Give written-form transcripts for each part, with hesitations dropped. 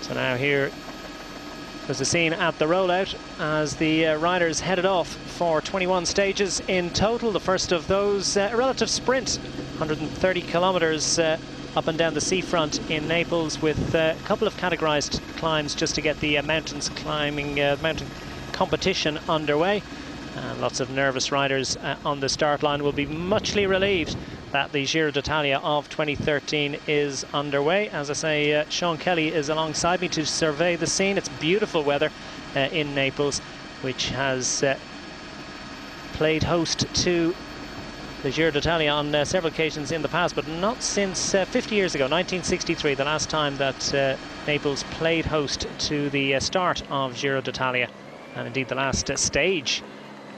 So now here there's a scene at the rollout as the riders headed off for 21 stages in total. The first of those, a relative sprint, 130 kilometres up and down the seafront in Naples, with a couple of categorised climbs just to get the mountain competition underway. Lots of nervous riders on the start line will be muchly relieved that the Giro d'Italia of 2013 is underway. As I say, Sean Kelly is alongside me to survey the scene. It's beautiful weather in Naples, which has played host to the Giro d'Italia on several occasions in the past, but not since 50 years ago, 1963, the last time that Naples played host to the start of Giro d'Italia. And indeed the last stage,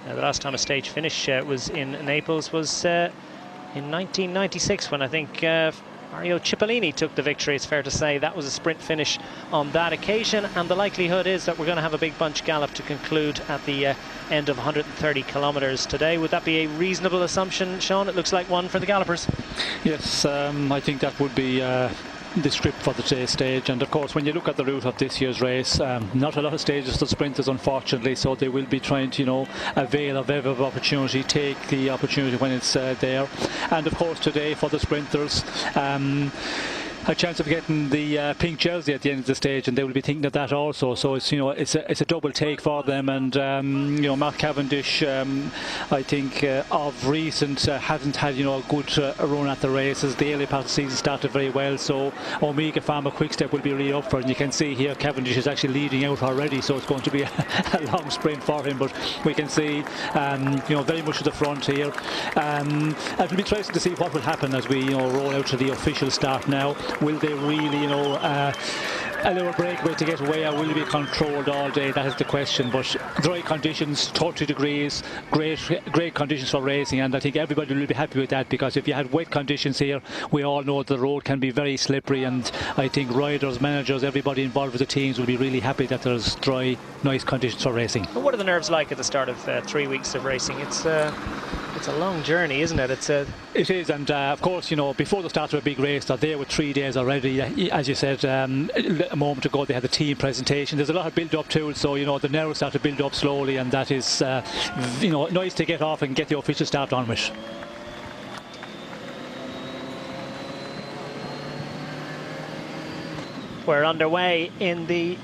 the last time a stage finish was in Naples was in 1996, when I think Mario Cipollini took the victory. It's fair to say that was a sprint finish on that occasion, and the likelihood is that we're going to have a big bunch gallop to conclude at the end of 130 kilometres today. Would that be a reasonable assumption, Sean? It looks like one for the Gallopers. Yes, I think that would be the script for the today's stage. And of course, when you look at the route of this year's race, not a lot of stages for sprinters, unfortunately, so they will be trying to, you know, avail of every opportunity, take the opportunity when it's there. And of course today for the sprinters, a chance of getting the pink jersey at the end of the stage, and they will be thinking of that also. So it's, you know, it's a double take for them. And you know, Mark Cavendish, I think of recent hasn't had, you know, a good run at the races. The Elly-Phant season started very well, so Omega Pharma Quickstep will be really up for it. And you can see here Cavendish is actually leading out already, so it's going to be a long sprint for him. But we can see, you know, very much at the front here. It'll be interesting to see what will happen as we, you know, roll out to the official start now. Will they really, you know, allow a breakaway to get away, or will it be controlled all day? That is the question. But dry conditions, 30 degrees, great conditions for racing, and I think everybody will be happy with that, because if you had wet conditions here, we all know the road can be very slippery, and I think riders, managers, everybody involved with the teams will be really happy that there's dry, nice conditions for racing. What are the nerves like at the start of 3 weeks of racing? It's a long journey, isn't it? It is, and of course, you know, before the start of a big race, they're there with 3 days already. As you said a moment ago, they had the team presentation. There's a lot of build-up to it, so, you know, the nerves start to build up slowly, and that is, you know, nice to get off and get the official start on with. We're underway in the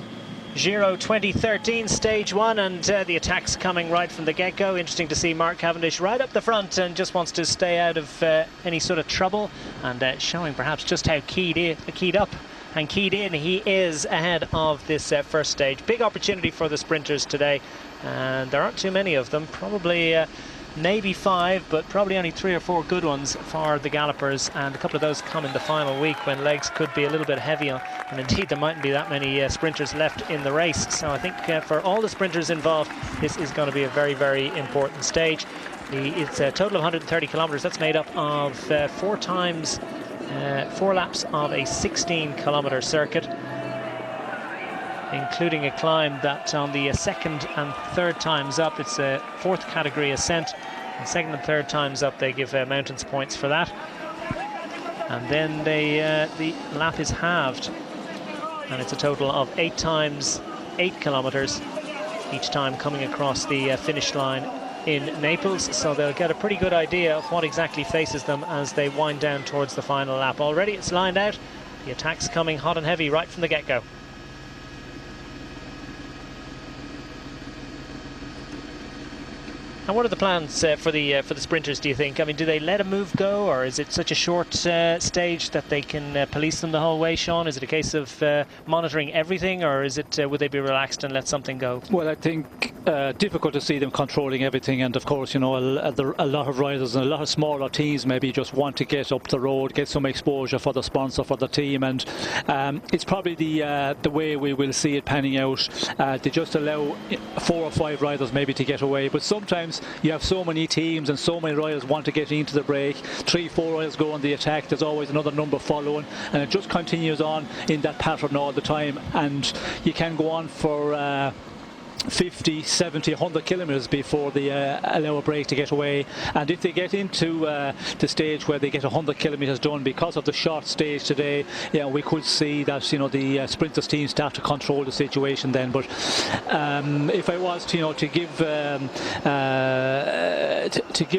Giro 2013 stage 1, and the attacks coming right from the get-go. Interesting to see Mark Cavendish right up the front and just wants to stay out of any sort of trouble, and showing perhaps just how keyed up and keyed in he is ahead of this first stage. Big opportunity for the sprinters today, and there aren't too many of them. Probably maybe 5, but probably only 3 or 4 good ones for the Gallopers, and a couple of those come in the final week when legs could be a little bit heavier, and indeed there mightn't be that many sprinters left in the race. So I think for all the sprinters involved, this is going to be a very, very important stage. It's a total of 130 kilometres. That's made up of 4 laps of a 16-kilometre circuit, including a climb that on the second and third times up, it's a 4th category ascent, and second and third times up they give mountains points for that, and then the lap is halved, and it's a total of 8 times 8 kilometres, each time coming across the finish line in Naples. So they'll get a pretty good idea of what exactly faces them as they wind down towards the final lap. Already it's lined out, the attacks coming hot and heavy right from the get-go. And what are the plans for the sprinters, do you think? I mean, do they let a move go, or is it such a short stage that they can police them the whole way, Sean? Is it a case of monitoring everything, or is it would they be relaxed and let something go? Well, I think difficult to see them controlling everything, and of course, you know, a lot of riders and a lot of smaller teams maybe just want to get up the road, get some exposure for the sponsor, for the team, and it's probably the way we will see it panning out. They just allow 4 or 5 riders maybe to get away, but sometimes you have so many teams and so many riders want to get into the break. 3, 4 riders go on the attack, there's always another number following, and it just continues on in that pattern all the time, and you can go on for 50, 70, 100 kilometres before they allow a break to get away. And if they get into the stage where they get 100 kilometres done because of the short stage today, yeah, we could see that, you know, the sprinters team start to control the situation then. But if I was to, you know, to give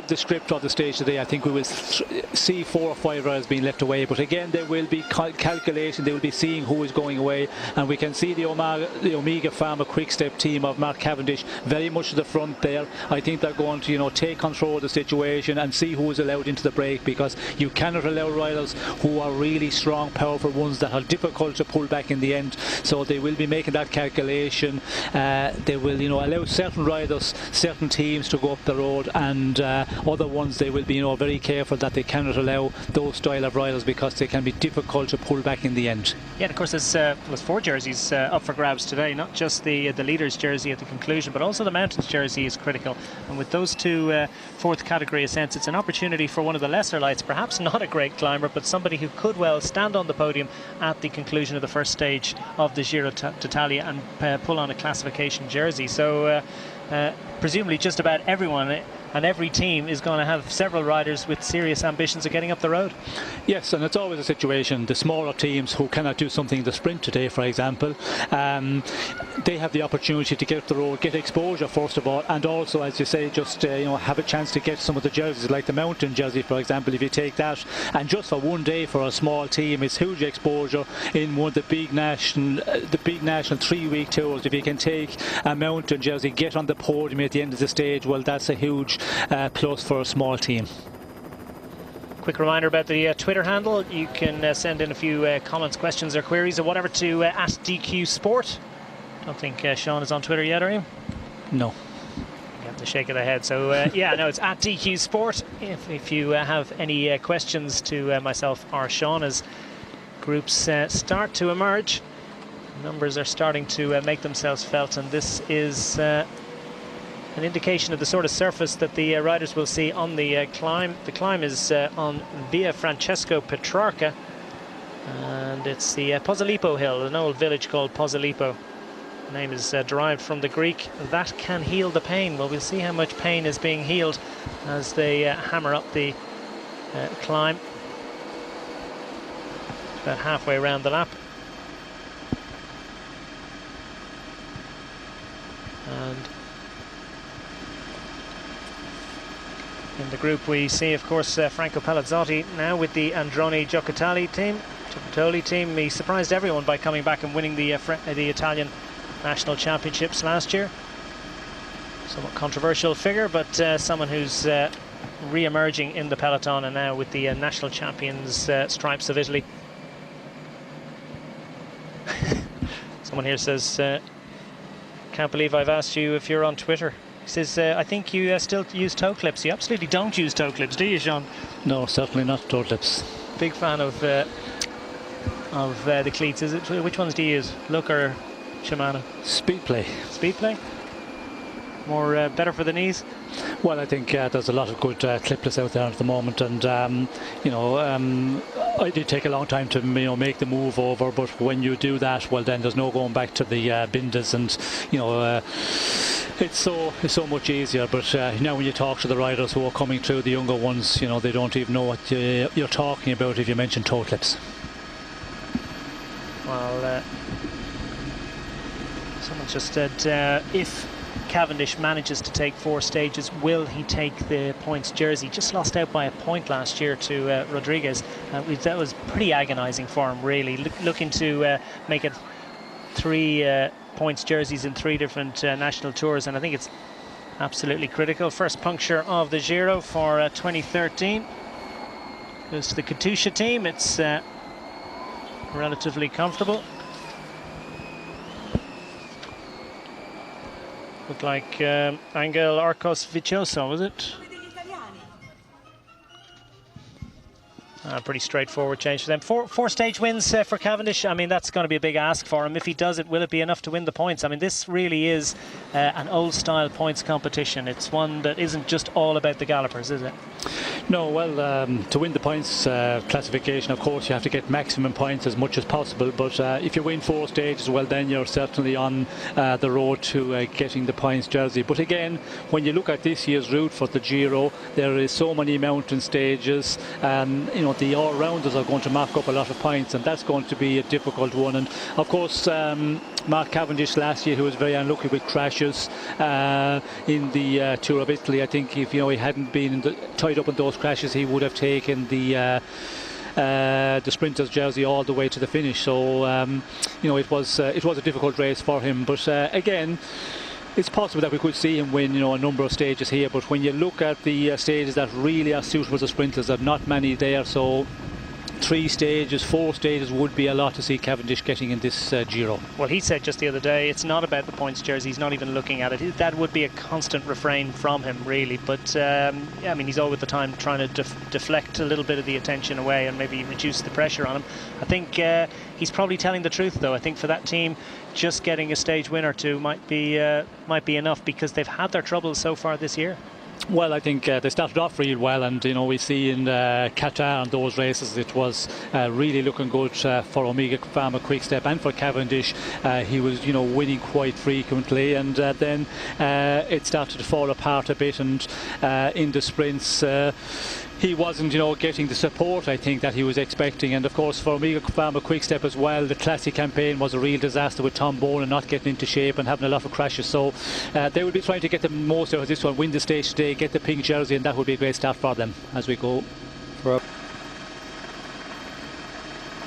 the script of the stage today, I think we will see 4 or 5 riders being left away. But again, there will be calculation. They will be seeing who is going away, and we can see the Omega Pharma Quick Step team of Mark Cavendish very much to the front there. I think they're going to, you know, take control of the situation and see who is allowed into the break, because you cannot allow riders who are really strong, powerful ones that are difficult to pull back in the end. So they will be making that calculation. They will, you know, allow certain riders, certain teams to go up the road, and other ones they will be, you know, very careful that they cannot allow those style of riders, because they can be difficult to pull back in the end. Yeah, and of course there's 4 jerseys up for grabs today, not just the leader's jersey at the conclusion, but also the mountains jersey is critical. And with those 2 fourth category ascents, it's an opportunity for one of the lesser lights, perhaps not a great climber, but somebody who could well stand on the podium at the conclusion of the first stage of the Giro d'Italia and pull on a classification jersey. So presumably just about everyone and every team is going to have several riders with serious ambitions of getting up the road. Yes, and it's always a situation, the smaller teams who cannot do something in the sprint today, for example, they have the opportunity to get up the road, get exposure first of all, and also, as you say, just you know, have a chance to get some of the jerseys, like the mountain jersey, for example. If you take that, and just for one day for a small team, it's huge exposure in one of the big national 3-week tours. If you can take a mountain jersey, get on the podium at the end of the stage, well, that's a huge plus for a small team. Quick reminder about the Twitter handle. You can send in a few comments, questions or queries or whatever to @DQ Sport. Don't think Sean is on Twitter yet, are you? No. You have to shake of the head. So yeah, no, it's @DQ Sport. If you have any questions to myself or Sean as groups start to emerge, numbers are starting to make themselves felt, and this is an indication of the sort of surface that the riders will see on the climb. The climb is on Via Francesco Petrarca, and it's the Pozzolipo Hill, an old village called Pozzolipo. The name is derived from the Greek, that can heal the pain. Well, we'll see how much pain is being healed as they hammer up the climb. It's about halfway around the lap. And in the group we see, of course, Franco Pelazzotti now with the Androni Giocattoli team. He surprised everyone by coming back and winning the Italian national championships last year. Somewhat controversial figure, but someone who's re-emerging in the peloton, and now with the national champions stripes of Italy. Someone here says, can't believe I've asked you if you're on Twitter. He says, I think you still use toe clips. You absolutely don't use toe clips, do you, Sean? No, certainly not toe clips. Big fan of the cleats. Is it? Which ones do you use? Look or Shimano? Speedplay. Speedplay? More better for the knees? Well, I think there's a lot of good clipless out there at the moment, and you know, I did take a long time to make the move over, but when you do that, well, then there's no going back to the binders, and you know, it's so much easier. But now when you talk to the riders who are coming through, the younger ones, you know, they don't even know what you're talking about if you mention toe clips. Well, someone just said, if Cavendish manages to take 4 stages, will he take the points jersey? Just lost out by a point last year to Rodriguez. That was pretty agonising for him, really. Looking to make it 3 points jerseys in 3 different national tours, and I think it's absolutely critical. First puncture of the Giro for 2013 goes to the Katusha team. It's relatively comfortable. Looked like Angel Arcos Vicioso, was it? Pretty straightforward change for them. Four stage wins for Cavendish. I mean, that's going to be a big ask for him. If he does it, will it be enough to win the points? I mean, this really is an old-style points competition. It's one that isn't just all about the Gallopers, is it? No, well, to win the points classification, of course, you have to get maximum points as much as possible. But if you win 4 stages, well, then you're certainly on the road to getting the points jersey. But again, when you look at this year's route for the Giro, there is so many mountain stages. You know, the all-rounders are going to mark up a lot of points, and that's going to be a difficult one. And of course, Mark Cavendish last year, who was very unlucky with crashes in the Tour of Italy. I think if he hadn't been tied up in those crashes, he would have taken the sprinters jersey all the way to the finish. So it was a difficult race for him. But again, it's possible that we could see him win, a number of stages here. But when you look at the stages that really are suitable to sprinters, there are not many there. So 3 stages, 4 stages would be a lot to see Cavendish getting in this Giro. Well, he said just the other day, it's not about the points jersey. He's not even looking at it. That would be a constant refrain from him, really. But I mean, he's all with the time trying to deflect a little bit of the attention away and maybe reduce the pressure on him. I think he's probably telling the truth, though. I think for that team, just getting a stage win or 2 might be enough, because they've had their troubles so far this year. Well, I think they started off real well, and we see in Qatar and those races it was really looking good for Omega Pharma Quick-Step and for Cavendish. He was winning quite frequently, and then it started to fall apart a bit, and in the sprints he wasn't getting the support, I think, that he was expecting. And of course for Omega Pharma Quick-Step as well, the classic campaign was a real disaster with Tom Bone and not getting into shape and having a lot of crashes. So they will be trying to get the most out of this one, win the stage today, get the pink jersey, and that would be a great start for them as we go.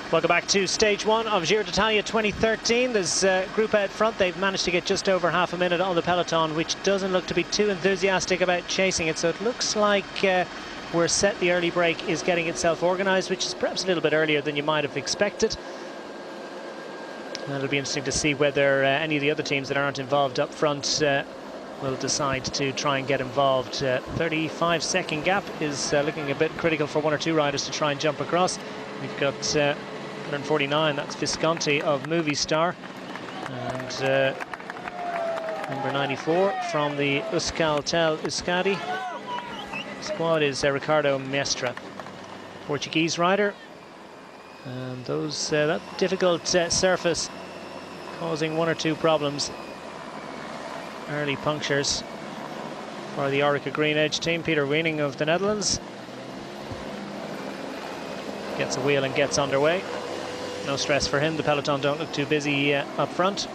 Welcome back to stage 1 of Giro d'Italia 2013. There's a group out front. They've managed to get just over half a minute on the peloton, which doesn't look to be too enthusiastic about chasing it. So it looks like we're set. The early break is getting itself organised, which is perhaps a little bit earlier than you might have expected. And it'll be interesting to see whether any of the other teams that aren't involved up front will decide to try and get involved. 35-second gap is looking a bit critical for 1 or 2 riders to try and jump across. We've got 149, that's Visconti of Movistar, and number 94 from the Euskaltel Euskadi squad is Ricardo Mestre, Portuguese rider. And those that difficult surface causing 1 or 2 problems. Early punctures for the Orica Green Edge team. Peter Weening of the Netherlands gets a wheel and gets underway. No stress for him. The peloton don't look too busy up front,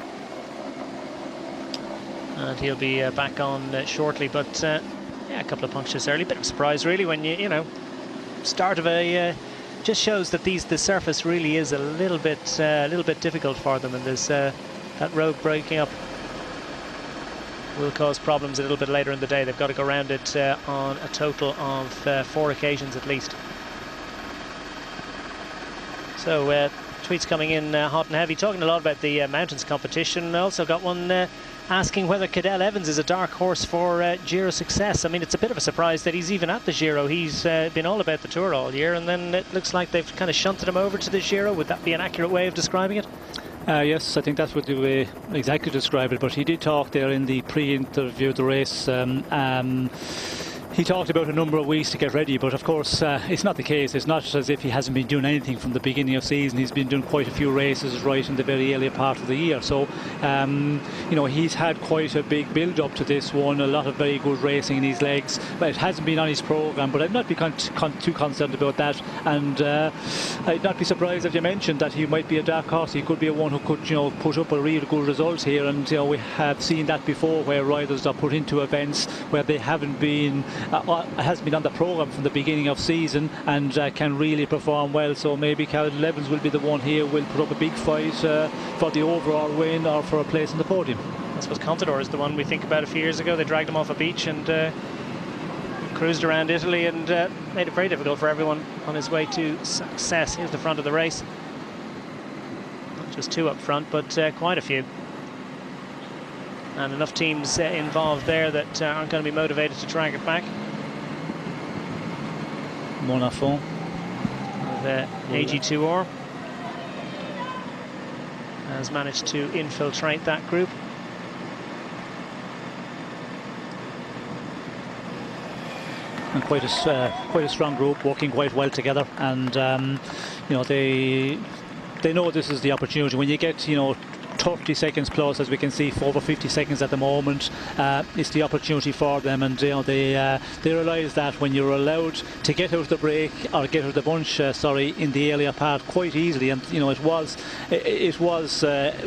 and he'll be back on shortly. But yeah, a couple of punctures early. Bit of a surprise, really, when you start of a just shows that the surface really is a little bit difficult for them, and there's that road breaking up will cause problems a little bit later in the day. They've got to go around it on a total of 4 occasions at least. So tweets coming in hot and heavy, talking a lot about the mountains competition. I also got one asking whether Cadel Evans is a dark horse for Giro success. I mean, it's a bit of a surprise that he's even at the Giro. He's been all about the Tour all year, and then it looks like they've kind of shunted him over to the Giro. Would that be an accurate way of describing it? Yes, I think that's what the way exactly describe it. But he did talk there in the pre-interview of the race. He talked about a number of weeks to get ready, but of course it's not the case. It's not as if he hasn't been doing anything from the beginning of season. He's been doing quite a few races right in the very early part of the year. So he's had quite a big build up to this one, a lot of very good racing in his legs. But it hasn't been on his programme, but I'd not be too concerned about that. And I'd not be surprised if you mentioned that he might be a dark horse. He could be one who could put up a real good result here. And we have seen that before, where riders are put into events where they haven't been has been on the programme from the beginning of season and can really perform well. So maybe Cadel Evans will be the one here, will put up a big fight for the overall win or for a place in the podium. I suppose Contador is the one we think about a few years ago. They dragged him off a beach and cruised around Italy and made it very difficult for everyone on his way to success. Here's the front of the race. Not just 2 up front, but quite a few. And enough teams involved there that aren't going to be motivated to drag it back. Monafon. The AG2R has managed to infiltrate that group. And quite a strong group, working quite well together, and you know, they know this is the opportunity. When you get, you know, 30 seconds plus, as we can see, for over 50 seconds at the moment, it's the opportunity for them, and you know, they realise that when you're allowed to get out of the break, or get out of the bunch, in the earlier part quite easily, and you know, it was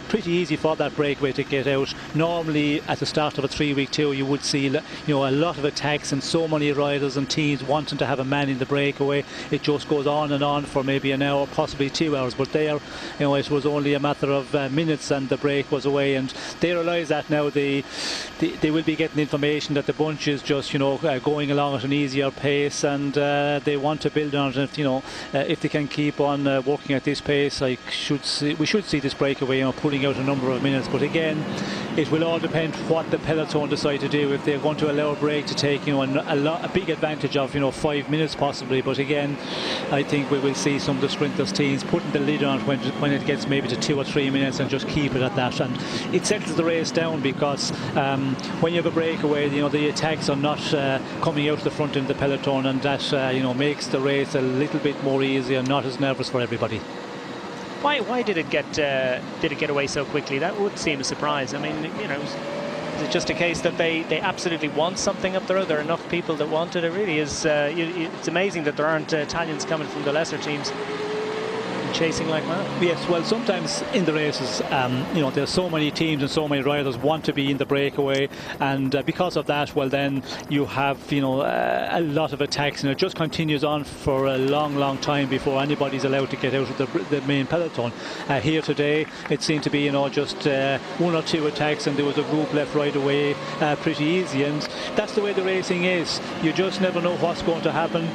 pretty easy for that breakaway to get out. Normally at the start of a 3-week tour you would see, you know, a lot of attacks and so many riders and teams wanting to have a man in the breakaway. It just goes on and on for maybe an hour, possibly 2 hours, but there, you know, it was only a matter of minutes and the break was away, and they realise that now. They will be getting information that the bunch is just, you know, going along at an easier pace, and they want to build on it. And, you know, if they can keep on working at this pace, we should see this breakaway, you know, pulling out a number of minutes. But again, it will all depend what the peloton decide to do. If they're going to allow a break to take, you know, a big advantage of, you know, 5 minutes possibly. But again, I think we will see some of the sprinters teams putting the lid on it when it gets maybe to 2 or 3 minutes, and just keep it at that, and it settles the race down, because when you have a breakaway, you know, the attacks are not coming out the front in the peloton, and that you know, makes the race a little bit more easy and not as nervous for everybody. Why did it get away so quickly? That would seem a surprise. I mean, you know, is it just a case that they absolutely want something up the road? There are enough people that want it. It really is. It's amazing that there aren't Italians coming from the lesser teams chasing like that. Yes, well, sometimes in the races, you know, there's so many teams and so many riders want to be in the breakaway, and because of that, well, then you have, you know, a lot of attacks, and it just continues on for a long time before anybody's allowed to get out of the main peloton. Here today, it seemed to be, you know, just 1 or 2 attacks, and there was a group left right away, pretty easy, and that's the way the racing is. You just never know what's going to happen.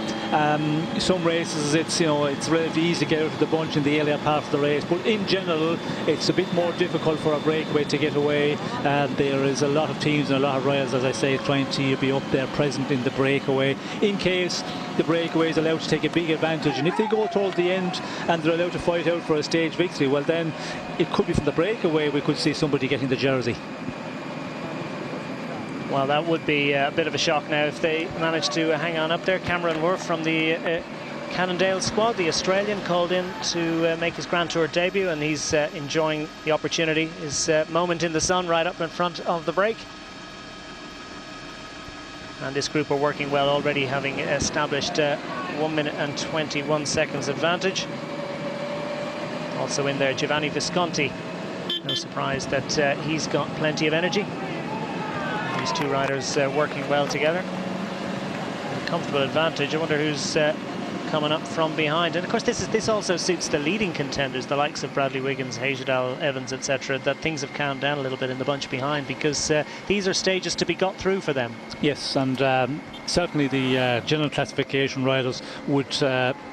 Some races, it's, you know, it's relatively easy to get out of the bunch in the earlier part of the race, but in general it's a bit more difficult for a breakaway to get away. There is a lot of teams and a lot of riders, as I say, trying to be up there present in the breakaway in case the breakaway is allowed to take a big advantage, and if they go towards the end and they're allowed to fight out for a stage victory, well, then it could be from the breakaway we could see somebody getting the jersey. Well, that would be a bit of a shock now if they manage to hang on up there. Cameron Wharf from the Cannondale squad, the Australian, called in to make his Grand Tour debut, and he's enjoying the opportunity, his moment in the sun right up in front of the break. And this group are working well already, having established 1 minute and 21 seconds advantage. Also in there, Giovanni Visconti. No surprise that he's got plenty of energy. These two riders working well together. A comfortable advantage. I wonder who's coming up from behind, and of course this also suits the leading contenders, the likes of Bradley Wiggins, Hajedal, Evans, etc., that things have calmed down a little bit in the bunch behind, because these are stages to be got through for them. Yes, and certainly the general classification riders would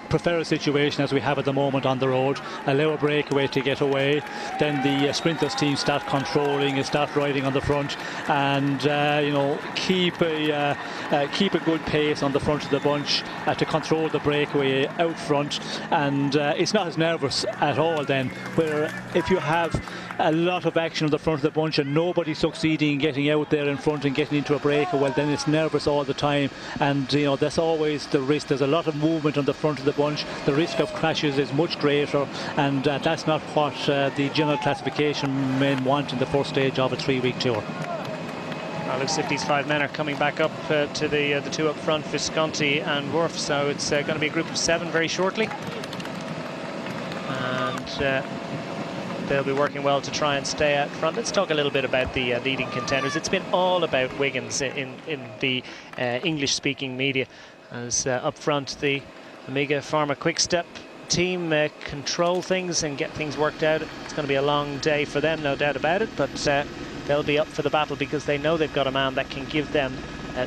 prefer a situation as we have at the moment on the road, allow a breakaway to get away, then the sprinters team start controlling and start riding on the front, and you know, keep a good pace on the front of the bunch to control the breakaway out front, and it's not as nervous at all then, where if you have a lot of action on the front of the bunch and nobody succeeding in getting out there in front and getting into a breakaway, well, then it's nervous all the time, and you know, that's always the risk. There's a lot of movement on the front of the bunch, the risk of crashes is much greater, and that's not what the general classification men want in the first stage of a 3-week tour. Well, looks like these 5 men are coming back up to the 2 up front, Visconti and Wharf, so it's going to be a group of 7 very shortly, and they'll be working well to try and stay out front. Let's talk a little bit about the leading contenders. It's been all about Wiggins in the English-speaking media, as up front the Amiga Pharma Quick Step team control things and get things worked out. It's going to be a long day for them, no doubt about it, but they'll be up for the battle because they know they've got a man that can give them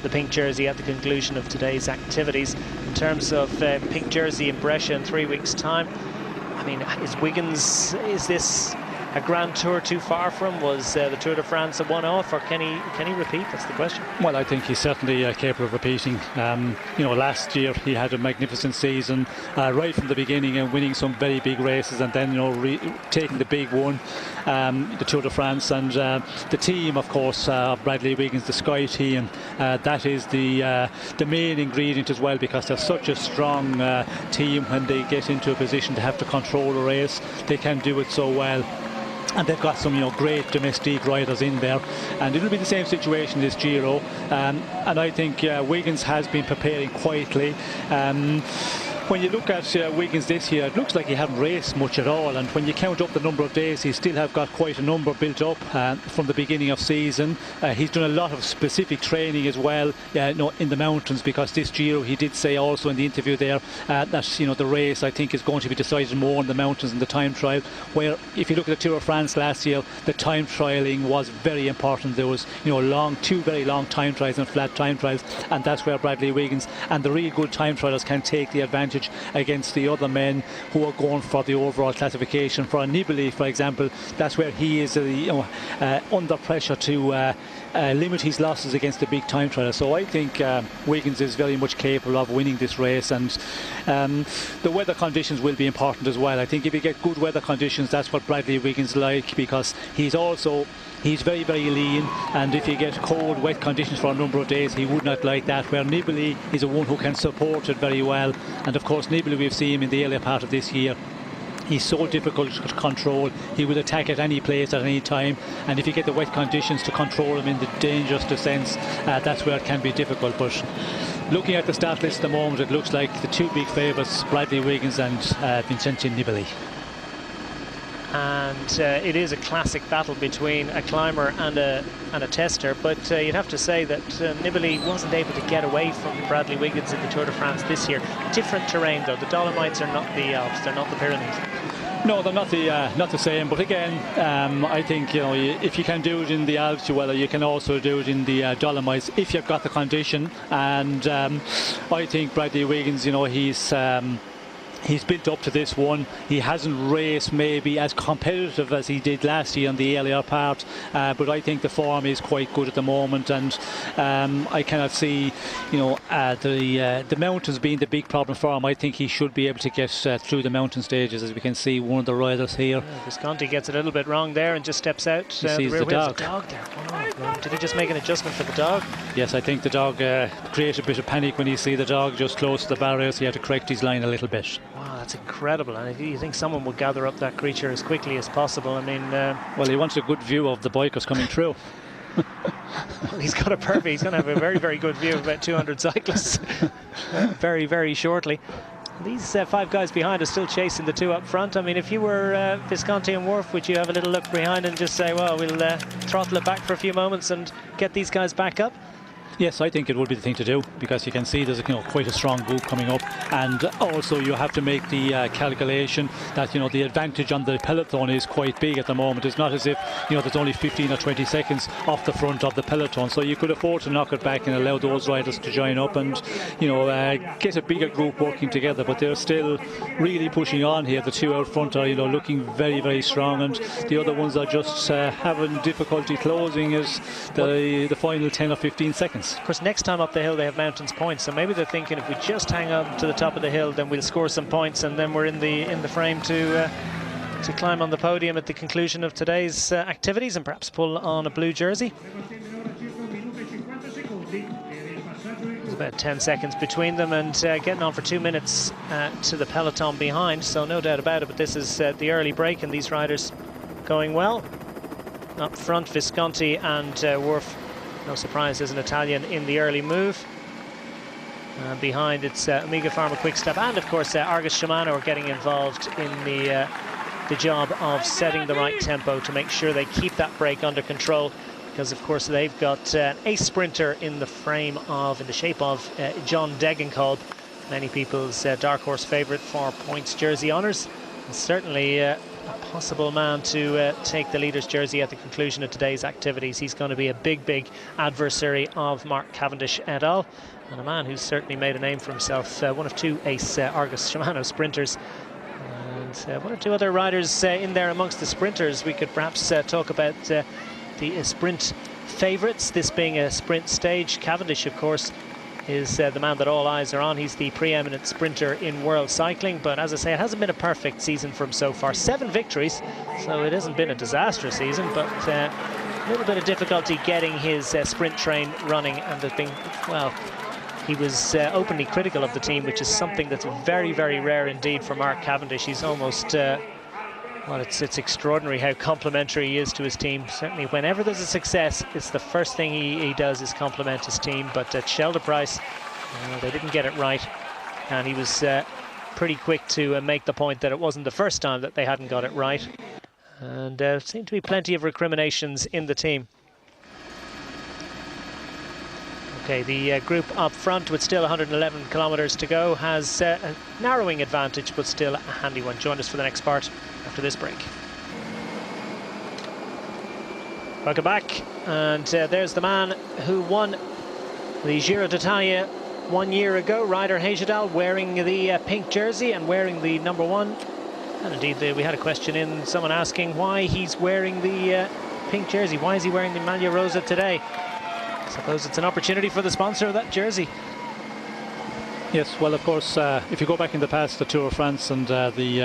the pink jersey at the conclusion of today's activities. In terms of pink jersey in Brescia in 3 weeks' time, I mean, is Wiggins, is this a Grand Tour too far from? Was the Tour de France a one-off, or can he repeat? That's the question. Well, I think he's certainly capable of repeating. Last year he had a magnificent season right from the beginning, and winning some very big races, and then taking the big one, the Tour de France, and the team, of course, Bradley Wiggins, the Sky team. That is the main ingredient as well, because they're such a strong team. When they get into a position to have to control a race, they can do it so well. And they've got some, great domestic riders in there, and it'll be the same situation this Giro. And I think Wiggins has been preparing quietly. When you look at Wiggins this year, it looks like he hasn't raced much at all, and when you count up the number of days, he still have got quite a number built up from the beginning of season. He's done a lot of specific training as well, in the mountains, because this Giro, he did say also in the interview there that the race, I think, is going to be decided more in the mountains and the time trial, where if you look at the Tour of France last year, the time trialing was very important. There was two very long time trials and flat time trials, and that's where Bradley Wiggins and the really good time trialers can take the advantage against the other men who are going for the overall classification. For Nibali, for example, that's where he is under pressure to limit his losses against the big time trial. So I think Wiggins is very much capable of winning this race, and the weather conditions will be important as well. I think if you get good weather conditions, that's what Bradley Wiggins like, because he's very, very lean, and if you get cold, wet conditions for a number of days, he would not like that, where Nibali is a one who can support it very well. And of course, Nibali, we've seen him in the earlier part of this year. He's so difficult to control. He will attack at any place at any time, and if you get the wet conditions to control him in the dangerous descents, that's where it can be difficult. But looking at the start list at the moment, it looks like the two big favourites, Bradley Wiggins and Visconti Nibali. And it is a classic battle between a climber and a tester, but you'd have to say that Nibali wasn't able to get away from Bradley Wiggins in the Tour de France this year. Different terrain though. The Dolomites are not the Alps, they're not the Pyrenees. No, they're not the same. But again, I think if you can do it in the Alps, you can also do it in the Dolomites if you've got the condition. And I think Bradley Wiggins, he's built up to this one. He hasn't raced maybe as competitive as he did last year on the earlier part, but I think the form is quite good at the moment, and I cannot see the mountains being the big problem for him. I think he should be able to get through the mountain stages, as we can see one of the riders here. Visconti gets it a little bit wrong there and just steps out. He sees the dog. There. Oh, did he just make an adjustment for the dog? Yes, I think the dog created a bit of panic when he see the dog just close to the barriers. He had to correct his line a little bit. Wow, that's incredible. And if you think someone would gather up that creature as quickly as possible, I mean... well, he wants a good view of the bikers coming through. He's got a perfect... He's going to have a very, very good view of about 200 cyclists very, very shortly. These five guys behind are still chasing the two up front. I mean, if you were Visconti and Wharf, would you have a little look behind and just say, well, we'll throttle it back for a few moments and get these guys back up? Yes, I think it would be the thing to do, because you can see there's quite a strong group coming up, and also you have to make the calculation that the advantage on the peloton is quite big at the moment. It's not as if there's only 15 or 20 seconds off the front of the peloton, so you could afford to knock it back and allow those riders to join up and get a bigger group working together. But they're still really pushing on here. The two out front are looking very, very strong, and the other ones are just having difficulty closing as the final 10 or 15 seconds. Of course, next time up the hill they have mountains points, so maybe they're thinking if we just hang on to the top of the hill, then we'll score some points, and then we're in the frame to climb on the podium at the conclusion of today's activities, and perhaps pull on a blue jersey. There's about 10 seconds between them, and getting on for 2 minutes to the peloton behind, so no doubt about it. But this is the early break, and these riders going well. Up front, Visconti and Wharf. No surprise, there's an Italian in the early move. Behind, it's Omega Pharma Quickstep, and of course Argus Shimano are getting involved in the job of setting the right tempo to make sure they keep that break under control, because of course they've got an ace sprinter in the shape of John Degenkolb, many people's dark horse favourite for points jersey honours, and certainly a possible man to take the leader's jersey at the conclusion of today's activities. He's going to be a big adversary of Mark Cavendish et al, and a man who's certainly made a name for himself, one of two ace Argus Shimano sprinters. And one or two other riders in there amongst the sprinters. We could perhaps talk about the sprint favourites, this being a sprint stage. Cavendish, of course, is the man that all eyes are on. He's the preeminent sprinter in world cycling, but as I say, it hasn't been a perfect season for him so far. 7 victories, so it hasn't been a disastrous season, but a little bit of difficulty getting his sprint train running, and there's been, well, he was openly critical of the team, which is something that's very, very rare indeed for Mark Cavendish. He's almost, well, it's extraordinary how complimentary he is to his team. Certainly, whenever there's a success, it's the first thing he does is compliment his team. But at Shelter Price, they didn't get it right, and he was pretty quick to make the point that it wasn't the first time that they hadn't got it right. And there seemed to be plenty of recriminations in the team. Okay, the group up front with still 111 kilometres to go has a narrowing advantage, but still a handy one. Join us for the next part after this break. Welcome back, and there's the man who won the Giro d'Italia 1 year ago, Ryder Hagedal, wearing the pink jersey and wearing the number 1. And indeed, we had a question in, someone asking why he's wearing the pink jersey. Why is he wearing the Maglia Rosa today? I suppose it's an opportunity for the sponsor of that jersey. Yes, well, of course, if you go back in the past, the Tour of France and the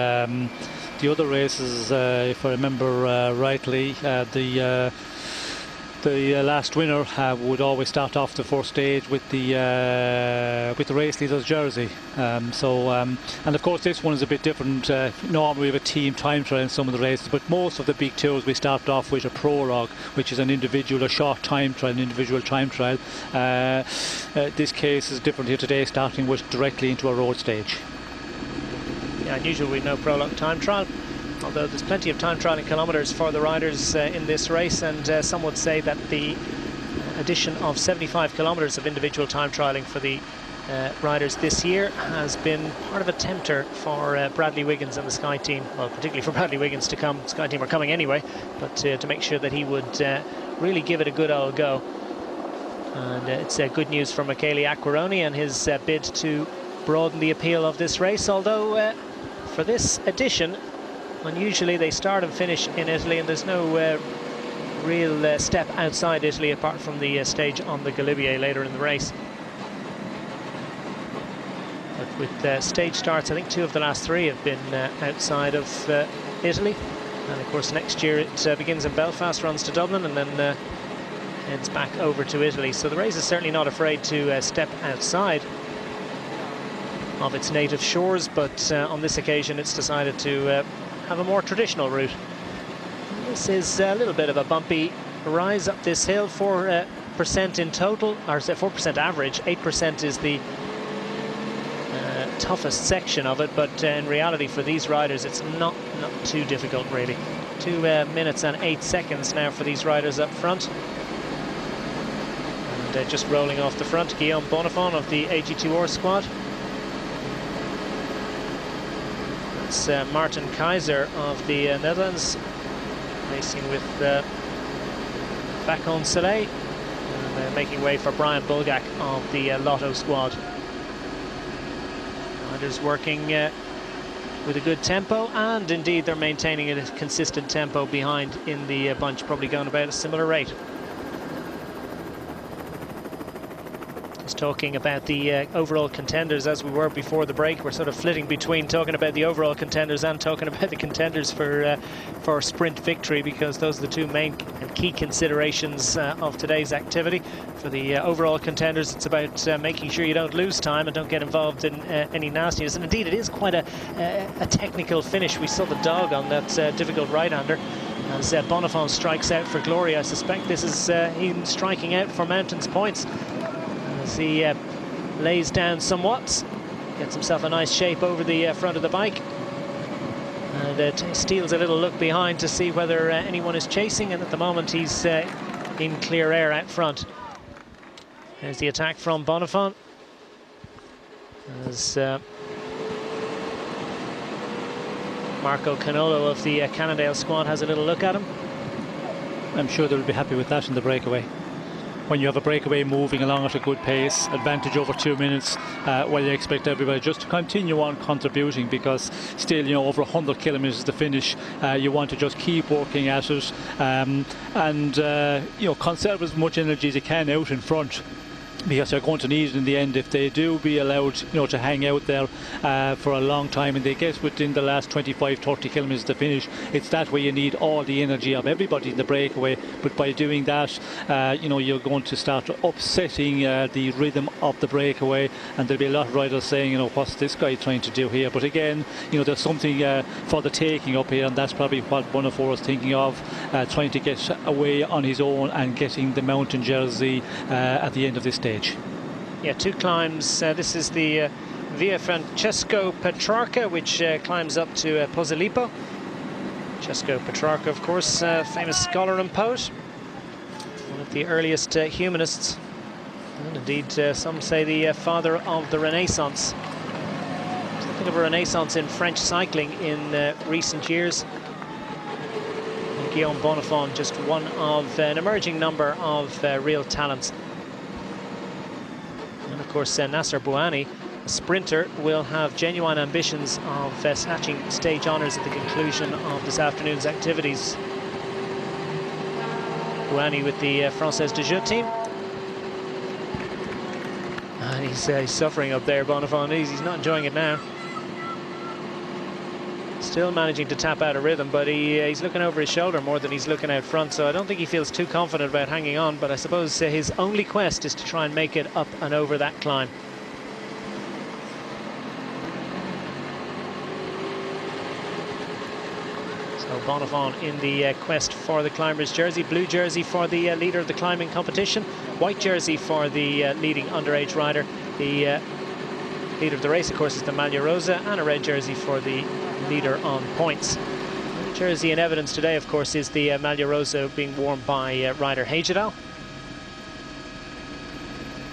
other races, if I remember rightly, the last winner would always start off the first stage with the race leader's jersey. And of course this one is a bit different. Normally we have a team time trial in some of the races, but most of the big tours we start off with a prologue, which is an short time trial, an individual time trial. This case is different here today, starting with directly into a road stage. Yeah, unusual with no prologue time trial, although there's plenty of time trialing kilometres for the riders in this race, and some would say that the addition of 75 kilometres of individual time trialing for the riders this year has been part of a tempter for Bradley Wiggins and the Sky team, well, particularly for Bradley Wiggins to come. Sky team are coming anyway, but to make sure that he would really give it a good old go. And it's good news for Michele Acquaroni and his bid to broaden the appeal of this race, although for this edition, unusually they start and finish in Italy, and there's no real step outside Italy apart from the stage on the Galibier later in the race. But with stage starts, I think 2 of the last 3 have been outside of Italy, and of course next year it begins in Belfast, runs to Dublin, and then heads back over to Italy. So the race is certainly not afraid to step outside of its native shores, but on this occasion it's decided to have a more traditional route. This is a little bit of a bumpy rise up this hill, 4% in total, or 4% average. 8% is the toughest section of it, but in reality for these riders it's not too difficult really. 2 minutes and 8 seconds now for these riders up front. And just rolling off the front, Guillaume Bonifant of the AG2R squad. Martin Keizer of the Netherlands, racing with Bacon Soleil, and making way for Brian Bulgak of the Lotto squad. Riders working with a good tempo, and indeed they're maintaining a consistent tempo behind in the bunch, probably going about a similar rate. Talking about the overall contenders as we were before the break. We're sort of flitting between talking about the overall contenders and talking about the contenders for sprint victory, because those are the 2 main and key considerations of today's activity. For the overall contenders, it's about making sure you don't lose time and don't get involved in any nastiness. And indeed, it is quite a technical finish. We saw the dog on that difficult right-hander as Bonifant strikes out for glory. I suspect this is him striking out for mountains points, as he lays down somewhat, gets himself a nice shape over the front of the bike, and steals a little look behind to see whether anyone is chasing, and at the moment he's in clear air out front. There's the attack from Bonifant, as Marco Canolo of the Cannondale squad has a little look at him. I'm sure they'll be happy with that in the breakaway. when you have a breakaway moving along at a good pace, advantage over 2 minutes, while you expect everybody just to continue on contributing, because still, you know, over 100 kilometres to finish, you want to just keep working at it, and you know, conserve as much energy as you can out in front, because they're going to need it in the end if they do be allowed, you know, to hang out there for a long time, and they get within the last 25-30 kilometres to finish. It's that way you need all the energy of everybody in the breakaway, but by doing that, you know, you're going to start upsetting the rhythm of the breakaway, and there'll be a lot of riders saying, you know, what's this guy trying to do here? But again, you know, there's something for the taking up here, and that's probably what Bonnefoy was thinking of, trying to get away on his own and getting the mountain jersey at the end of this stage. Yeah, 2 climbs. This is the Via Francesco Petrarca, which climbs up to Posillipo. Francesco Petrarca, of course, famous scholar and poet, one of the earliest humanists, and indeed some say the father of the Renaissance. Something of a renaissance in French cycling in recent years. And Guillaume Bonnefoy, just one of an emerging number of real talents. And of course, Nasser Bouhanni, a sprinter, will have genuine ambitions of snatching stage honours at the conclusion of this afternoon's activities. Bouhanni with the Française de Jeux team. And he's suffering up there, Bonnefoy. He's not enjoying it now. Still managing to tap out a rhythm, but he's looking over his shoulder more than he's looking out front, so I don't think he feels too confident about hanging on, but I suppose his only quest is to try and make it up and over that climb. So Bonnefoy in the quest for the climber's jersey. Blue jersey for the leader of the climbing competition, white jersey for the leading underage rider. The leader of the race, of course, is the Maglia Rosa, and a red jersey for the leader on points. The jersey in evidence today, of course, is the Maglia Rosa being worn by rider Hejidal.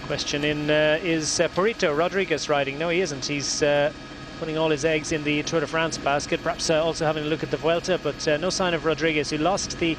Question in is Perito Rodriguez riding? No, he isn't. He's putting all his eggs in the Tour de France basket, perhaps also having a look at the Vuelta, but no sign of Rodriguez, who lost the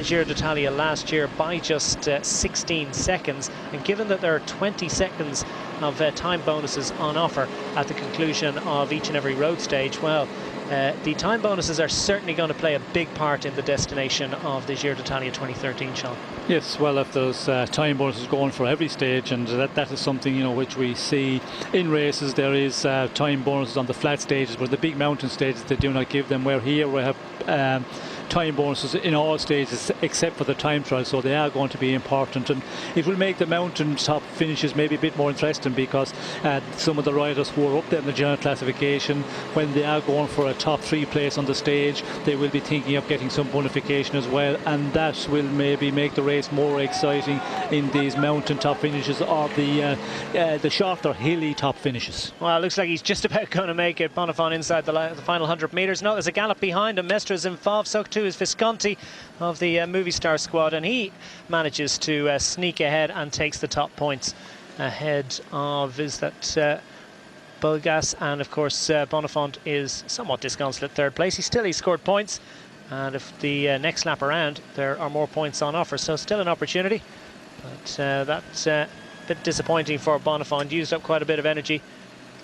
Giro d'Italia last year by just 16 seconds. And given that there are 20 seconds of time bonuses on offer at the conclusion of each and every road stage, well, the time bonuses are certainly going to play a big part in the destination of the Giro d'Italia 2013, Sean. Yes, well, if there's time bonuses going for every stage, and that is something, you know, which we see in races. There is time bonuses on the flat stages, but the big mountain stages, they do not give them, where here we have time bonuses in all stages except for the time trial, so they are going to be important, and it will make the mountain top finishes maybe a bit more interesting, because some of the riders who are up there in the general classification, when they are going for a top 3 place on the stage, they will be thinking of getting some bonification as well, and that will maybe make the race more exciting in these mountain top finishes, or the shorter hilly top finishes. Well, it looks like he's just about going to make it. Bonnefoy inside the final 100 metres. No, there's a gallop behind him. Mestre is involved, so too is Visconti of the movie star squad, and he manages to sneak ahead and takes the top points ahead of, is that Bulgas, and of course Bonnefoy is somewhat disconsolate third place. He scored points, and if the next lap around there are more points on offer, so still an opportunity, but that's a bit disappointing for Bonnefoy. Used up quite a bit of energy.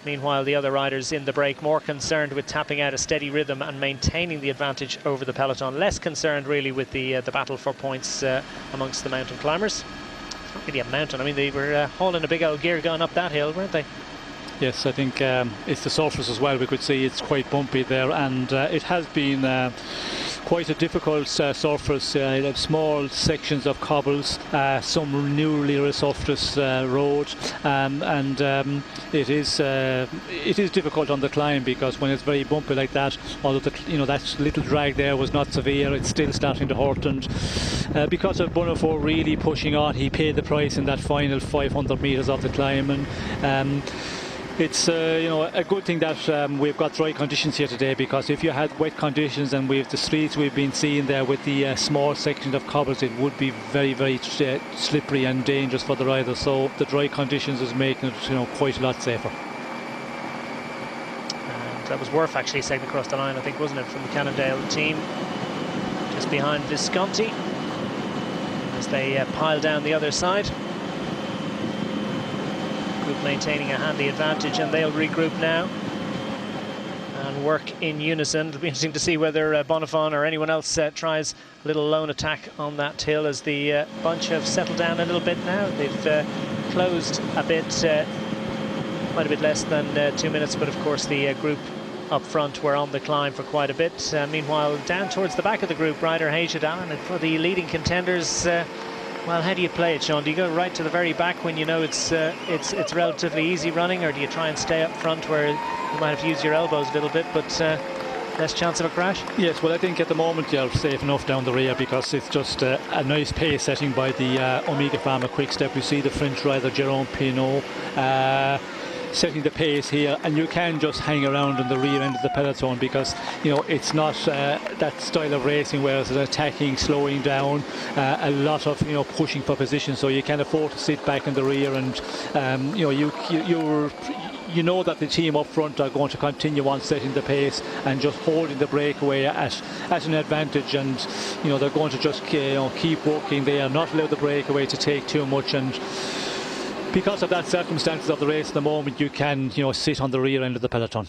Meanwhile, the other riders in the break more concerned with tapping out a steady rhythm and maintaining the advantage over the peloton. Less concerned really with the battle for points amongst the mountain climbers. It's not really a mountain. I mean, they were hauling a big old gear going up that hill, weren't they? Yes, I think it's the surface as well. We could see it's quite bumpy there, and it has been quite a difficult surface. Small sections of cobbles, some newly resurfaced road, and it is difficult on the climb, because when it's very bumpy like that, although that little drag there was not severe, it's still starting to hurt, and because of Bonnefoy really pushing on, he paid the price in that final 500 metres of the climb. And it's a good thing that we've got dry conditions here today, because if you had wet conditions and with the streets we've been seeing there with the small section of cobbles, it would be very, very slippery and dangerous for the riders. So the dry conditions is making it quite a lot safer. And that was Wharf actually second across the line, I think, wasn't it, from the Cannondale team, just behind Visconti. as they pile down the other side. Group maintaining a handy advantage, and they'll regroup now and work in unison. It'll be interesting to see whether Bonifant or anyone else tries a little lone attack on that hill, as the bunch have settled down a little bit now. They've closed a bit, quite a bit less than 2 minutes, but of course the group up front were on the climb for quite a bit. Meanwhile, down towards the back of the group, Ryder Hage Allen, and for the leading contenders, well, how do you play it, Sean? Do you go right to the very back when you know it's relatively easy running, or do you try and stay up front where you might have to use your elbows a little bit, but less chance of a crash? Yes, well, I think at the moment you're safe enough down the rear, because it's just a nice pace setting by the Omega Pharma quick step. We see the French rider Jérôme Pinot setting the pace here, and you can just hang around on the rear end of the peloton, because it's not that style of racing where it's attacking, slowing down, a lot of pushing for position, so you can afford to sit back in the rear, and you know that the team up front are going to continue on setting the pace and just holding the breakaway at an advantage, and they're going to just keep working there, not allow the breakaway to take too much, and because of that circumstances of the race at the moment, you can sit on the rear end of the peloton.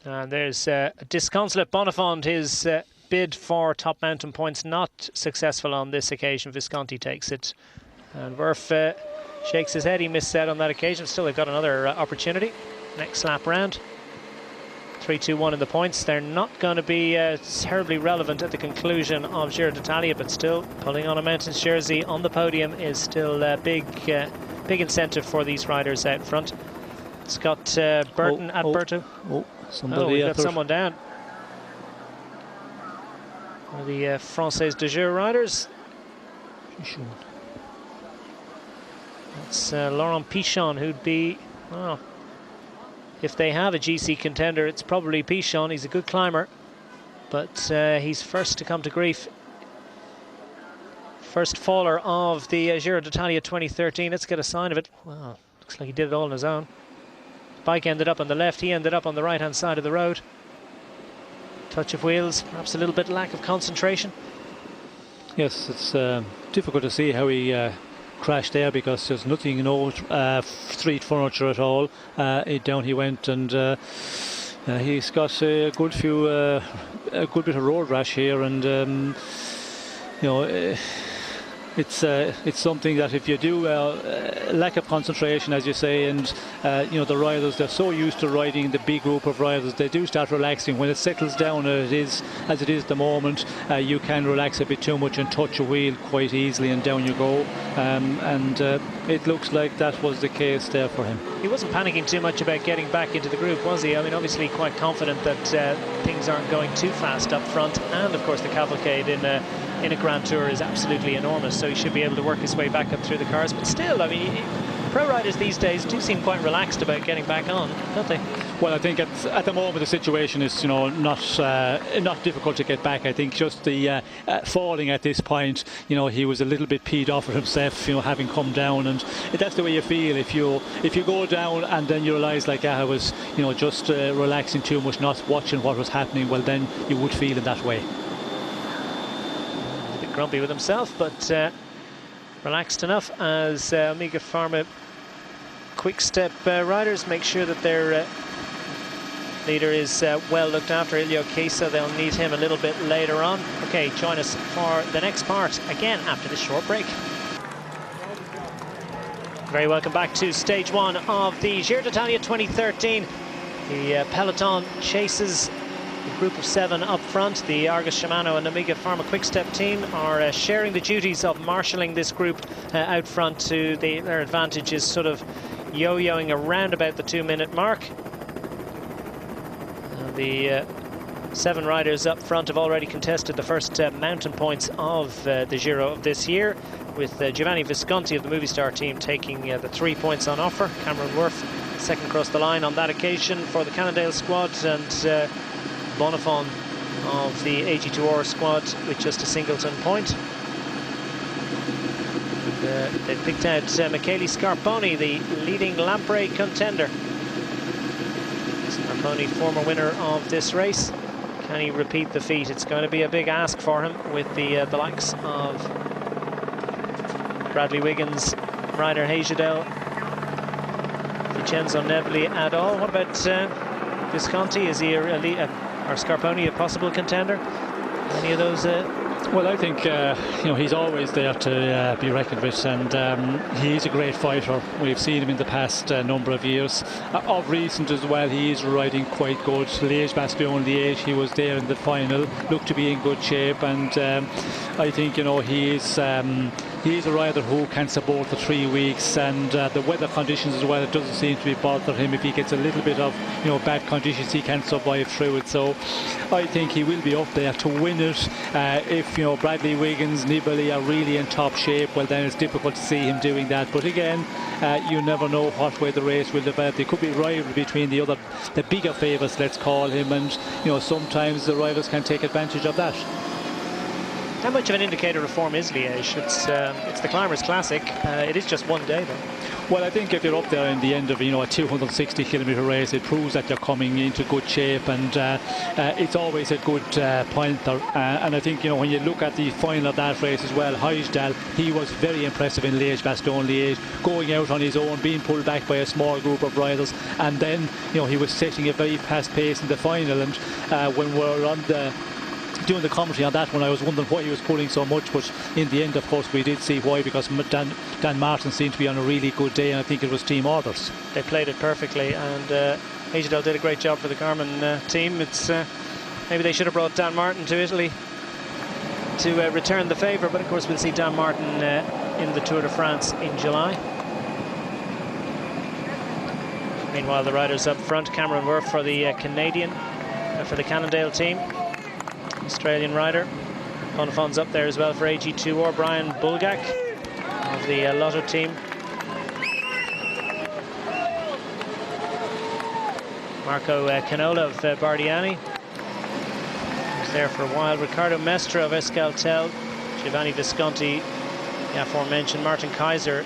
And there's disconsolate Bonifant. His bid for top mountain points not successful on this occasion. Visconti takes it, and Wharf shakes his head. He missed out on that occasion. Still, they've got another opportunity next lap round. 3-2-1 in the points. They're not going to be terribly relevant at the conclusion of Giro d'Italia, but still pulling on a mountains jersey on the podium is still a big incentive for these riders out front. Scott Burton at Berto. We've got someone down. One of the Français de Giro riders. That's Laurent Pichon, who'd be, well, if they have a GC contender, it's probably Pichon. He's a good climber, but he's first to come to grief. First faller of the Giro d'Italia 2013. Let's get a sign of it. Wow, looks like he did it all on his own. Bike ended up on the left, he ended up on the right-hand side of the road. Touch of wheels, perhaps a little bit lack of concentration. Yes, it's difficult to see how he crashed there, because there's nothing, no street furniture at all. Down he went, and he's got a good bit of road rash here, and it's something that if you do lack of concentration, as you say, and the riders, they're so used to riding the big group of riders, they do start relaxing. When it settles down as it is at the moment, you can relax a bit too much and touch a wheel quite easily, and down you go, and it looks like that was the case there for him. He wasn't panicking too much about getting back into the group, was he? I mean, obviously quite confident that things aren't going too fast up front, and of course the cavalcade in a Grand Tour is absolutely enormous, so he should be able to work his way back up through the cars. But still, I mean, pro riders these days do seem quite relaxed about getting back on, don't they? Well, I think at the moment the situation is not difficult to get back. I think just the falling at this point, he was a little bit peed off at himself, having come down, and that's the way you feel if you go down and then you realise, like, I was just relaxing too much, not watching what was happening. Well, then you would feel in that way. Grumpy with himself, but relaxed enough as Omega Pharma quick step riders make sure that their leader is well looked after. Ilio Kesa, they'll need him a little bit later on. Okay, join us for the next part again after this short break. Very welcome back to stage one of the Giro d'Italia 2013. The peloton chases the group of 7 up front. The Argus Shimano and Omega Pharma Quick-Step team are sharing the duties of marshalling this group out front. Their advantage is sort of yo-yoing around about the 2-minute mark. The 7 riders up front have already contested the first mountain points of the Giro of this year, with Giovanni Visconti of the Movistar team taking the 3 points on offer. Cameron Wharf second across the line on that occasion for the Cannondale squad, and Bonifant of the AG2R squad with just a singleton point. They picked out Michele Scarponi, the leading Lamprey contender. Scarponi, former winner of this race. Can he repeat the feat? It's going to be a big ask for him with the likes of Bradley Wiggins, Ryder Hagedale, Vincenzo Nibali at all. What about Visconti? Is he or Scarponi a possible contender? Any of those? Well, I think he's always there to be reckoned with, and he's a great fighter. We've seen him in the past number of years. Of recent as well, he is riding quite good. Liège-Bastogne-Liège, he was there in the final, looked to be in good shape, and I think he is a rider who can support the 3 weeks, and the weather conditions as well. It doesn't seem to be bothering him. If he gets a little bit of bad conditions, he can survive through it. So I think he will be up there to win it. If Bradley Wiggins, Nibali are really in top shape, well then it's difficult to see him doing that. But again, you never know what way the race will develop. There could be rivalry between the bigger favourites, let's call him, and sometimes the riders can take advantage of that. How much of an indicator of form is Liège? It's the Climbers Classic. It is just one day, though. Well, I think if you're up there in the end of a 260-kilometre race, it proves that you're coming into good shape, and it's always a good pointer. And I think when you look at the final of that race as well, Hagedal, he was very impressive in Liège-Bastogne-Liège, going out on his own, being pulled back by a small group of riders, and then he was setting a very fast pace in the final. And when we're on doing the commentary on that one, I was wondering why he was pulling so much, but in the end, of course, we did see why, because Dan Martin seemed to be on a really good day, and I think it was team orders. They played it perfectly, and Hagedal did a great job for the Garmin team. It's maybe they should have brought Dan Martin to Italy to return the favour, but of course we'll see Dan Martin in the Tour de France in July. Meanwhile, the riders up front, Cameron Wharf for the Canadian, for the Cannondale team. Australian rider. Bonafon's up there as well for AG2, or Brian Bulgak of the Lotto team. Marco Canola of Bardiani, who's there for a while. Riccardo Mestre of Euskaltel. Giovanni Visconti, the aforementioned. Martin Kaiser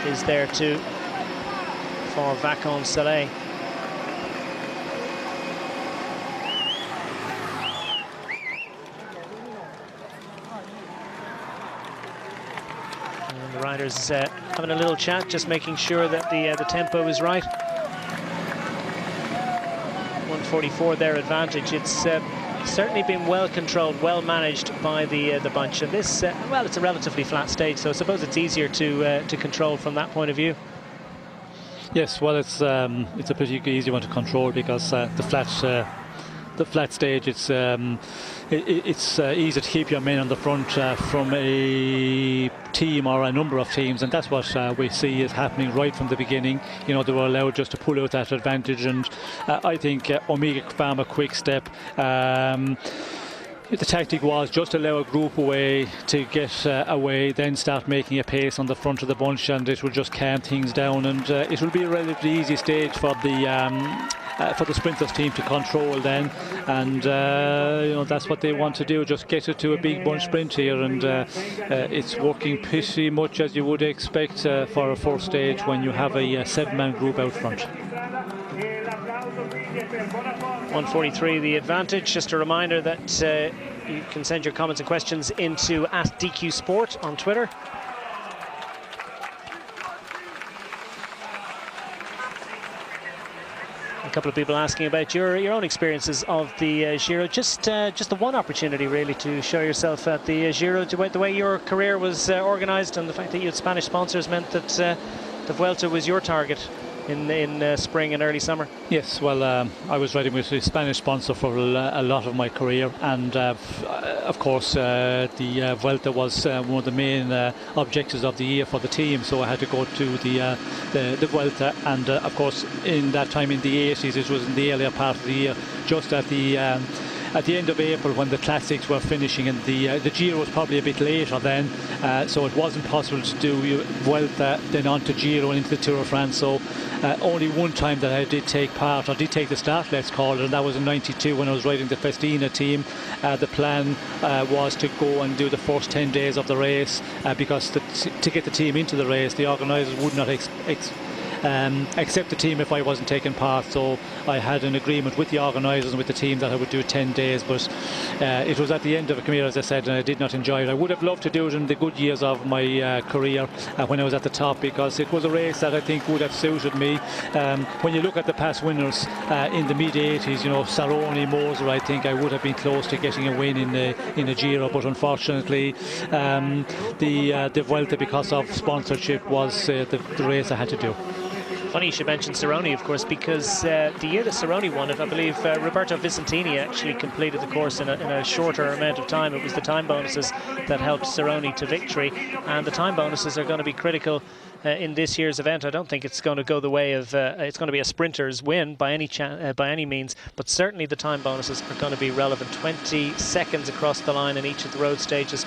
is there too for Vacon Soleil. The riders having a little chat, just making sure that the tempo is right. 1:44 their advantage. It's certainly been well controlled, well managed by the bunch. And this, well, it's a relatively flat stage, so I suppose it's easier to control from that point of view. Yes, well, it's a pretty easy one to control, because the flat stage, it's easy to keep your men on the front from a team or a number of teams, and that's what we see is happening right from the beginning. They were allowed just to pull out that advantage, and I think Omega Pharma Quick Step, the tactic was just allow a group away to get away, then start making a pace on the front of the bunch, and it will just calm things down, and it will be a relatively easy stage for the sprinters team to control then, and that's what they want to do, just get it to a big bunch sprint here, and it's working pretty much as you would expect for a first stage when you have a 7-man group out front. 1:43 the advantage. Just a reminder that you can send your comments and questions into @DQ Sport on Twitter. A couple of people asking about your own experiences of the Giro. Just the one opportunity really to show yourself at the Giro. The way your career was organised, and the fact that you had Spanish sponsors meant that the Vuelta was your target in spring and early summer. Yes, well, I was riding with a Spanish sponsor for a lot of my career, and of course the Vuelta was one of the main objectives of the year for the team, so I had to go to the Vuelta, and of course in that time in the 80s, it was in the earlier part of the year, just at the end of April, when the classics were finishing, and the Giro was probably a bit later then, so it wasn't possible to do Vuelta then on to Giro and into the Tour of France. So only one time that I did take part, or did take the start, let's call it, and that was in '92 when I was riding the Festina team. The plan was to go and do the first 10 days of the race, because to get the team into the race, the organisers would not accept the team if I wasn't taking part. So I had an agreement with the organisers and with the team that I would do 10 days, but it was at the end of a career, as I said, and I did not enjoy it. I would have loved to do it in the good years of my career when I was at the top, because it was a race that I think would have suited me. When you look at the past winners in the mid-80s, you know, Saroni, Moser, I think I would have been close to getting a win in a Giro, but unfortunately the Vuelta, because of sponsorship, was the race I had to do. Funny you should mention Saroni, of course, because the year that Saroni won it, I believe Roberto Viscontini actually completed the course in a shorter amount of time. It was the time bonuses that helped Saroni to victory, and the time bonuses are going to be critical in this year's event. I don't think it's going to go the way of it's going to be a sprinter's win by any means, but certainly the time bonuses are going to be relevant. 20 seconds across the line in each of the road stages,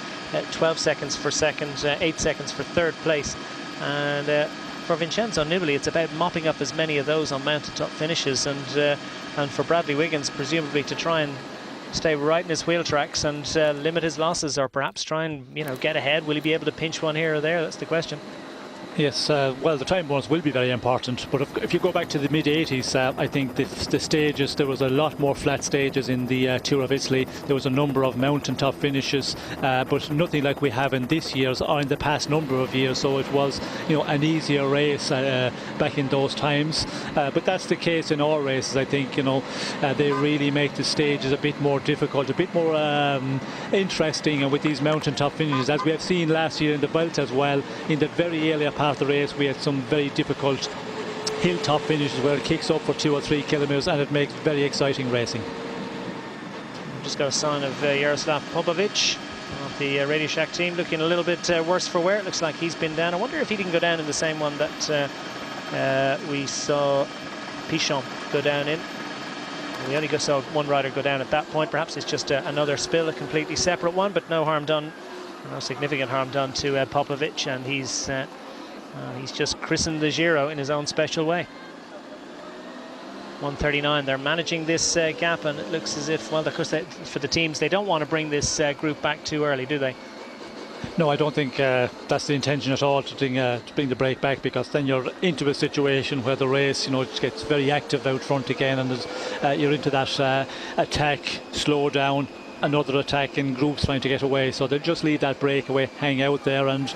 12 seconds for second, 8 seconds for third place, and for Vincenzo Nibali, it's about mopping up as many of those on mountaintop finishes, and for Bradley Wiggins, presumably to try and stay right in his wheel tracks and limit his losses, or perhaps try and, you know, get ahead. Will he be able to pinch one here or there? That's the question. Yes, well, the time bonus will be very important, but if you go back to the mid-80s, I think the stages, there was a lot more flat stages in the Tour of Italy. There was a number of mountaintop finishes, but nothing like we have in this year's or in the past number of years, so it was, you know, an easier race back in those times. But that's the case in all races, I think. You know, they really make the stages a bit more difficult, a bit more interesting, and with these mountaintop finishes, as we have seen last year in the Vuelta as well, in the very earlier part of the race, we had some very difficult hilltop finishes where it kicks up for 2 or 3 kilometres, and it makes very exciting racing. We've just got a sign of Jaroslav Popovic of the Radio Shack team, looking a little bit worse for wear. It looks like he's been down. I wonder if he didn't go down in the same one that we saw Pichon go down in. We only saw one rider go down at that point. Perhaps it's just another spill, a completely separate one, but no harm done, no significant harm done to Popovic, and he's just christened the Giro in his own special way. 1:39. They're managing this gap, and it looks as if, well, of course, for the teams, they don't want to bring this group back too early, do they? No, I don't think that's the intention at all, to bring the break back, because then you're into a situation where the race, you know, it gets very active out front again, and you're into that attack, slow down, another attack in groups trying to get away. So they'll just leave that breakaway hang out there, and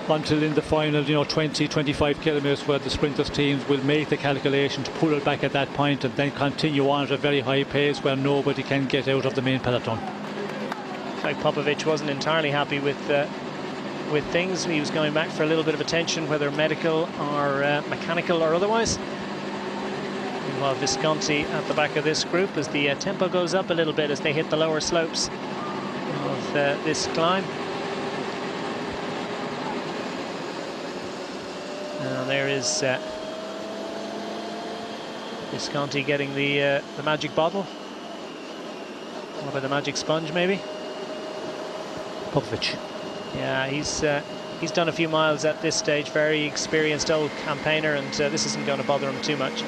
until in the final, you know, 20-25 kilometres, where the sprinters teams will make the calculation to pull it back at that point, and then continue on at a very high pace where nobody can get out of the main peloton. Like Popovic wasn't entirely happy with things. He was going back for a little bit of attention, whether medical or mechanical or otherwise. Meanwhile, Visconti at the back of this group, as the tempo goes up a little bit as they hit the lower slopes of this climb. And there is Visconti getting the magic bottle. What about the magic sponge, maybe? Popovic. Yeah, he's done a few miles at this stage. Very experienced old campaigner, and this isn't going to bother him too much.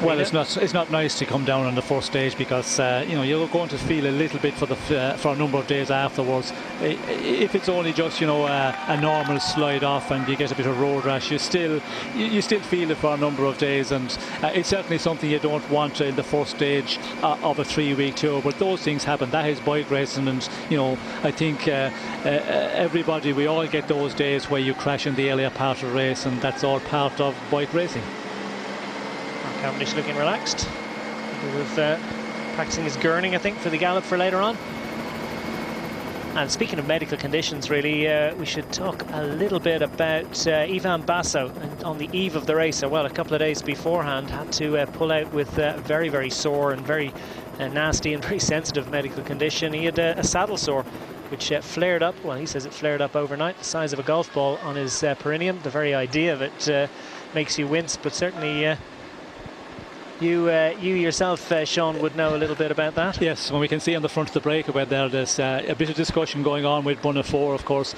Well, it's not nice to come down on the first stage, because you know, you're going to feel a little bit for a number of days afterwards. If it's only just, you know, a normal slide off and you get a bit of road rash, you still feel it for a number of days, and it's certainly something you don't want in the first stage of a 3-week tour. But those things happen. That is bike racing, and you know, I think we all get those days where you crash in the earlier part of the race, and that's all part of bike racing. Cavendish looking relaxed, with practicing his gurning, I think, for the gallop for later on. And speaking of medical conditions, really, we should talk a little bit about Ivan Basso. On the eve of the race, well, a couple of days beforehand, had to pull out with very, very sore and very nasty and very sensitive medical condition. He had a saddle sore, which flared up. Well, he says it flared up overnight, the size of a golf ball on his perineum. The very idea of it makes you wince, but certainly You yourself, Sean, would know a little bit about that. Yes, when we can see on the front of the breakaway there's a bit of discussion going on with Bunna 4, of course.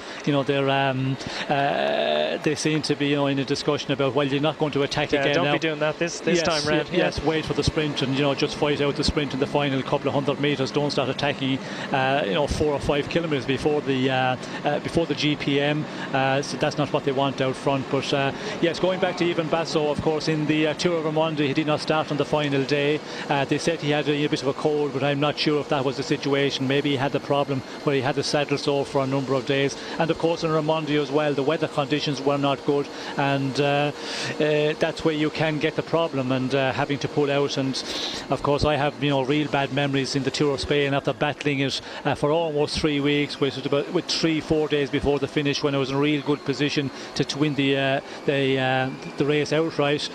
They seem to be in a discussion about, well, you're not going to attack again don't now. be doing that this time round. Yes, wait for the sprint and just fight out the sprint in the final couple of 100 metres. Don't start attacking 4 or 5 kilometres before the GPM. So that's not what they want out front. But yes, going back to Ivan Basso, of course, in the Tour of Romandie, he did not start on the final day. They said he had a bit of a cold, but I'm not sure if that was the situation. Maybe he had the problem where he had the saddle sore for a number of days. And of course in Romandie as well, the weather conditions were not good, and that's where you can get the problem and having to pull out. And of course I have real bad memories in the Tour of Spain after battling it for almost 3 weeks, with 3-4 days before the finish, when I was in a real good position to win the race outright.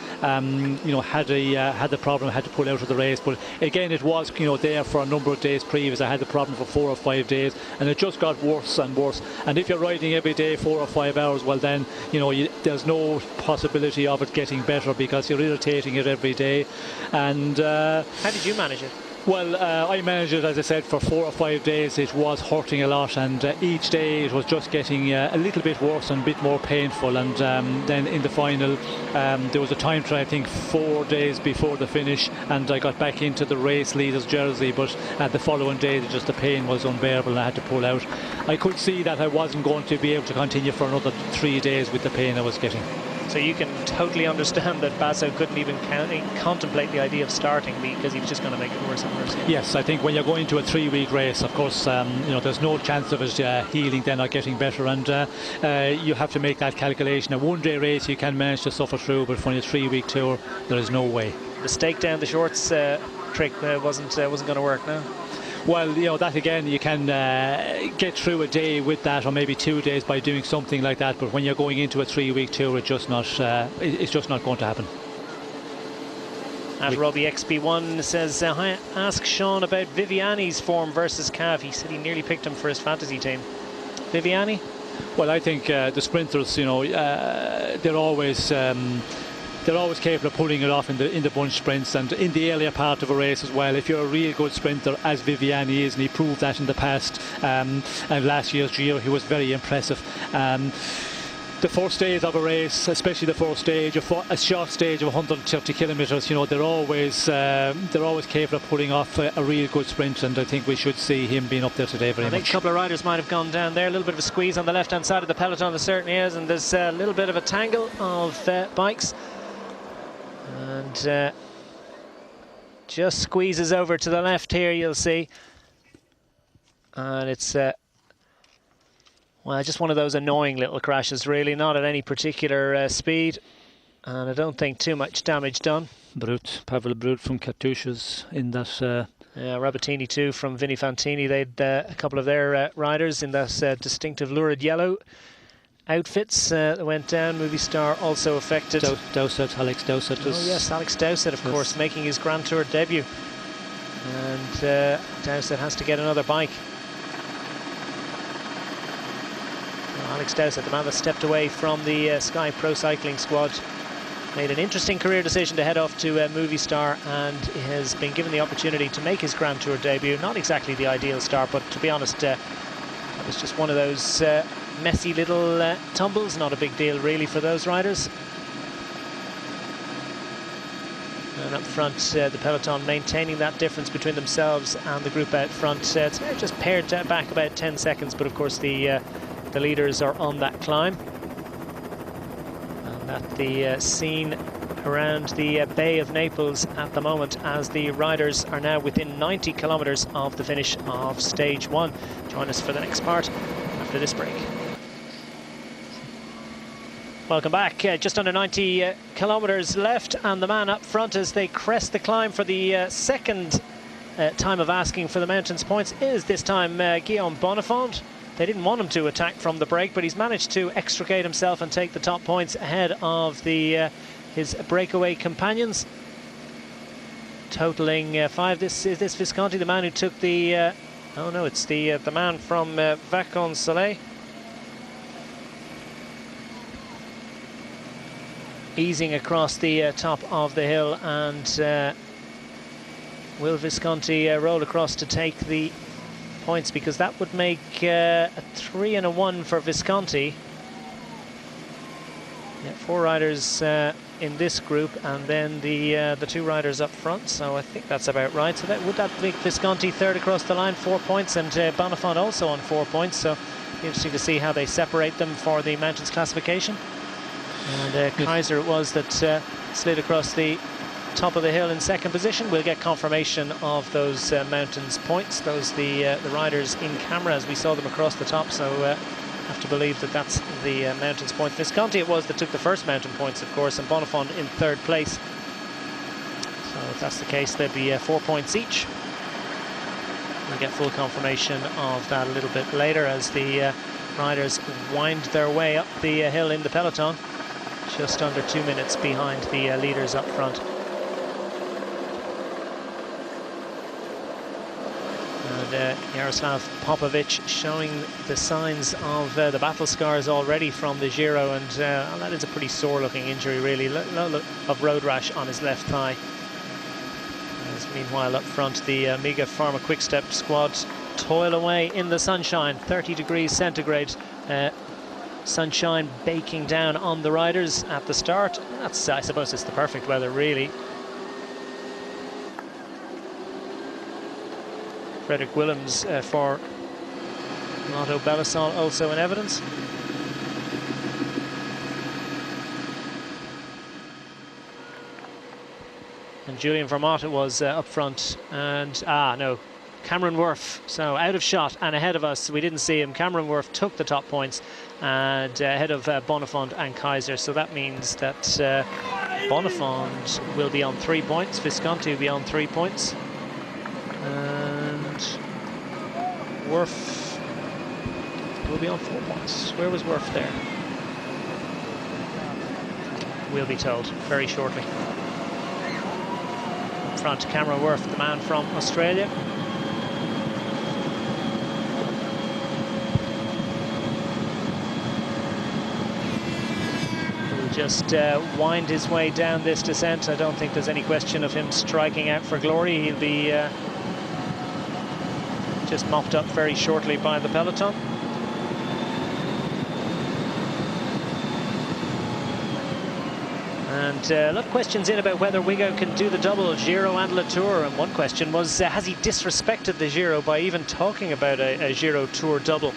Had the problem, had to pull out of the race. But again, it was there for a number of days previous. I had the problem for 4 or 5 days, and it just got worse and worse. And if you're riding every day 4 or 5 hours, well then there's no possibility of it getting better, because you're irritating it every day. And how did you manage it? Well, I managed it, as I said, for 4 or 5 days. It was hurting a lot, and each day it was just getting a little bit worse and a bit more painful. And then in the final, there was a time trial, I think 4 days before the finish, and I got back into the race leader's jersey. But the following day, the pain was unbearable and I had to pull out. I could see that I wasn't going to be able to continue for another 3 days with the pain I was getting. So you can totally understand that Basso couldn't even contemplate the idea of starting, because he was just going to make it worse and worse. Yes, I think when you're going to a 3-week race, of course, there's no chance of it healing then or getting better, and you have to make that calculation. A 1-day race you can manage to suffer through, but for a 3-week tour, there is no way. The stake down the shorts trick wasn't going to work now. Well, that again, you can get through a day with that, or maybe 2 days by doing something like that. But when you're going into a 3-week tour, it's just not going to happen. At Robbie XB1 says, ask Sean about Viviani's form versus Cav. He said he nearly picked him for his fantasy team. Viviani? Well, I think the sprinters, they're always capable of pulling it off in the bunch sprints, and in the earlier part of a race as well. If you're a real good sprinter, as Viviani is, and he proved that in the past, and last year's Giro he was very impressive. The first stage of a race, especially the first stage, a short stage of 130 kilometres, they're always capable of pulling off a real good sprint, and I think we should see him being up there today very much. I think a couple of riders might have gone down there. A little bit of a squeeze on the left-hand side of the peloton, there certainly is, and there's a little bit of a tangle of bikes. And just squeezes over to the left here, you'll see. And it's well, just one of those annoying little crashes, really, not at any particular speed, and I don't think too much damage done. Pavel Brut from Katusha's in that. Rabatini too from Vinny Fantini. They'd a couple of their riders in that distinctive lurid yellow outfits that went down. Movistar also affected. Alex Dowsett. Oh yes, Alex Dowsett, of course, making his Grand Tour debut. And Dowsett has to get another bike. Alex Dowsett, the man that stepped away from the Sky Pro Cycling squad, made an interesting career decision to head off to Movistar, and has been given the opportunity to make his Grand Tour debut. Not exactly the ideal start, but to be honest, it was just one of those messy little tumbles. Not a big deal really for those riders. And up front, the peloton maintaining that difference between themselves and the group out front. It's just paired back about 10 seconds, but of course the leaders are on that climb. And at the scene around the Bay of Naples at the moment, as the riders are now within 90 kilometres of the finish of stage 1. Join us for the next part after this break. Welcome back. Just under 90 kilometres left, and the man up front as they crest the climb for the second time of asking for the mountains points is this time Guillaume Bonifant. They didn't want him to attack from the break, but he's managed to extricate himself and take the top points ahead of his breakaway companions, totaling 5. Is this Visconti, the man who took the oh no, it's the man from Vacances Soleil. easing across the top of the hill, and will Visconti roll across to take the points, because that would make a 3 and a 1 for Visconti. Yeah, 4 riders in this group, and then the 2 riders up front, so I think that's about right. So that would make Visconti third across the line, 4 points, and Bonifant also on 4 points, so interesting to see how they separate them for the mountains classification. And Kaiser it was that slid across the top of the hill in second position. We'll get confirmation of those mountains points, those the riders in camera as we saw them across the top, so have to believe that that's the mountains point. Visconti it was that took the first mountain points, of course, and Bonifant in third place. So if that's the case, there'd be 4 points each. We'll get full confirmation of that a little bit later as the riders wind their way up the hill in the peloton, just under 2 minutes behind the leaders up front. And Jaroslav Popovic showing the signs of the battle scars already from the Giro, and that is a pretty sore looking injury really, of road rash on his left thigh. As meanwhile up front the Amiga Pharma Quick Step squad toil away in the sunshine, 30 degrees centigrade, sunshine baking down on the riders at the start. That's, I suppose it's the perfect weather really. Frederick Willems for Lotto Belisol also in evidence. And Julian Vermaat was up front, and no, Cameron Wharf, so out of shot and ahead of us. We didn't see him. Cameron Wharf took the top points and ahead of Bonifant and Kaiser, so that means that Bonifant will be on 3 points, Visconti will be on 3 points, and Wharf will be on 4 points. Where was Wharf there? We'll be told very shortly. Up front, Cameron Wharf, the man from Australia. He'll just wind his way down this descent. I don't think there's any question of him striking out for glory. He'll be just mopped up very shortly by the peloton. And a lot of questions in about whether Wigo can do the double, Giro and La Tour. And one question was, has he disrespected the Giro by even talking about a Giro Tour double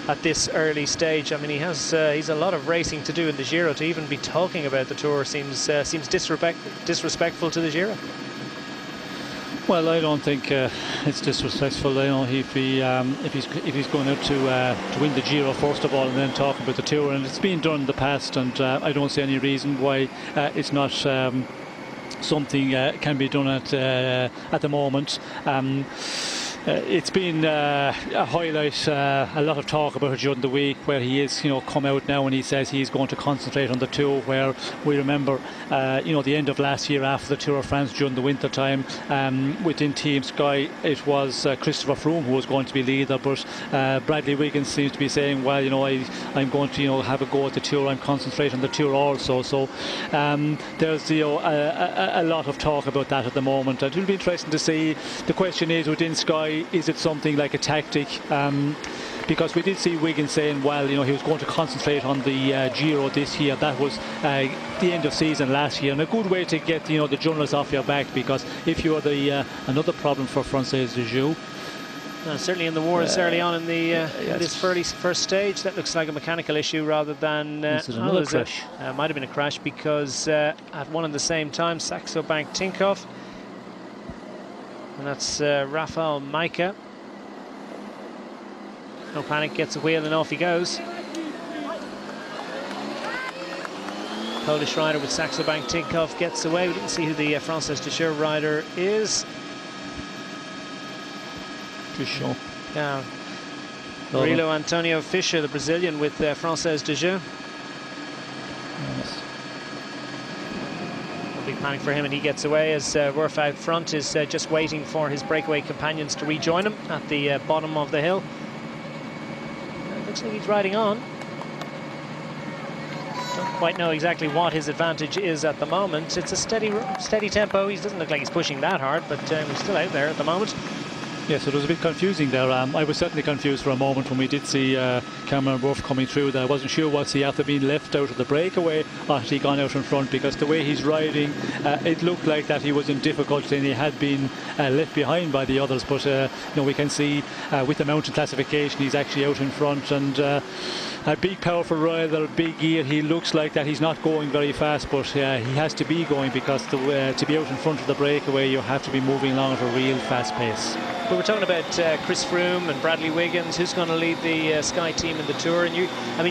at this early stage? I mean, he's a lot of racing to do in the Giro. To even be talking about the Tour seems disrespectful to the Giro. Well, I don't think it's disrespectful. You know, if he's going out to win the Giro first of all, and then talk about the Tour, and it's been done in the past, and I don't see any reason why it's not something can be done at the moment. It's been a highlight, a lot of talk about it during the week, where he is, come out now and he says he's going to concentrate on the Tour, where we remember, the end of last year after the Tour of France during the winter time, within Team Sky, it was Christopher Froome who was going to be leader, but Bradley Wiggins seems to be saying, well, I'm going to, have a go at the Tour, I'm concentrating on the Tour also. So there's, a lot of talk about that at the moment. It will be interesting to see. The question is, within Sky, is it something like a tactic? Because we did see Wiggins saying, well, he was going to concentrate on the Giro this year. That was the end of season last year, and a good way to get the journalists off your back, because if you're the another problem for Française de Joux. Certainly in the wars early on in the this first stage, that looks like a mechanical issue rather than another crash. Might have been a crash, because at one and the same time, Saxo Bank Tinkoff, and that's Rafael Maika. No panic, gets a wheel and off he goes. Polish rider with Saxo Bank Tinkoff gets away. We didn't see who the Française de Joux rider is. Fischer. Yeah. Murilo Antonio Fischer, the Brazilian, with Française de Joux. Yes. A big panic for him, and he gets away as Wharf out front is just waiting for his breakaway companions to rejoin him at the bottom of the hill. Looks like he's riding on. Don't quite know exactly what his advantage is at the moment. It's a steady tempo. He doesn't look like he's pushing that hard, but we're still out there at the moment. Yeah, so it was a bit confusing there. I was certainly confused for a moment when we did see Cameron Wharf coming through there. I wasn't sure, was he after being left out of the breakaway or had he gone out in front, because the way he's riding, it looked like that he was in difficulty and he had been left behind by the others. But you know, we can see with the mountain classification, he's actually out in front, and a big powerful rider, big gear. He looks like that he's not going very fast, but he has to be going, because to be out in front of the breakaway, you have to be moving along at a real fast pace. But we're talking about Chris Froome and Bradley Wiggins, who's going to lead the Sky team in the Tour. And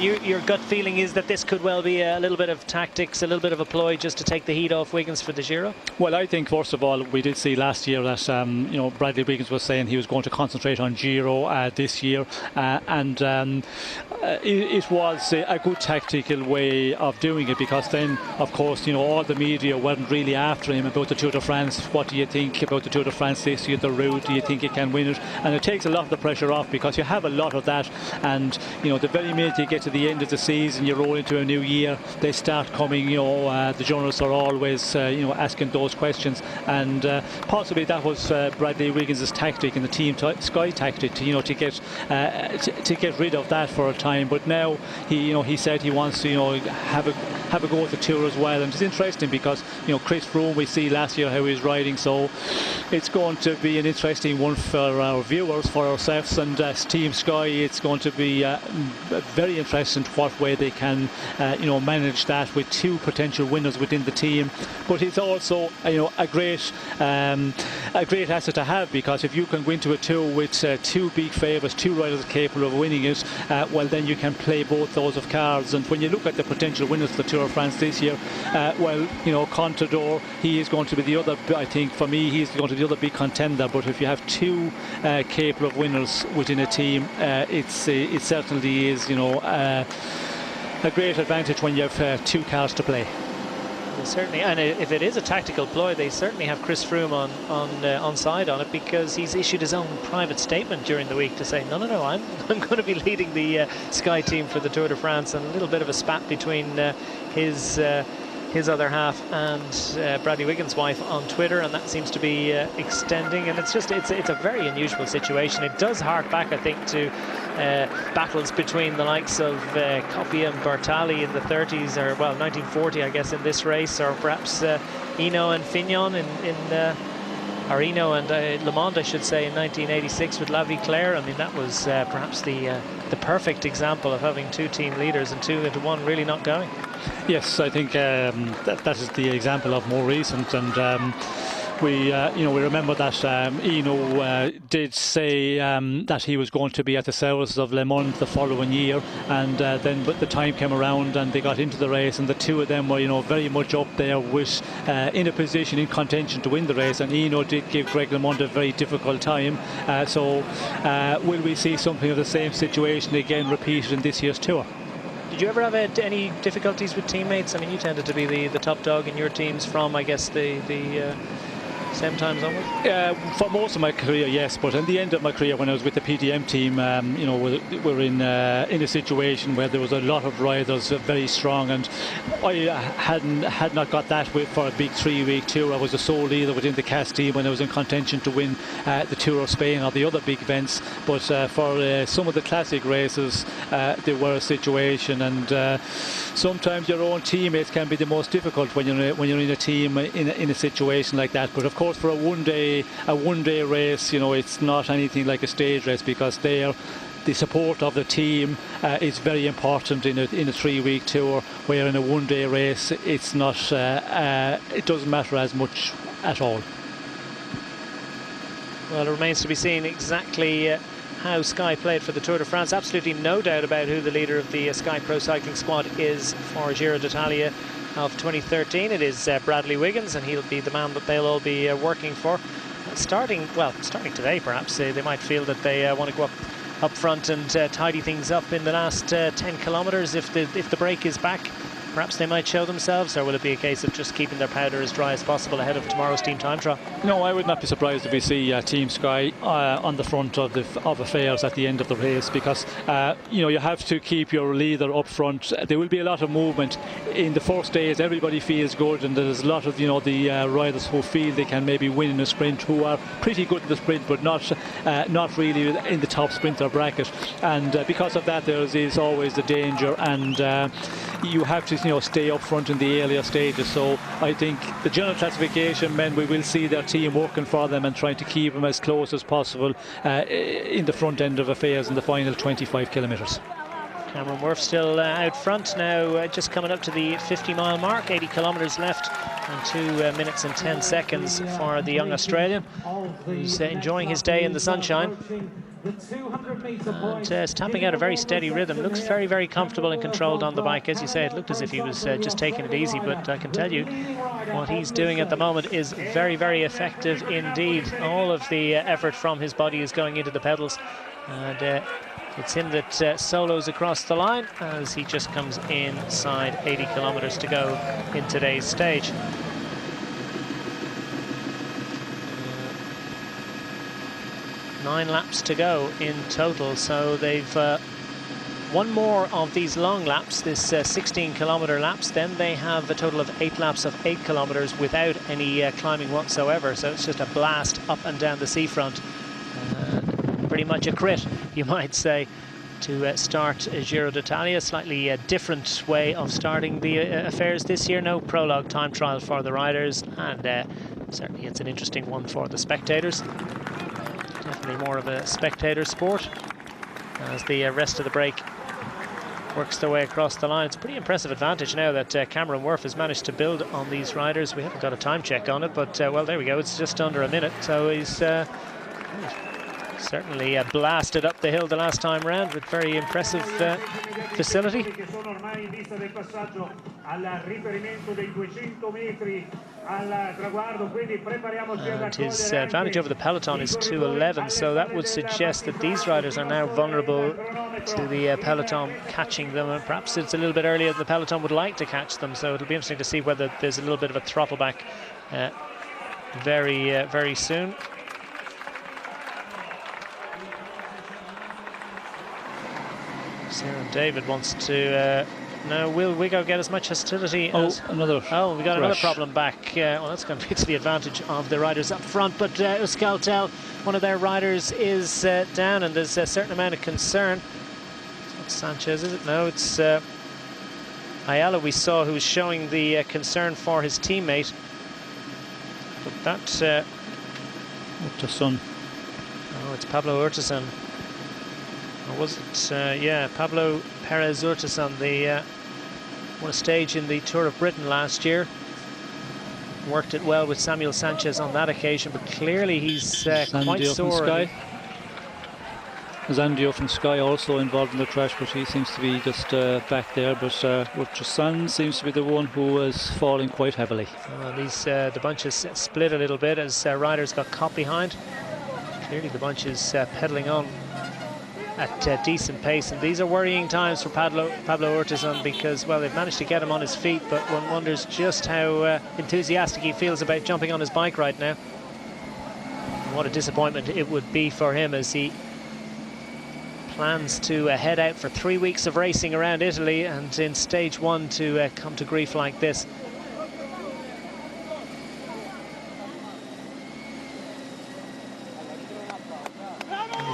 your gut feeling is that this could well be a little bit of tactics, a little bit of a ploy just to take the heat off Wiggins for the Giro. Well, I think first of all, we did see last year that you know, Bradley Wiggins was saying he was going to concentrate on Giro this year, and it was a good tactical way of doing it, because then, of course, you know, all the media weren't really after him about the Tour de France. What do you think about the Tour de France this year, the route? Do you think he can win it? And it takes a lot of the pressure off, because you have a lot of that, and you know, the very minute you get to the end of the season, you roll into a new year, they start coming, you know, the journalists are always you know, asking those questions, and possibly that was Bradley Wiggins' tactic and the team Sky tactic to, you know, to get rid of that for a time. But now he said he wants to, you know, have a go at the Tour as well. And it's interesting because, you know, Chris Froome, we see last year how he was riding, so it's going to be an interesting one for our viewers, for ourselves, and Team Sky. It's going to be very interesting what way they can you know, manage that with two potential winners within the team. But it's also, you know, a great asset to have, because if you can go into a Tour with two big favourites, two riders capable of winning it, well, then you can play both those of cards. And when you look at the potential winners of the Tour of France this year, well, you know, Contador, he is going to be the other, I think for me, he's going to be the other big contender. But if you have two capable of winners within a team, it certainly is, you know, a great advantage when you have two cars to play. Certainly, and if it is a tactical ploy, they certainly have Chris Froome on side on it, because he's issued his own private statement during the week to say, no, I'm going to be leading the Sky team for the Tour de France, and a little bit of a spat between his other half and Bradley Wiggins' wife on Twitter, and that seems to be extending. And it's a very unusual situation. It does hark back, I think, to battles between the likes of Coppi and Bertali in the 30s, or well, 1940, I guess, in this race, or perhaps Hinault and Fignon or Hinault and Le Mans, I should say, in 1986 with La Viclaire. I mean, that was perhaps the perfect example of having two team leaders and 2 into 1 really not going. Yes, I think that is the example of more recent, and we remember that Hinault did say that he was going to be at the service of Le Mans the following year, and then but the time came around and they got into the race, and the two of them were, you know, very much up there with in a position, in contention to win the race, and Hinault did give Greg LeMond a very difficult time. So will we see something of the same situation again repeated in this year's Tour? Did you ever have any difficulties with teammates? I mean, you tended to be the top dog in your teams from, I guess, the same times onwards? For most of my career, yes, but in the end of my career, when I was with the PDM team, you know, we're in a situation where there was a lot of riders very strong, and I had not got that for a big 3-week tour. I was the sole leader within the CAS team when I was in contention to win the Tour of Spain or the other big events. But for some of the classic races, there were a situation, and sometimes your own teammates can be the most difficult when you're in a team in a situation like that. But of course, for a one day race, you know, it's not anything like a stage race, because the support of the team is very important in a 3-week tour, where in a one-day race it's not it doesn't matter as much at all. Well, it remains to be seen exactly how Sky played for the Tour de France. Absolutely no doubt about who the leader of the Sky Pro Cycling squad is for Giro d'Italia of 2013. It is Bradley Wiggins, and he'll be the man that they'll all be working for. Starting today, perhaps. They might feel that they want to go up front and tidy things up in the last 10 kilometres if the break is back. perhaps they might show themselves, or will it be a case of just keeping their powder as dry as possible ahead of tomorrow's team time trial? No, I would not be surprised if we see Team Sky on the front of affairs at the end of the race, because you have to keep your leader up front. There will be a lot of movement in the first days. Everybody feels good, and there's a lot of the riders who feel they can maybe win in a sprint, who are pretty good in the sprint, but not really in the top sprinter bracket. And because of that, there is always the danger, and you have to stay up front in the earlier stages. So I think the general classification meant we will see their team working for them and trying to keep them as close as possible in the front end of affairs in the final 25 kilometres. Cameron Wharf still out front now, just coming up to the 50-mile mark. 80 kilometres left and 2 minutes and 10 seconds for the young Australian, who's enjoying his day in the sunshine. And is tapping out a very steady rhythm. Looks very, very comfortable and controlled on the bike. As you say, it looked as if he was just taking it easy, but I can tell you what he's doing at the moment is very, very effective indeed. All of the effort from his body is going into the pedals, and it's him that solos across the line as he just comes inside 80 kilometres to go in today's stage. 9 laps to go in total, so they've one more of these long laps, this 16-kilometre laps. Then they have a total of 8 laps of 8 kilometres without any climbing whatsoever, so it's just a blast up and down the seafront. Pretty much a crit, you might say, to start Giro d'Italia. Slightly different way of starting the affairs this year. No prologue time trial for the riders, and certainly it's an interesting one for the spectators. Definitely more of a spectator sport as the rest of the break works their way across the line. It's a pretty impressive advantage now that Cameron Wharf has managed to build on these riders. We haven't got a time check on it, but well, there we go. It's just under a minute, so he's certainly blasted up the hill the last time round with very impressive facility. And his advantage over the Peloton is 2:11, so that would suggest that these riders are now vulnerable to the Peloton catching them, and perhaps it's a little bit earlier than the Peloton would like to catch them, so it'll be interesting to see whether there's a little bit of a throttle back very soon. Sarah David wants to now will Wigo get as much hostility as we got crash. Another problem back. Well, that's going to be to the advantage of the riders up front, but Euskaltel, one of their riders, is down, and there's a certain amount of concern. It's not Sanchez, is it? No, it's Ayala we saw, who was showing the concern for his teammate, but that's Urtasun. Oh, it's Pablo Urtasun. Or was it, yeah, Pablo Perez Urtasun, the won a stage in the Tour of Britain last year. Worked it well with Samuel Sanchez on that occasion, but clearly he's quite sore. Zandio from Sky also involved in the crash, but he seems to be just back there. But Urtasun seems to be the one who is falling quite heavily. The bunch is split a little bit as riders got caught behind. Clearly the bunch is pedaling on at decent pace, and these are worrying times for Pablo Urtasun, because, well, they've managed to get him on his feet, but one wonders just how enthusiastic he feels about jumping on his bike right now. And what a disappointment it would be for him as he plans to head out for 3 weeks of racing around Italy, and in stage 1 to come to grief like this.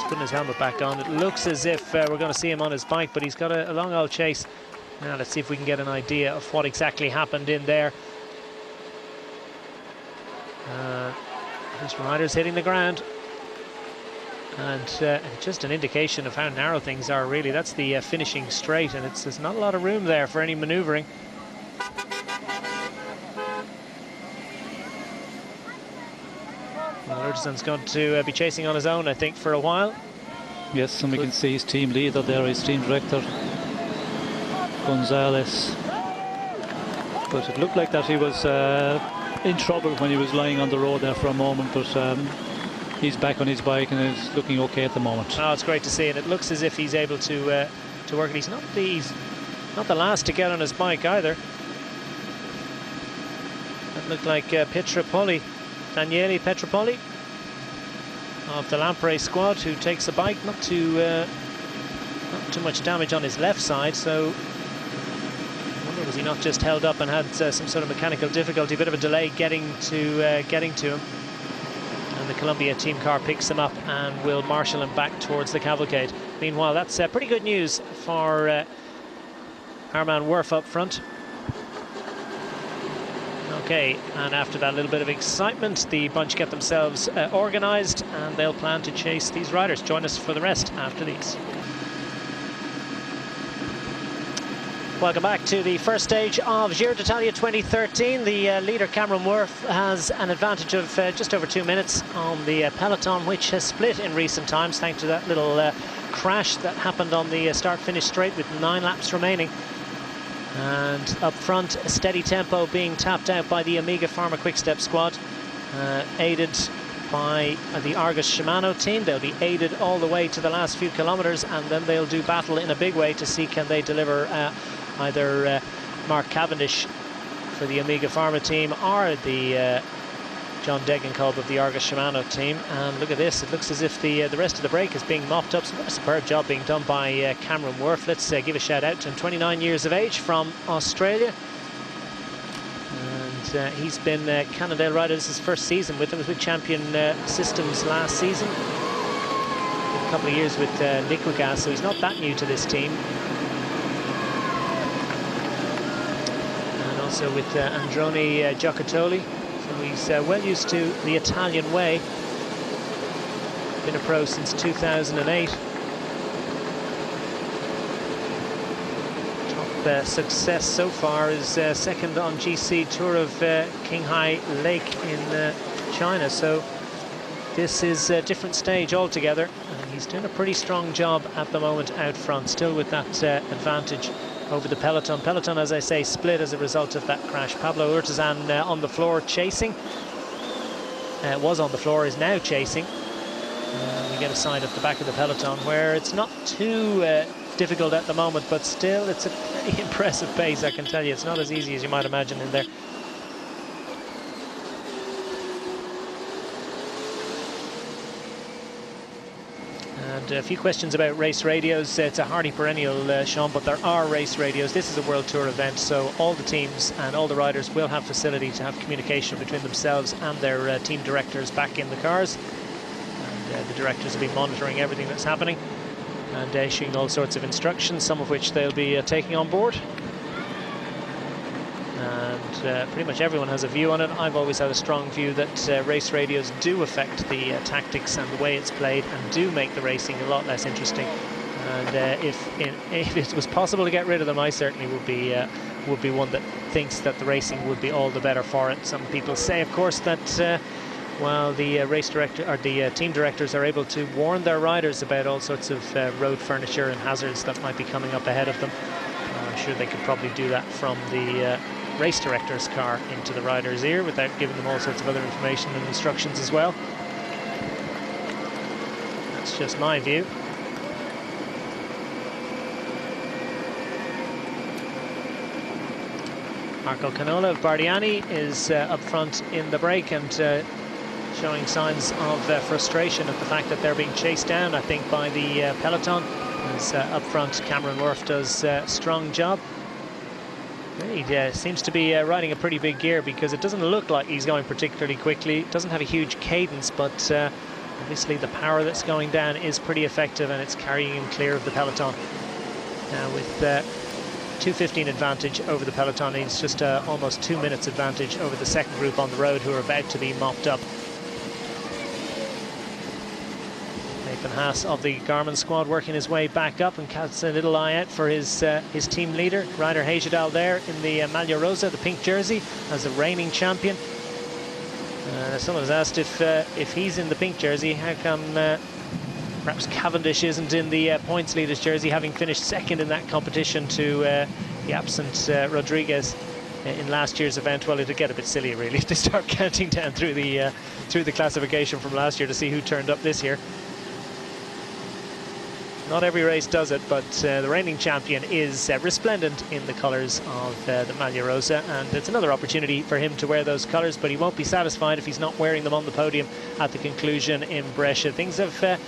Putting his helmet back on. It looks as if we're going to see him on his bike, but he's got a long old chase. Now let's see if we can get an idea of what exactly happened in there. His rider's hitting the ground, and just an indication of how narrow things are, really. That's the finishing straight, and there's not a lot of room there for any manoeuvring. Well, Urtasun's going to be chasing on his own, I think, for a while. Yes, and we can see his team leader there, his team director, Gonzalez. But it looked like that he was in trouble when he was lying on the road there for a moment, but he's back on his bike and is looking okay at the moment. Oh, it's great to see, and it looks as if he's able to work it. He's Not the last to get on his bike either. That looked like Pietropoli, Daniele Pietropoli of the Lampre squad, who takes the bike. Not too much damage on his left side, so I wonder, was he not just held up and had some sort of mechanical difficulty, a bit of a delay getting to him. And the Columbia team car picks him up and will marshal him back towards the cavalcade. Meanwhile, that's pretty good news for our man Wharf up front. Okay, and after that little bit of excitement, the bunch get themselves organised, and they'll plan to chase these riders. Join us for the rest after these. Welcome back to the first stage of Giro d'Italia 2013. The leader, Cameron Wharf, has an advantage of just over 2 minutes on the Peloton, which has split in recent times thanks to that little crash that happened on the start-finish straight with 9 laps remaining. And up front, a steady tempo being tapped out by the Omega Pharma Quick-Step squad, aided by the Argus Shimano team. They'll be aided all the way to the last few kilometres, and then they'll do battle in a big way to see can they deliver either Mark Cavendish for the Omega Pharma team or the John Degenkolb of the Argus Shimano team. And look at this, it looks as if the rest of the break is being mopped up. So what a superb job being done by Cameron Wharf. Let's give a shout out to him, 29 years of age, from Australia. And he's been Cannondale rider. This is his first season with them. He was with Champion Systems last season. A couple of years with Liquigas, so he's not that new to this team. And also with Androni Giocattoli. So he's well used to the Italian way. Been a pro since 2008. Top success so far is second on GC Tour of Qinghai Lake in China. So this is a different stage altogether. And he's doing a pretty strong job at the moment out front, still with that advantage over the Peloton. Peloton, as I say, split as a result of that crash. Pablo Urtazan on the floor chasing. Was on the floor, is now chasing. We get a side at the back of the Peloton where it's not too difficult at the moment, but still it's a pretty impressive pace, I can tell you. It's not as easy as you might imagine in there. And a few questions about race radios. It's a hardy perennial, Sean, but there are race radios. This is a World Tour event, so all the teams and all the riders will have facility to have communication between themselves and their team directors back in the cars. And the directors will be monitoring everything that's happening and issuing all sorts of instructions, some of which they'll be taking on board. And pretty much everyone has a view on it. I've always had a strong view that race radios do affect the tactics and the way it's played, and do make the racing a lot less interesting. And if it was possible to get rid of them, I certainly would be one that thinks that the racing would be all the better for it. Some people say, of course, that while the race director or the team directors are able to warn their riders about all sorts of road furniture and hazards that might be coming up ahead of them, I'm sure they could probably do that from the race director's car into the rider's ear without giving them all sorts of other information and instructions as well. That's just my view. Marco Canola of Bardiani is up front in the break and showing signs of frustration at the fact that they're being chased down, I think, by the Peloton. As up front, Cameron Wharf does a strong job. He seems to be riding a pretty big gear, because it doesn't look like he's going particularly quickly. Doesn't have a huge cadence, but obviously the power that's going down is pretty effective, and it's carrying him clear of the Peloton. Now with 2:15 advantage over the Peloton, he's just almost 2 minutes advantage over the second group on the road, who are about to be mopped up. Nathan Haas of the Garmin squad working his way back up, and casts a little eye out for his team leader, Ryder Hagedal, there in the Maglia Rosa, the pink jersey, as a reigning champion. Someone has asked if he's in the pink jersey, how come perhaps Cavendish isn't in the points leaders jersey, having finished second in that competition to the absent Rodriguez in last year's event. Well, it'll get a bit silly, really, if they start counting down through the classification from last year to see who turned up this year. Not every race does it, but the reigning champion is resplendent in the colours of the Maglia Rosa, and it's another opportunity for him to wear those colours, but he won't be satisfied if he's not wearing them on the podium at the conclusion in Brescia. Things have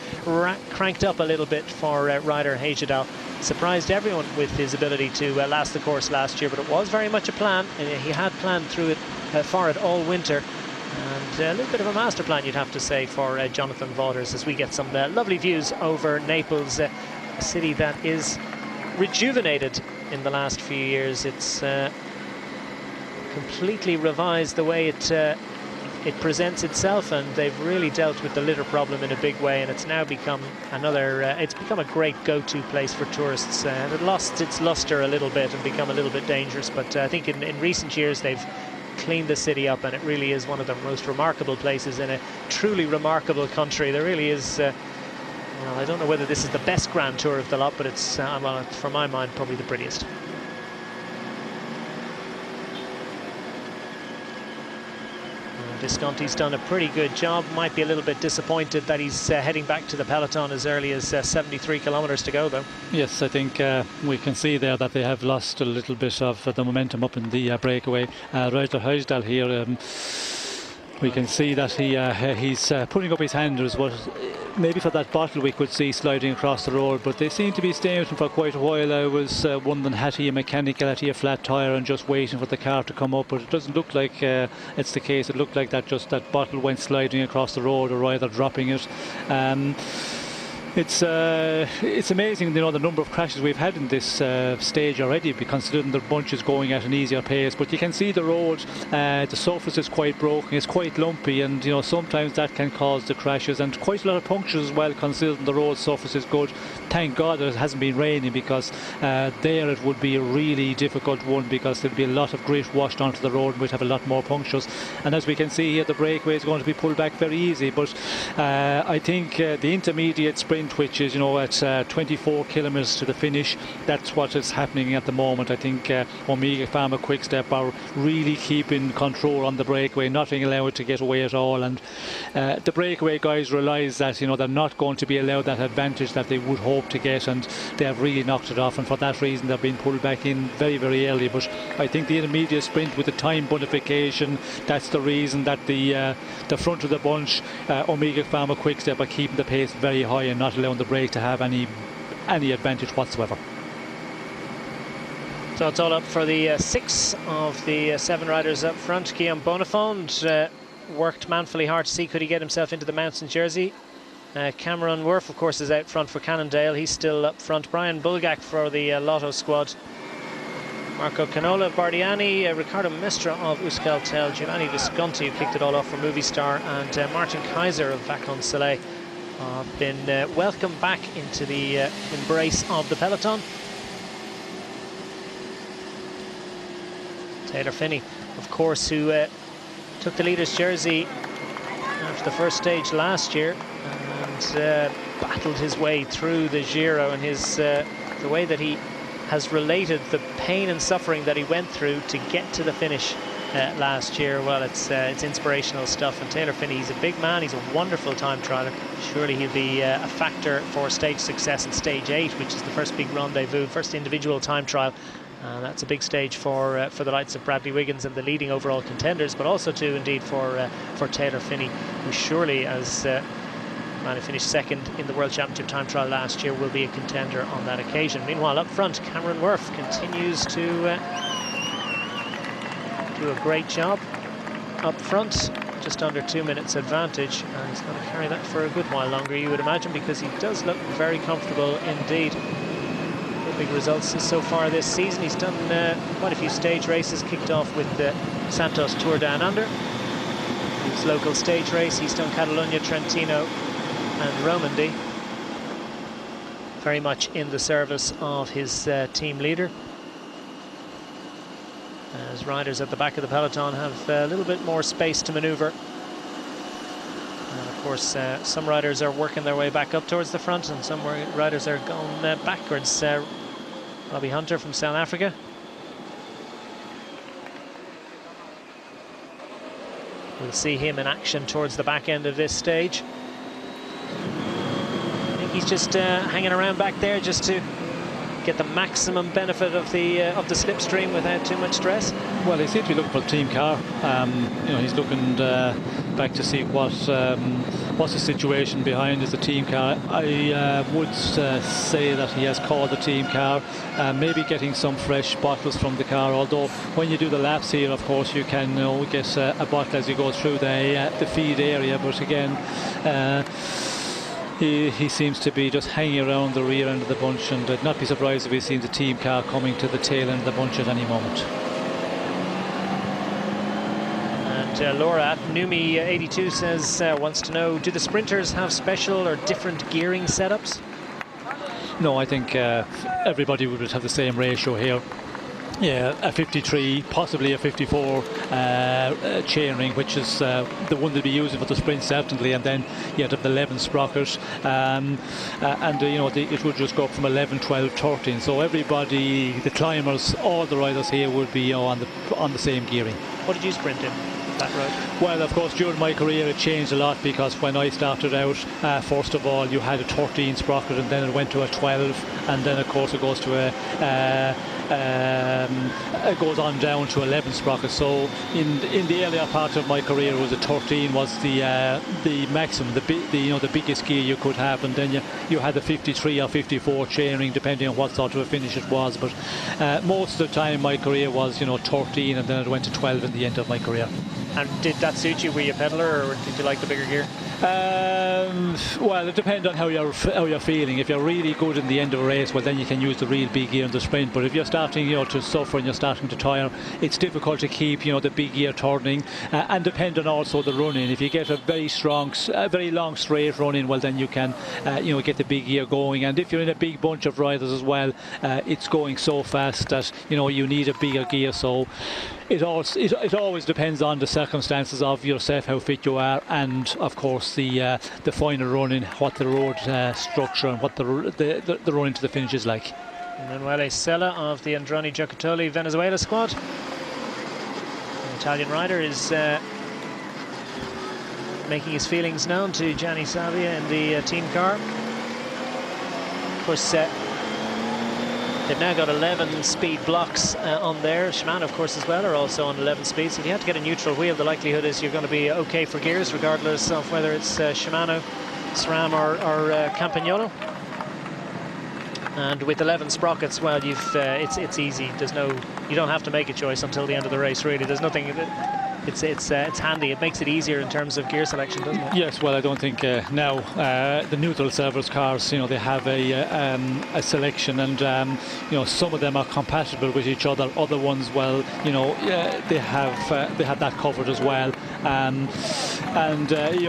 cranked up a little bit for rider Hejadal. Surprised everyone with his ability to last the course last year, but it was very much a plan. He had planned through it for it all winter. And a little bit of a master plan, you'd have to say, for Jonathan Vaughters, as we get some lovely views over Naples, a city that is rejuvenated in the last few years. It's completely revised the way it presents itself, and they've really dealt with the litter problem in a big way, and it's now become it's become a great go-to place for tourists. It lost its luster a little bit and become a little bit dangerous, but I think in recent years they've cleaned the city up, and it really is one of the most remarkable places in a truly remarkable country. There really is well, I don't know whether this is the best Grand Tour of the lot, but it's well, for my mind, probably the prettiest. Visconti's done a pretty good job. Might be a little bit disappointed that he's heading back to the Peloton as early as 73 kilometres to go, though. Yes, I think we can see there that they have lost a little bit of the momentum up in the breakaway. Rider Hejadal here, we can see that he's putting up his handles, but maybe for that bottle we could see sliding across the road, but they seem to be staying with him for quite a while. I was wondering, had he a mechanical, had he a flat tyre and just waiting for the car to come up, but it doesn't look like it's the case. It looked like that bottle went sliding across the road, or either dropping it. It's amazing, you know, the number of crashes we've had in this stage already, considering the bunch is going at an easier pace. But you can see the road, the surface is quite broken, it's quite lumpy, and you know, sometimes that can cause the crashes, and quite a lot of punctures as well, considering the road surface is good. Thank God that it hasn't been raining, because there it would be a really difficult one, because there'd be a lot of grit washed onto the road and we'd have a lot more punctures. And as we can see here, the breakaway is going to be pulled back very easy, but I think the intermediate sprint, which is, you know, at 24 kilometres to the finish, that's what is happening at the moment. I think Omega Pharma Quickstep are really keeping control on the breakaway, not allowing it to get away at all, and the breakaway guys realise that, you know, they're not going to be allowed that advantage that they would hope to get, and they have really knocked it off, and for that reason they've been pulled back in very, very early. But I think the intermediate sprint with the time bonification, that's the reason that the front of the bunch, Omega Pharma Quickstep, are keeping the pace very high and not allowing the break to have any advantage whatsoever. So it's all up for the 6 of the 7 riders up front. Guillaume Bonifond worked manfully hard to see could he get himself into the mountain jersey. Cameron Wharf, of course, is out front for Cannondale. He's still up front. Brian Bulgak for the Lotto squad. Marco Canola, Bardiani, Riccardo Mestra of Euskaltel, Giovanni Visconti, who kicked it all off for Movistar, and Martin Kaiser of Vacon Soleil have been welcomed back into the embrace of the peloton. Taylor Phinney, of course, who took the leader's jersey after the first stage last year and battled his way through the Giro, and his the way that he has related the pain and suffering that he went through to get to the finish last year, well, it's inspirational stuff. And Taylor Phinney, he's a big man, he's a wonderful time trialer. Surely he'll be a factor for stage success in stage 8, which is the first big rendezvous, first individual time trial. That's a big stage for the likes of Bradley Wiggins and the leading overall contenders, but also too indeed for Taylor Phinney, who surely, as man who finished second in the World Championship time trial last year, will be a contender on that occasion. Meanwhile, up front, Cameron Wharf continues to do a great job up front, just under 2 minutes advantage, and he's going to carry that for a good while longer, you would imagine, because he does look very comfortable indeed. Big results so far this season. He's done quite a few stage races, kicked off with the Santos Tour Down Under, his local stage race. He's done Catalunya, Trentino and Romandy, very much in the service of his team leader, as riders at the back of the peloton have a little bit more space to maneuver. And of course, some riders are working their way back up towards the front, and some riders are going backwards. Robbie Hunter from South Africa. We'll see him in action towards the back end of this stage. I think he's just hanging around back there just to get the maximum benefit of the slipstream without too much stress? Well, he seems to be looking for the team car. He's looking back to see what's the situation behind is the team car. I would say that he has called the team car, maybe getting some fresh bottles from the car, although when you do the laps here, of course, you can get a bottle as you go through the feed area, but again, he seems to be just hanging around the rear end of the bunch, and I'd not be surprised if we see the team car coming to the tail end of the bunch at any moment. And Laura at Numi82 says, wants to know, do the sprinters have special or different gearing setups? No, I think everybody would have the same ratio here. Yeah, a 53, possibly a 54 chainring, which is the one they'll be using for the sprint certainly, and then you have the 11 sprocket, and it would just go up from 11, 12, 13. So everybody, the climbers, all the riders here would be on the same gearing. What did you sprint in that road? Well, of course, during my career it changed a lot, because when I started out, first of all, you had a 13 sprocket, and then it went to a 12, and then of course it goes to it goes on down to 11 sprockets. So in the earlier part of my career, it was a 13 was the maximum, the biggest gear you could have, and then you had the 53 or 54 chainring depending on what sort of a finish it was. But most of the time my career was 13, and then it went to 12 in the end of my career. And did that suit you? Were you a pedaler, or did you like the bigger gear? Well, it depends on how you're feeling. If you're really good in the end of a race, well, then you can use the real big gear in the sprint. But if you're starting to suffer and you're starting to tire, it's difficult to keep the big gear turning, and depend on also the running. If you get a very strong, very long straight running, well, then you can get the big gear going. And if you're in a big bunch of riders as well, it's going so fast that you need a bigger gear. So it always depends on the circumstances of yourself, how fit you are, and of course the final running, what the road structure and what the run into the finish is like. Emanuele Sella of the Androni Giocattoli Venezuela squad. The Italian rider is making his feelings known to Gianni Savia in the team car. Of course, they've now got 11 speed blocks on there. Shimano, of course, as well, are also on 11 speeds. So if you have to get a neutral wheel, the likelihood is you're going to be okay for gears, regardless of whether it's Shimano, SRAM or Campagnolo. And with 11 sprockets, well, it's easy. You don't have to make a choice until the end of the race, really. There's nothing. It's handy. It makes it easier in terms of gear selection, doesn't it? Yes. Well, I don't think now the neutral service cars, they have a selection, and some of them are compatible with each other. Other ones, well, they have that covered as well.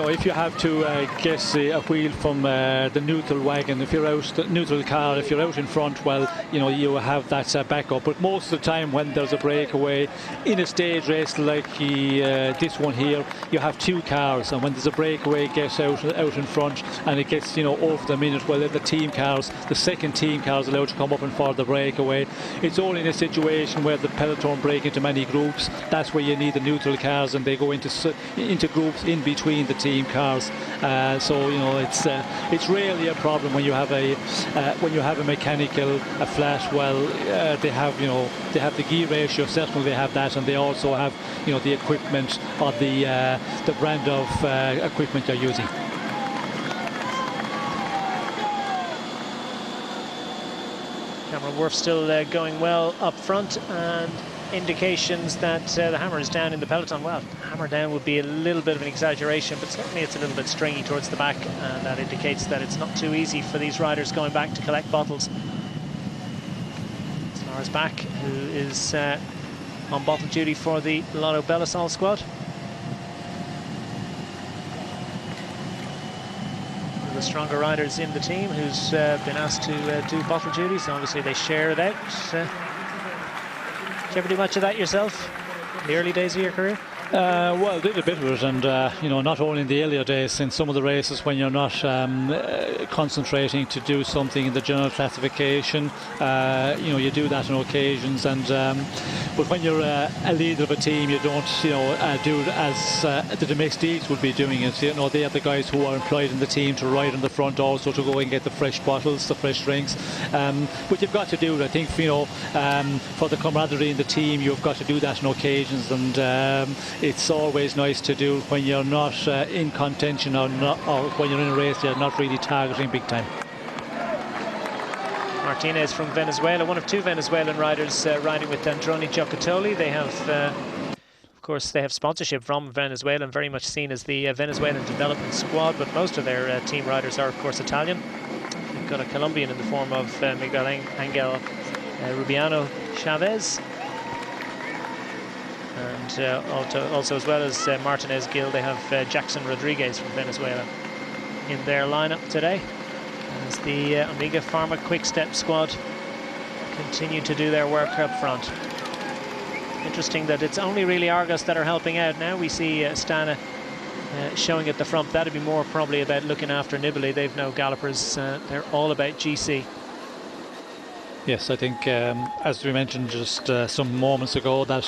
If you have to get a wheel from the neutral wagon, if you're out the neutral car, if you're out in front, well, you have that backup. But most of the time, when there's a breakaway in a stage race like this one here, you have two cars, and when there's a breakaway, gets out in front, and it gets over the minute. Well, the second team car is allowed to come up and for the breakaway. It's only in a situation where the peloton break into many groups. That's where you need the neutral cars, and they go into groups in between the team cars. So it's rarely a problem when you have a mechanical flat. Well, they have the gear ratio. Certainly they have that, and they also have the equipment or the brand of equipment they're using. Cameron Wharf still going well up front, and indications that the hammer is down in the peloton. Well, hammer down would be a little bit of an exaggeration, but certainly it's a little bit stringy towards the back, and that indicates that it's not too easy for these riders going back to collect bottles. It's Lars Bach, who is on bottle duty for the Lotto Belisol squad. One of the stronger riders in the team, who's been asked to do bottle duty, so obviously they share it out. Did you ever do much of that yourself in the early days of your career? Well, did a bit of it, and you know, not only in the earlier days, in some of the races when you're not concentrating to do something in the general classification, you know, you do that on occasions, and but when you're a leader of a team, you don't, you know, do it as the domestiques would be doing it. You know, they are the guys who are employed in the team to ride in the front, also to go and get the fresh bottles, the fresh drinks. But you've got to do it, I think, you know, for the camaraderie in the team. You've got to do that on occasions, and it's always nice to do when you're not in contention, or when you're in a race you're not really targeting big time. Martinez from Venezuela, one of two Venezuelan riders riding with Androni Giocattoli. They have, of course, they have sponsorship from Venezuela and very much seen as the Venezuelan development squad, but most of their team riders are, of course, Italian. They've got a Colombian in the form of Miguel Angel Rubiano Chavez. And also, as well as Martinez Gil, they have Jackson Rodriguez from Venezuela in their lineup today, as the Omega Pharma Quick Step squad continue to do their work up front. Interesting that it's only really Argos that are helping out now. We see Stana showing at the front. That'd be more probably about looking after Nibali. They've no Gallopers. They're all about GC. Yes, I think, as we mentioned just some moments ago, that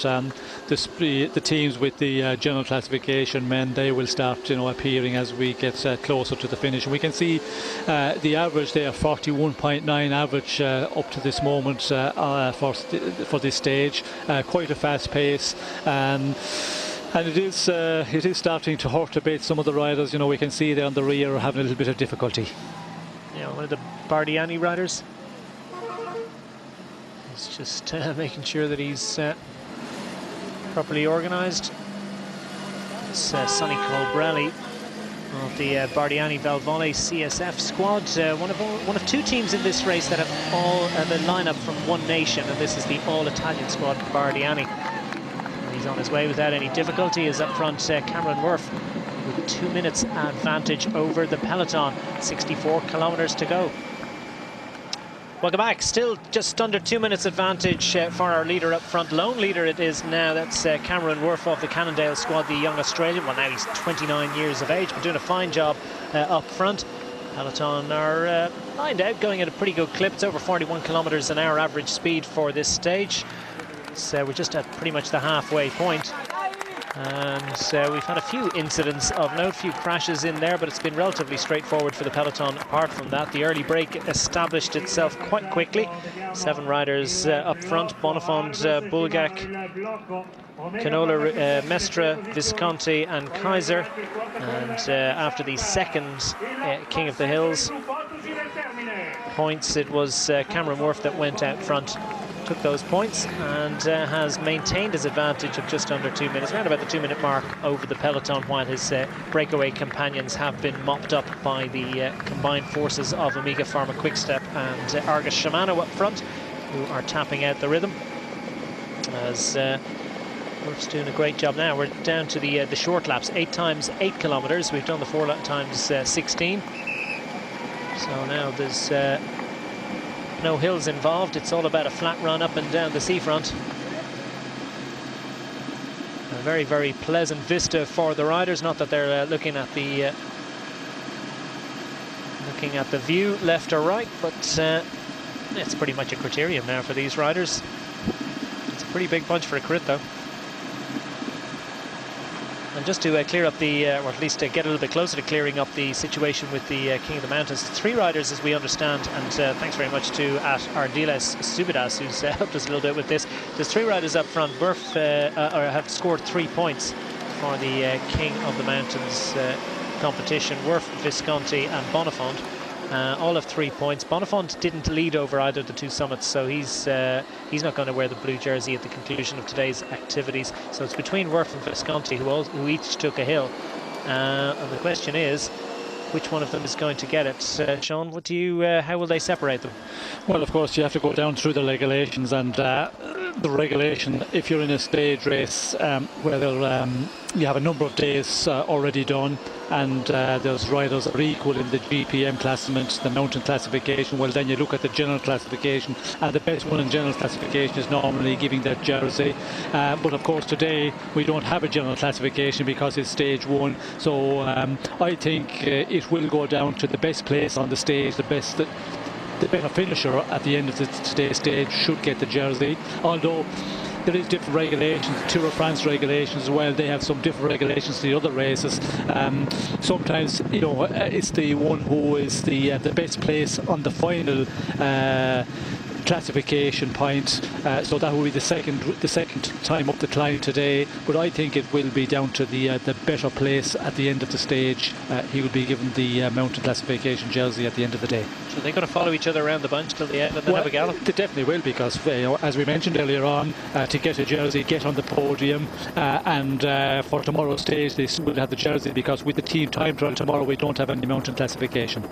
the teams with the general classification men, they will start, you know, appearing as we get closer to the finish. And we can see the average there, 41.9 average up to this moment for this stage. Quite a fast pace. And it is starting to hurt a bit. Some of the riders, you know, we can see there on the rear are having a little bit of difficulty. Yeah, one of the Bardiani riders. He's just making sure that he's properly organised. It's Sonny Colbrelli of the Bardiani Valvole CSF squad. One of two teams in this race that have all the lineup from one nation, and this is the all-Italian squad, Bardiani. And he's on his way without any difficulty. Is up front Cameron Wharf with 2 minutes advantage over the peloton. 64 kilometres to go. Welcome back. Still just under 2 minutes advantage for our leader up front. Lone leader it is now. That's Cameron Wharf of the Cannondale squad, the young Australian. Well, now he's 29 years of age, but doing a fine job up front. Peloton are lined out, going at a pretty good clip. It's over 41 kilometres an hour average speed for this stage. So we're just at pretty much the halfway point. And we've had a few incidents of note, few crashes in there, but it's been relatively straightforward for the peloton. Apart from that, the early break established itself quite quickly. 7 riders up front: Bonifond, Bulgak, Canola, Mestre, Visconti and Kaiser. And after the second King of the Hills points, it was Cameron Wharf that went out front, took those points, and has maintained his advantage of just under 2 minutes, around about the 2 minute mark over the peloton, while his breakaway companions have been mopped up by the combined forces of Omega Pharma Quickstep and Argus Shimano up front, who are tapping out the rhythm. As Wharf's doing a great job now. We're down to the short laps, 8 times 8 kilometres. We've done the 4 times 16. So now there's no hills involved. It's all about a flat run up and down the seafront. A very, very pleasant vista for the riders. Not that they're looking at the view left or right, but it's pretty much a criterium now for these riders. It's a pretty big bunch for a crit, though. And just to clear up the, or at least to get a little bit closer to clearing up the situation with the King of the Mountains, 3 riders as we understand, and thanks very much to Ardiles Subidas, who's helped us a little bit with this. There's 3 riders up front. Wharf have scored 3 points for the King of the Mountains competition. Wharf, Visconti and Bonifond. All of 3 points. Bonifond didn't lead over either of the 2 summits, so he's not going to wear the blue jersey at the conclusion of today's activities. So it's between Wharf and Visconti, who each took a hill. And the question is, which one of them is going to get it? Sean, what do you? How will they separate them? Well, of course, you have to go down through the regulations, and the regulation, if you're in a stage race where you have a number of days already done, and there's riders are equal in the GPM classement, the mountain classification, well then you look at the general classification, and the best one in general classification is normally giving that jersey. But of course today we don't have a general classification because it's stage 1, so I think it will go down to the best place on the stage, the better finisher at the end of today's stage should get the jersey, although there is different regulations. Tour of France regulations as well, they have some different regulations to the other races. Sometimes it's the one who is the best place on the final classification point, so that will be the second time up the climb today, but I think it will be down to the better place at the end of the stage. He will be given the mountain classification jersey at the end of the day. So they're going to follow each other around the bunch till the end and then have a gallop? They definitely will, because as we mentioned earlier on, to get a jersey, get on the podium, and for tomorrow's stage they will have the jersey, because with the team time trial tomorrow we don't have any mountain classification.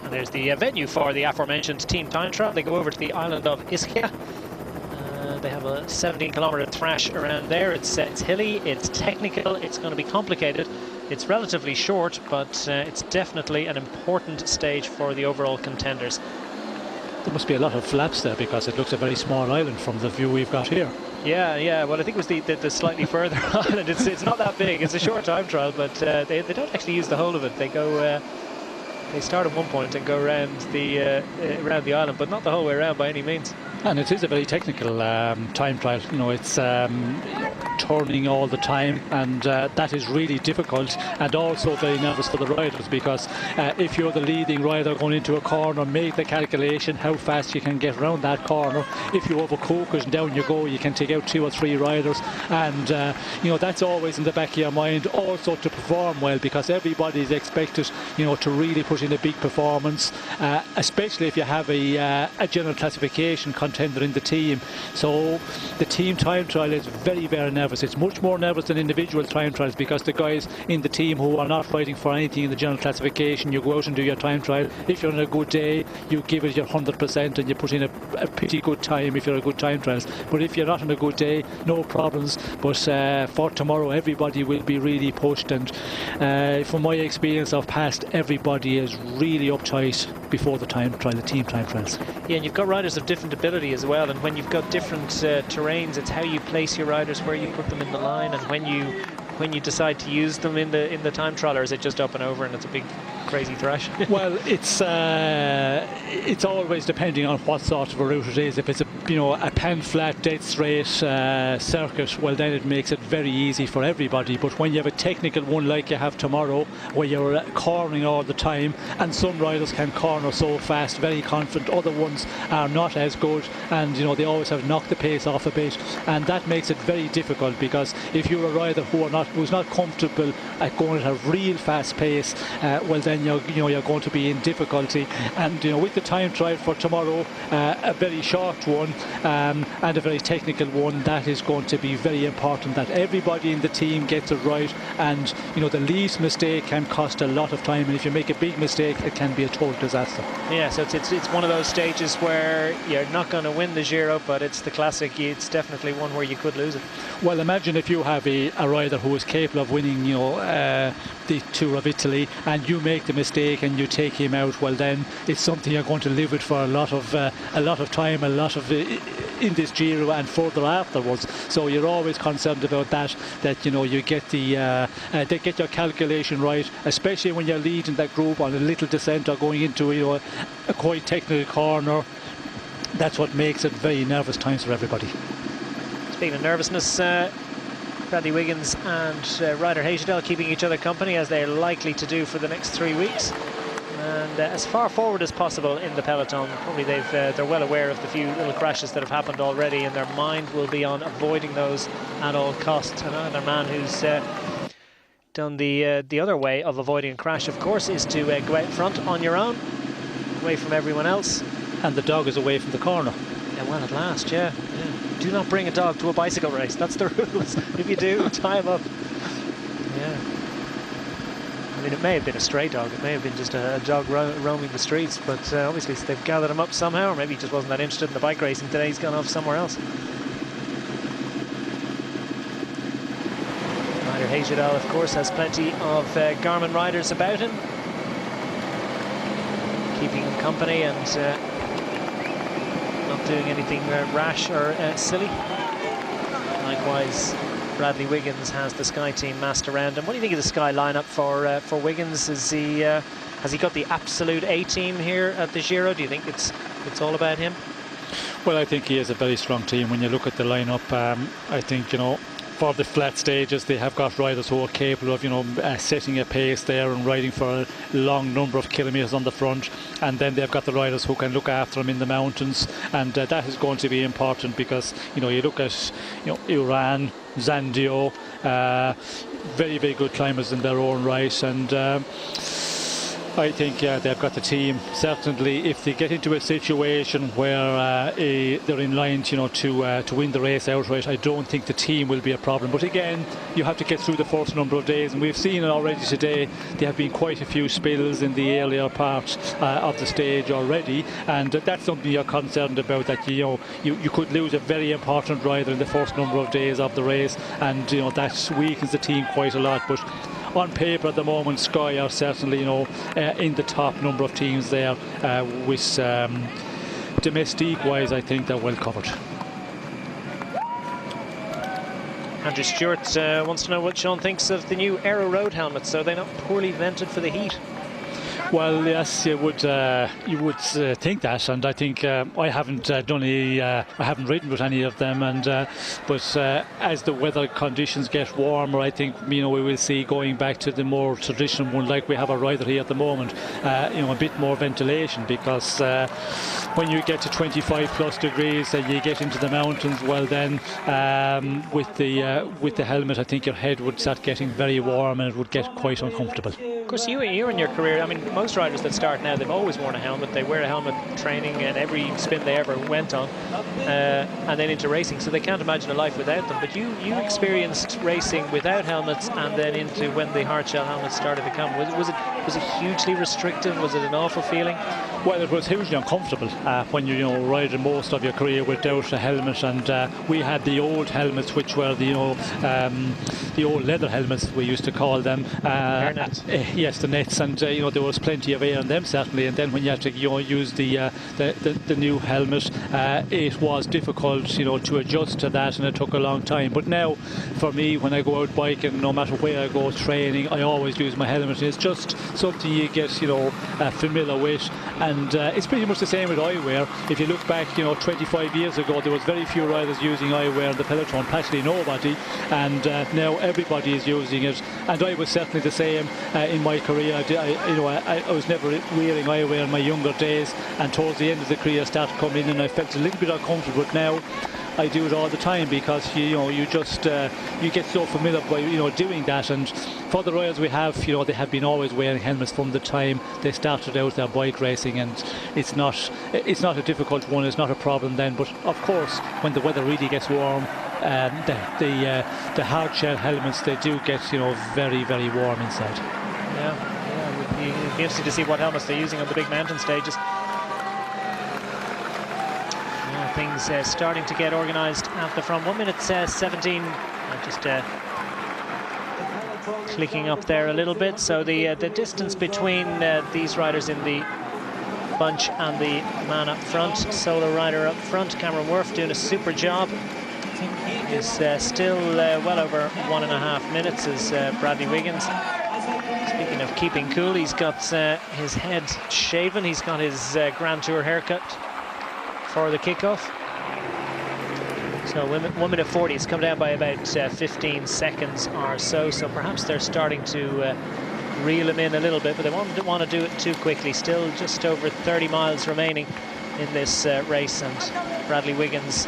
There's the venue for the aforementioned team time trial. They go over to the island of Ischia. They have a 17-kilometre thrash around there. It's hilly, it's technical, it's going to be complicated. It's relatively short, but it's definitely an important stage for the overall contenders. There must be a lot of flaps there, because it looks a very small island from the view we've got here. Yeah. Well, I think it was the slightly further island. It's not that big. It's a short time trial, but they don't actually use the whole of it. They go. They start at one point and go around the island, but not the whole way around by any means. And it is a very technical time trial. It's turning all the time, and that is really difficult, and also very nervous for the riders, because if you're the leading rider going into a corner, make the calculation how fast you can get around that corner. If you overcook it and down you go, you can take out 2 or 3 riders, and that's always in the back of your mind. Also to perform well, because everybody is expected to really put in a big performance, especially if you have a general classification contender in the team. So the team time trial is very, very nervous. It's much more nervous than individual time trials, because the guys in the team who are not fighting for anything in the general classification, you go out and do your time trial. If you're on a good day, you give it your 100% and you put in a pretty good time if you're a good time trials. But if you're not on a good day, no problems. But for tomorrow, everybody will be really pushed, and from my experience of past, everybody is really uptight before the time trial, the team time trials. Yeah, and you've got riders of different ability as well, and when you've got different terrains, it's how you place your riders, where you put them in the line, and when you decide to use them in the time trial, or is it just up and over and it's a big crazy thrash? Well, it's always depending on what sort of a route it is. If it's a pan flat dead straight circuit, well then it makes it very easy for everybody. But when you have a technical one like you have tomorrow, where you're cornering all the time, and some riders can corner so fast, very confident, other ones are not as good, and they always have knocked the pace off a bit, and that makes it very difficult, because if you're a rider who's not comfortable at going at a real fast pace, well then you're going to be in difficulty. And with the time trial for tomorrow, a very short one and a very technical one, that is going to be very important that everybody in the team gets it right, and the least mistake can cost a lot of time, and if you make a big mistake it can be a total disaster. Yeah, so it's one of those stages where you're not going to win the Giro, but it's the classic. It's definitely one where you could lose it. Well, imagine if you have a rider who is capable of winning the Tour of Italy, and you make the mistake and you take him out. Well, then it's something you're going to live with for a lot of time, a lot of in this Giro and further afterwards. So you're always concerned about that you get they get your calculation right, especially when you're leading that group on a little descent or going into a quite technical corner. That's what makes it very nervous times for everybody. Speaking of nervousness, Bradley Wiggins and Ryder Hagendale keeping each other company, as they're likely to do for the next 3 weeks, and as far forward as possible in the peloton. Probably they're well aware of the few little crashes that have happened already, and their mind will be on avoiding those at all costs. And another man who's done the other way of avoiding a crash, of course, is to go out front on your own, away from everyone else. And the dog is away from the corner. Yeah, well, at last, yeah. Do not bring a dog to a bicycle race. That's the rules. If you do, tie him up. Yeah. I mean, it may have been a stray dog. It may have been just a dog roaming the streets, but obviously they've gathered him up somehow, or maybe he just wasn't that interested in the bike racing today. He's gone off somewhere else. Peter Hejidal, of course, has plenty of Garmin riders about him, keeping him company and not doing anything rash or silly. Likewise, Bradley Wiggins has the Sky team massed around him. What do you think of the Sky lineup for Wiggins? Is he has he got the absolute A team here at the Giro? Do you think it's all about him? Well, I think he is a very strong team. When you look at the lineup, I think, you know, for the flat stages, they have got riders who are capable of, you know, setting a pace there and riding for a long number of kilometres on the front. And then they've got the riders who can look after them in the mountains, and that is going to be important, because, you know, you look at, you know, Iran, Zandio, very, very good climbers in their own right, and I think they've got the team. Certainly, if they get into a situation where they're in line, you know, to win the race outright, I don't think the team will be a problem. But again, you have to get through the first number of days, and we've seen it already today. There have been quite a few spills in the earlier part of the stage already, and that's something you're concerned about. That, you know, you could lose a very important rider in the first number of days of the race, and, you know, that weakens the team quite a lot. But on paper at the moment, Sky are certainly, you know, in the top number of teams there. With domestique wise, I think they're well covered. Andrew Stewart wants to know what Sean thinks of the new Aero Road helmets. So they're not poorly vented for the heat? Well, yes, you would think that, and I think I haven't done any. I haven't ridden with any of them, and but as the weather conditions get warmer, I think, you know, we will see going back to the more traditional one, like we have a rider here at the moment. You know, a bit more ventilation, because when you get to 25 plus degrees and you get into the mountains, well then with the helmet, I think your head would start getting very warm and it would get quite uncomfortable. Of course, you in your career, I mean, most riders that start now, they've always worn a helmet. They wear a helmet training and every spin they ever went on, and then into racing, so they can't imagine a life without them. But you experienced racing without helmets, and then into when the hardshell helmets started to come. Was it hugely restrictive? Was it an awful feeling? Well, it was hugely uncomfortable when you know, riding most of your career without a helmet, and we had the old helmets, which were the, you know, the old leather helmets, we used to call them. Yes, the nets, and you know, there was plenty of air in them, certainly. And then when you had to, you know, use the new helmet, it was difficult, you know, to adjust to that, and it took a long time. But now, for me, when I go out biking, no matter where I go training, I always use my helmet. It's just something you get, you know, familiar with, and it's pretty much the same with eyewear. If you look back, you know, 25 years ago, there was very few riders using eyewear in the peloton, practically nobody, and now everybody is using it. And I was certainly the same in my career. I was never wearing eyewear in my younger days, and towards the end of the career I started coming in and I felt a little bit uncomfortable. But now I do it all the time, because you just you get so familiar by, you know, doing that. And for the riders we have, you know, they have been always wearing helmets from the time they started out their bike racing, and it's not a difficult one, it's not a problem then. But of course, when the weather really gets warm, the hard shell helmets, they do get, you know, very, very warm inside. Yeah, it would be interesting to see what helmets they're using on the big mountain stages. Things starting to get organised at the front. 1 minute 17. Just clicking up there a little bit. So the distance between these riders in the bunch and the man up front, solo rider up front, Cameron Wharf, doing a super job. Is still well over 1.5 minutes as Bradley Wiggins. Speaking of keeping cool, he's got his head shaven. He's got his Grand Tour haircut for the kickoff. So 1 minute 40. It's come down by about 15 seconds or so. So perhaps they're starting to reel him in a little bit, but they don't want to do it too quickly. Still just over 30 miles remaining in this race, and Bradley Wiggins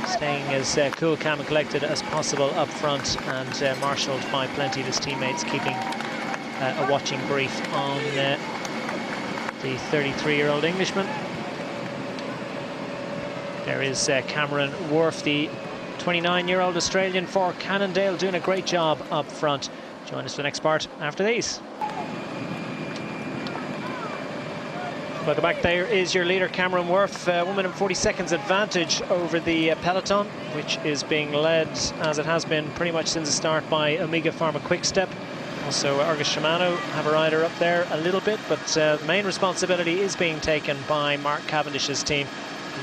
staying as cool, calm and collected as possible up front, and marshalled by plenty of his teammates, keeping a watching brief on the 33-year-old Englishman. There is Cameron Wharf, the 29-year-old Australian for Cannondale, doing a great job up front. Join us for the next part after these. Welcome back. There is your leader, Cameron Wharf. 1 minute and 40 seconds advantage over the Peloton, which is being led, as it has been pretty much since the start, by Omega Pharma Quickstep. Also, Argus Shimano have a rider up there a little bit, but the main responsibility is being taken by Mark Cavendish's team.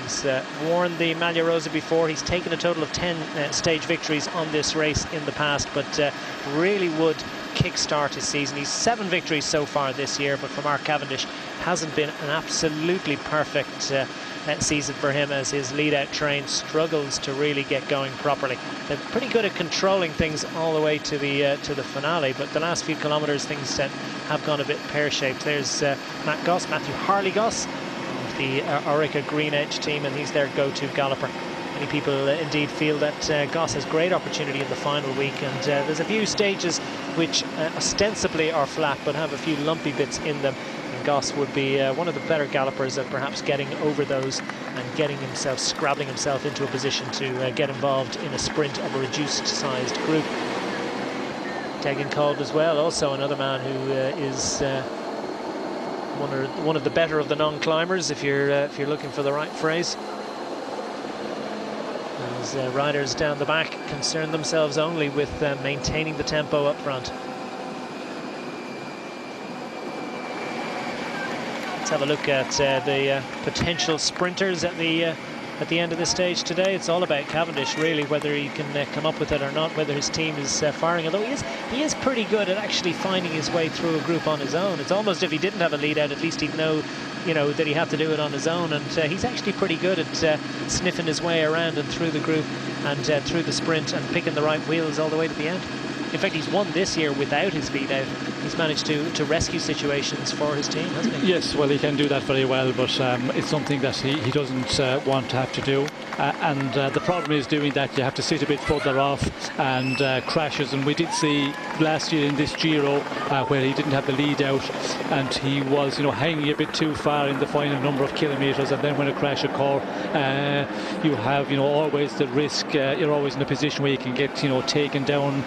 He's worn the Maglia Rosa before. He's taken a total of 10 stage victories on this race in the past, but really would kickstart his season. He's 7 victories so far this year, but for Mark Cavendish, hasn't been an absolutely perfect season for him, as his lead-out train struggles to really get going properly. They're pretty good at controlling things all the way to the finale, but the last few kilometres things have gone a bit pear-shaped. There's Matthew Harley-Goss of the Orica Green Edge team, and he's their go-to galloper. Many people indeed feel that Goss has great opportunity in the final week, and there's a few stages which ostensibly are flat but have a few lumpy bits in them. And Goss would be one of the better gallopers at perhaps getting over those and getting himself, scrabbling himself into a position to get involved in a sprint of a reduced sized group. Degenkolb as well, also another man who is one of the better of the non-climbers, if you're looking for the right phrase. As riders down the back concern themselves only with maintaining the tempo up front. Let's have a look at the potential sprinters at the end of this stage today. It's all about Cavendish, really, whether he can come up with it or not, whether his team is firing. Although he is pretty good at actually finding his way through a group on his own. It's almost if he didn't have a lead out, at least he'd know, that he had to do it on his own. And he's actually pretty good at sniffing his way around and through the group and through the sprint and picking the right wheels all the way to the end. In fact, he's won this year without his lead out. He's managed to rescue situations for his team, hasn't he? Yes, well, he can do that very well, but it's something that he doesn't want to have to do. And the problem is doing that, you have to sit a bit further off and crashes. And we did see last year in this Giro where he didn't have the lead out and he was, hanging a bit too far in the final number of kilometres. And then when a crash occurs, you have, always the risk. You're always in a position where you can get, taken down.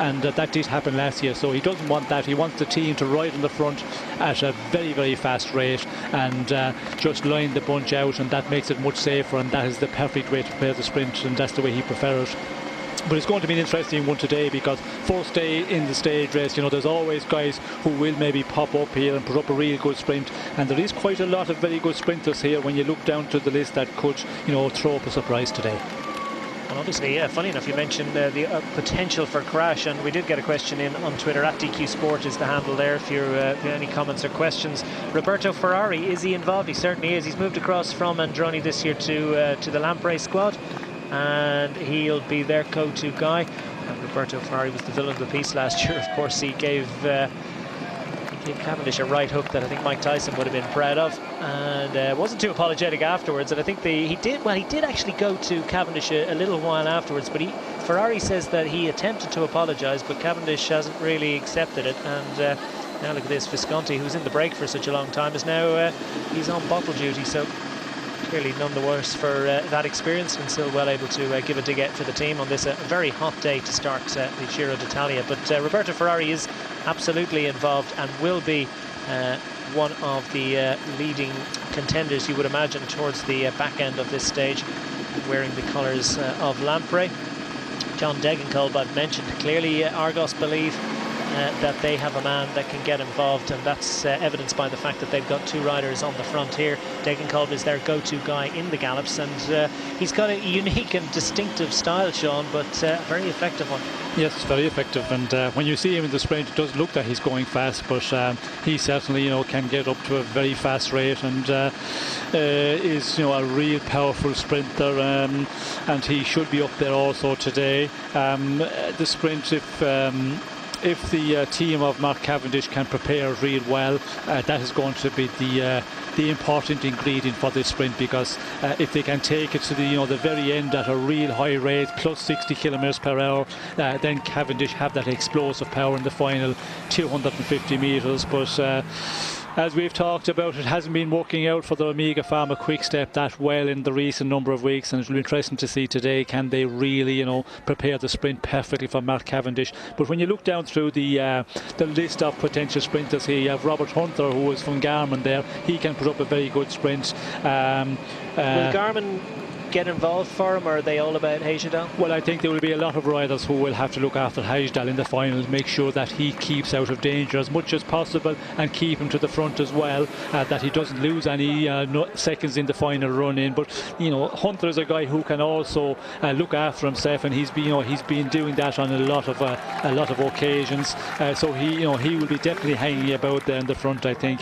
And that did happen last year. So he doesn't want that. He wants the team to ride in the front at a very, very fast rate and just line the bunch out, and that makes it much safer, and that is the perfect way to play the sprint, and that's the way he prefers it. But it's going to be an interesting one today, because first day in the stage race, there's always guys who will maybe pop up here and put up a real good sprint, and there is quite a lot of very good sprinters here when you look down to the list that could, throw up a surprise today. And obviously, funny enough, you mentioned the potential for crash, and we did get a question in on Twitter. At DQ Sport is the handle there if you have any comments or questions. Roberto Ferrari, is he involved? He certainly is. He's moved across from Androni this year to the Lamprey squad, and he'll be their go-to guy. And Roberto Ferrari was the villain of the piece last year. Of course, he gave Cavendish a right hook that I think Mike Tyson would have been proud of, and wasn't too apologetic afterwards. And I think he did actually go to Cavendish a little while afterwards, but Ferrari says that he attempted to apologise, but Cavendish hasn't really accepted it. And now look at this, Visconti, who's in the break for such a long time, is now he's on bottle duty, so clearly none the worse for that experience, and still well able to give a dig out for the team on this very hot day to start the Giro d'Italia. But Roberto Ferrari is absolutely involved and will be one of the leading contenders, you would imagine, towards the back end of this stage, wearing the colours of Lamprey. John Degenkolb, I've mentioned. Clearly Argos believe that they have a man that can get involved, and that's evidenced by the fact that they've got 2 riders on the front here. Degenkolb is their go-to guy in the gallops, and he's got a unique and distinctive style, Sean, but a very effective one. Yes, very effective, and when you see him in the sprint, it does look that he's going fast, but he certainly, can get up to a very fast rate, and is, a real powerful sprinter, and he should be up there also today. The sprint, if the team of Mark Cavendish can prepare real well, that is going to be the important ingredient for this sprint, because if they can take it to the very end at a real high rate, plus 60 kilometres per hour, then Cavendish have that explosive power in the final 250 metres. But As we've talked about, it hasn't been working out for the Omega Pharma Quick Step that well in the recent number of weeks, and it'll be interesting to see today, can they really, prepare the sprint perfectly for Mark Cavendish. But when you look down through the list of potential sprinters here, you have Robert Hunter, who is from Garmin there. He can put up a very good sprint. Will Garmin get involved for him, or are they all about Hagedal? Well, I think there will be a lot of riders who will have to look after Hagedal in the final, make sure that he keeps out of danger as much as possible and keep him to the front as well, that he doesn't lose any seconds in the final run in. But Hunter is a guy who can also look after himself, and he's been doing that on a lot of occasions. So he will be definitely hanging about there in the front, I think.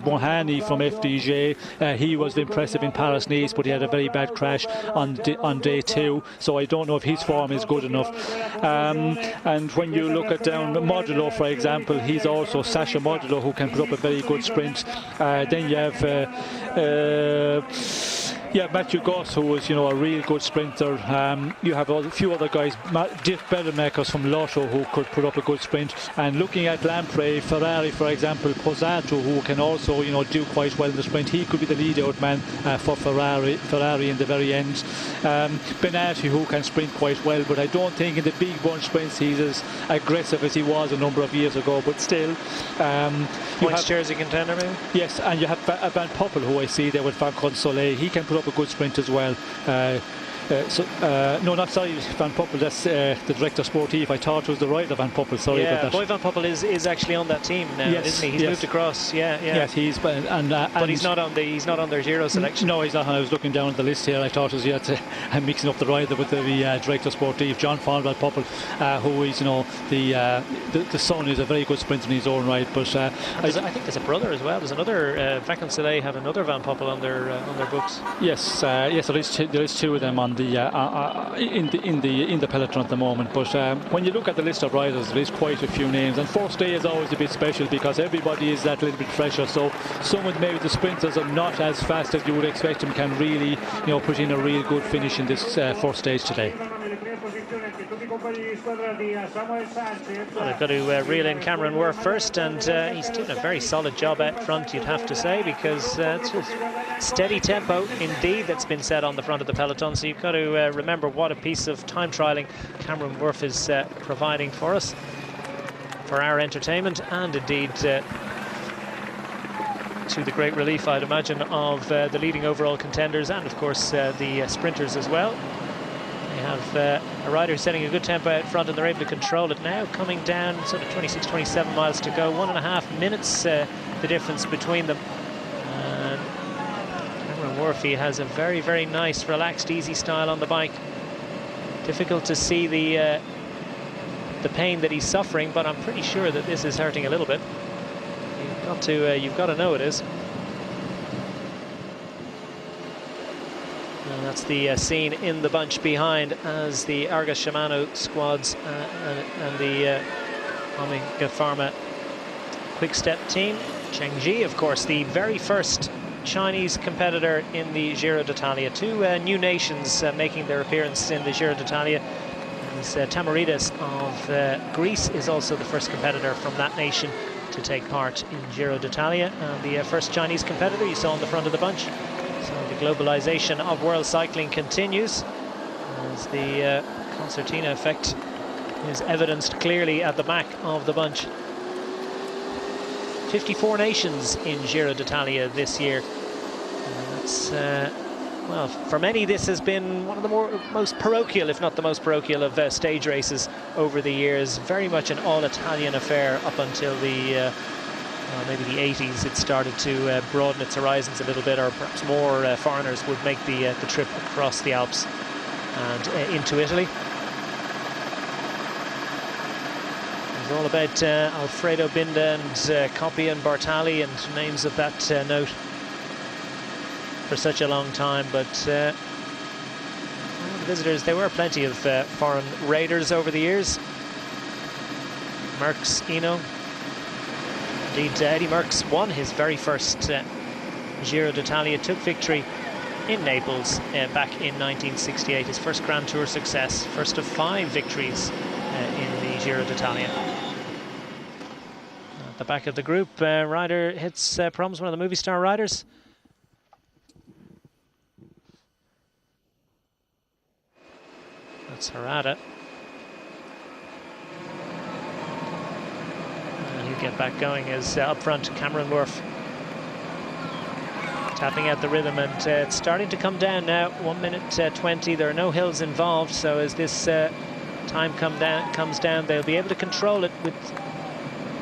Mohani from FDJ, he was impressive in Paris-Nice, but he had a very bad crash on day 2, so I don't know if his form is good enough. And when you look at down Modulo, for example, he's also Sasha Modulo, who can put up a very good sprint. Then you have Matthew Goss, who is a real good sprinter. You have a few other guys, Dick Bellemakers from Lotto, who could put up a good sprint. And looking at Lampre, Ferrari, for example, Posato, who can also do quite well in the sprint. He could be the lead out man for Ferrari in the very end. Benatti, who can sprint quite well, but I don't think in the big bunch sprints he's as aggressive as he was a number of years ago. But still, points jersey contender maybe? Yes, and you have Van Poppel, who I see there with Falcon Soleil. He can put up a good sprint as well. No, not sorry, Van Poppel, that's the director sportif. I thought it was the rider Van Poppel, sorry about that. Boy Van Poppel is actually on that team now, isn't he? He's moved across, Yes, he's but he's not on their Giro selection. No, he's not. I was looking down at the list here. I thought it was I'm mixing up the rider with the director sportif, John Van Poppel, who is the son is a very good sprinter in his own right. But I think there's a brother as well. There's another Falcon Soleil have another Van Poppel on their books. Yes, there is two of them on in the peloton at the moment. But when you look at the list of riders, there is quite a few names, and first day is always a bit special because everybody is that little bit fresher. So some of maybe the sprinters are not as fast as you would expect them can really put in a real good finish in this first stage today. Well, they've got to reel in Cameron Wharf first, and he's doing a very solid job out front, you'd have to say, because it's a steady tempo indeed that's been set on the front of the peloton. So you've got to remember what a piece of time trialling Cameron Wharf is providing for us, for our entertainment, and indeed to the great relief, I'd imagine, of the leading overall contenders and of course the sprinters as well. They have a rider setting a good tempo out front, and they're able to control it now, coming down sort of 26-27 miles to go, 1.5 minutes the difference between them. Cameron Wharf has a very, very nice, relaxed, easy style on the bike. Difficult to see the pain that he's suffering, but I'm pretty sure that this is hurting a little bit. You've got to know it is. And that's the scene in the bunch behind as the Argus Shimano squads and the Omega Pharma Quick Step team. Cheng Ji, of course, the very first Chinese competitor in the Giro d'Italia. Two new nations making their appearance in the Giro d'Italia. Tamarides of Greece is also the first competitor from that nation to take part in Giro d'Italia. The first Chinese competitor you saw on the front of the bunch. So the globalization of world cycling continues as the concertina effect is evidenced clearly at the back of the bunch. 54 nations in Giro d'Italia this year. That's well, for many this has been one of the most parochial, if not the most parochial, of stage races over the years. Very much an all-Italian affair up until the maybe the 80s. It started to broaden its horizons a little bit, or perhaps more foreigners would make the trip across the Alps and into Italy. It was all about Alfredo Binda and Coppi and Bartali and names of that note for such a long time, but the visitors, there were plenty of foreign raiders over the years. Merckx, Eno. Indeed, Eddie Merckx won his very first Giro d'Italia, took victory in Naples back in 1968, his first Grand Tour success, first of 5 victories in the Giro d'Italia. At the back of the group, rider hits Prom's one of the movie star riders. That's Harada. And he'll get back going as up front, Cameron Wharf. Tapping out the rhythm, and it's starting to come down now. 1 minute 20. There are no hills involved, so as this time comes down, they'll be able to control it with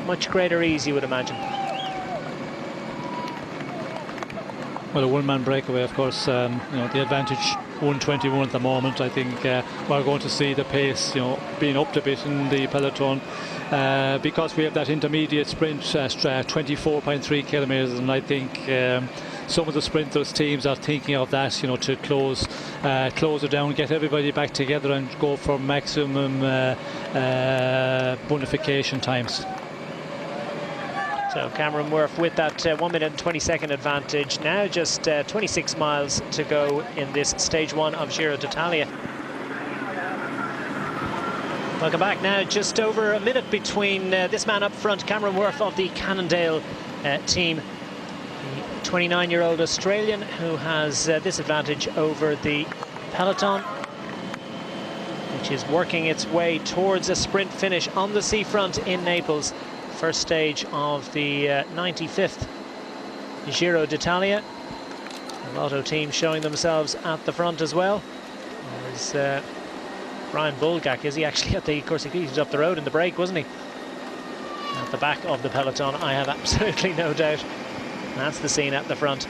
much greater ease, you would imagine. Well, a one-man breakaway, of course, you know, the advantage 121 at the moment. I think we're going to see the pace, you know, being upped a bit in the peloton because we have that intermediate sprint, 24.3 kilometres, and I think some of the sprinters teams are thinking of that, you know, to close it down, get everybody back together and go for maximum bonification times. So Cameron Wharf with that 1 minute and 20-second advantage. Now just 26 miles to go in this stage 1 of Giro d'Italia. Welcome back now. Just over a minute between this man up front, Cameron Wharf of the Cannondale team. The 29-year-old Australian who has this advantage over the peloton, which is working its way towards a sprint finish on the seafront in Naples. First stage of the 95th Giro d'Italia. The Lotto team showing themselves at the front as well. There's Brian Bulgak, is he actually at the course? He was up the road in the break, wasn't he? At the back of the peloton, I have absolutely no doubt. That's the scene at the front.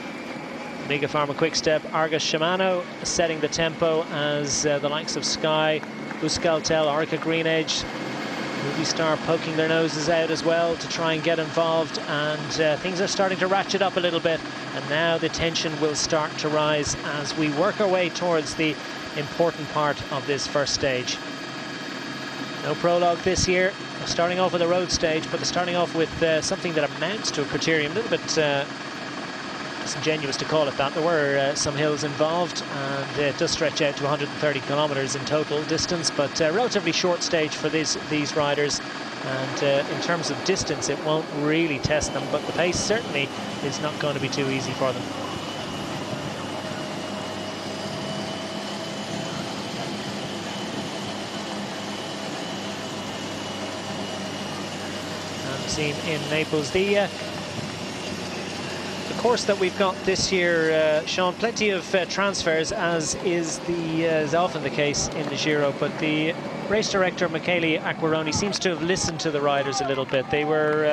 Mega Pharma Quick Step, Argus Shimano setting the tempo as the likes of Sky, Euskaltel, Orica Green Edge, Movie Star poking their noses out as well to try and get involved, and things are starting to ratchet up a little bit, and now the tension will start to rise as we work our way towards the important part of this first stage. No prologue this year. They're starting off with a road stage, but they're starting off with something that amounts to a criterium. A little bit disingenuous to call it that. There were some hills involved, and it does stretch out to 130 kilometres in total distance, but a relatively short stage for these riders, and in terms of distance it won't really test them, but the pace certainly is not going to be too easy for them. And the scene in Naples, the course that we've got this year, Sean, plenty of transfers, as is often the case in the Giro, but the race director Michele Acquaroni seems to have listened to the riders a little bit. They were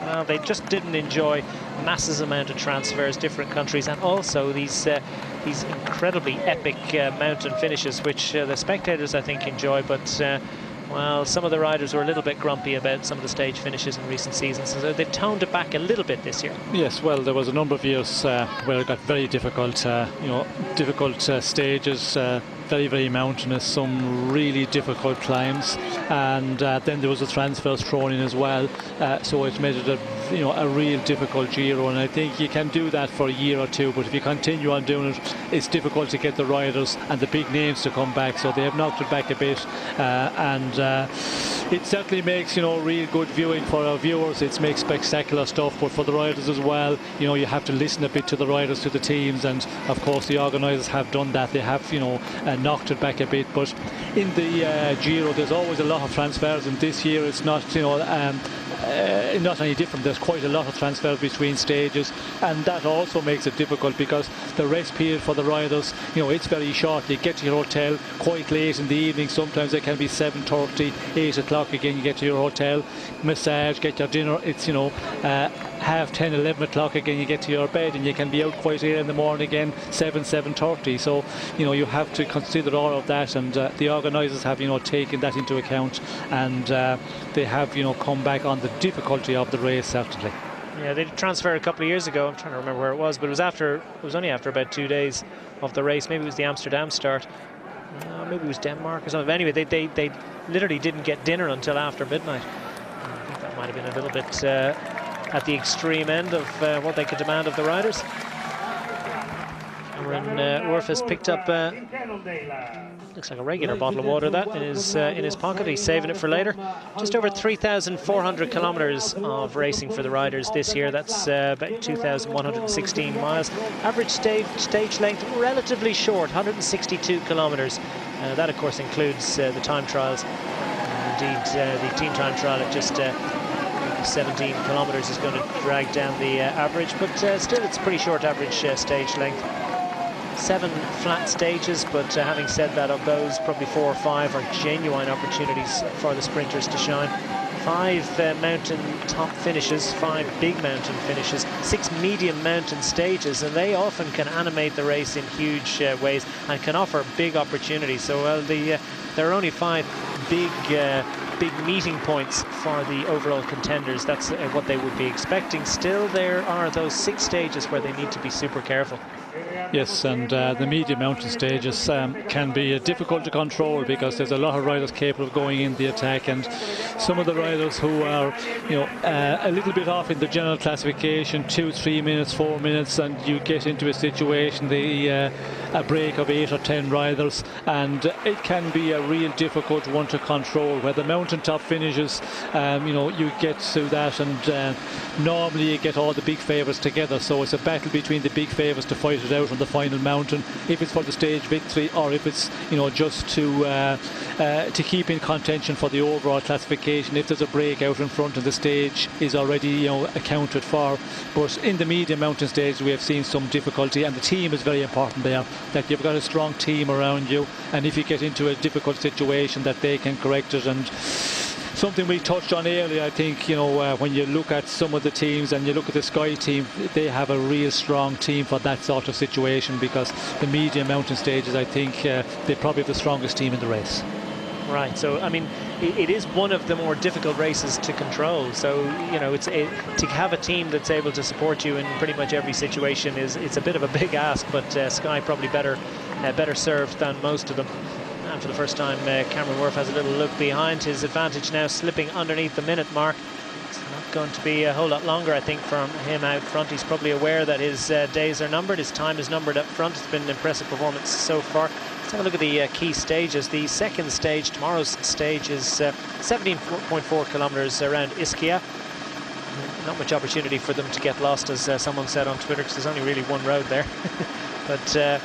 well, they just didn't enjoy massive amount of transfers, different countries, and also these incredibly epic mountain finishes, which the spectators I think enjoy, but well, some of the riders were a little bit grumpy about some of the stage finishes in recent seasons, so they've toned it back a little bit this year. Yes, well, there was a number of years where it got very difficult, you know, difficult stages, very, very mountainous, some really difficult climbs, and then there was the transfers thrown in as well, so it made it a real difficult Giro, and I think you can do that for a year or two, but if you continue on doing it, it's difficult to get the riders and the big names to come back, so they have knocked it back a bit, and it certainly makes, you know, real good viewing for our viewers. It makes spectacular stuff, but for the riders as well, you know, you have to listen a bit to the riders, to the teams, and of course the organisers have done that. They have, you know, knocked it back a bit, but in the Giro there's always a lot of transfers, and this year it's not, you know, not any different. There's quite a lot of transfers between stages, and that also makes it difficult because the rest period for the riders, you know, it's very short. You get to your hotel quite late in the evening. Sometimes it can be 7:30, 8 o'clock again. You get to your hotel, massage, get your dinner. It's, you know, 10:30, 11 o'clock again. You get to your bed, and you can be out quite early in the morning again, 7:30. So, you know, you have to consider all of that, and the organisers have, you know, taken that into account, and they have, you know, come back on the difficulty of the race, certainly. Yeah, they did transfer a couple of years ago. I'm trying to remember where it was, but it was only after about 2 days of the race. Maybe it was the Amsterdam start. Maybe it was Denmark or something. But anyway, they literally didn't get dinner until after midnight. I think that might have been a little bit at the extreme end of what they could demand of the riders. And we're And Wharf has picked up, looks like a regular bottle of water that in his pocket. He's saving it for later. Just over 3,400 kilometres of racing for the riders this year. That's about 2,116 miles. Average stage length relatively short, 162 kilometres. That of course includes the time trials. Indeed, the team time trial at just 17 kilometres is going to drag down the average, but still it's pretty short average stage length. 7 flat stages, but having said that, of those, probably 4 or 5 are genuine opportunities for the sprinters to shine. 5 mountain top finishes, 5 big mountain finishes, 6 medium mountain stages, and they often can animate the race in huge ways and can offer big opportunities. So there are only 5 big meeting points for the overall contenders. That's what they would be expecting. Still, there are those 6 stages where they need to be super careful. Yes, and the medium mountain stages can be difficult to control because there's a lot of riders capable of going in the attack, and some of the riders who are, a little bit off in the general classification, 2, 3 minutes, 4 minutes, and you get into a situation, a break of 8 or 10 riders, and it can be a real difficult one to control. Where the mountaintop finishes, you get to that, and normally you get all the big favourites together, so it's a battle between the big favourites to fight it out on the final mountain, if it's for the stage victory or if it's just to keep in contention for the overall classification if there's a break out in front and the stage is already accounted for. But in the medium mountain stage we have seen some difficulty, and the team is very important there, that you've got a strong team around you, and if you get into a difficult situation that they can correct it. And something we touched on earlier, I think, when you look at some of the teams and you look at the Sky team, they have a real strong team for that sort of situation, because the medium mountain stages, I think, they're probably the strongest team in the race. Right, so I mean, it is one of the more difficult races to control. So to have a team that's able to support you in pretty much every situation it's a bit of a big ask. But Sky probably better served than most of them. And for the first time, Cameron Wharf has a little look behind. His advantage now slipping underneath the minute mark. It's not going to be a whole lot longer, I think, from him out front. He's probably aware that his days are numbered. His time is numbered up front. It's been an impressive performance so far. Let's have a look at the key stages. The second stage, tomorrow's stage, is 17.4 kilometres around Ischia. Not much opportunity for them to get lost, as someone said on Twitter, because there's only really one road there. But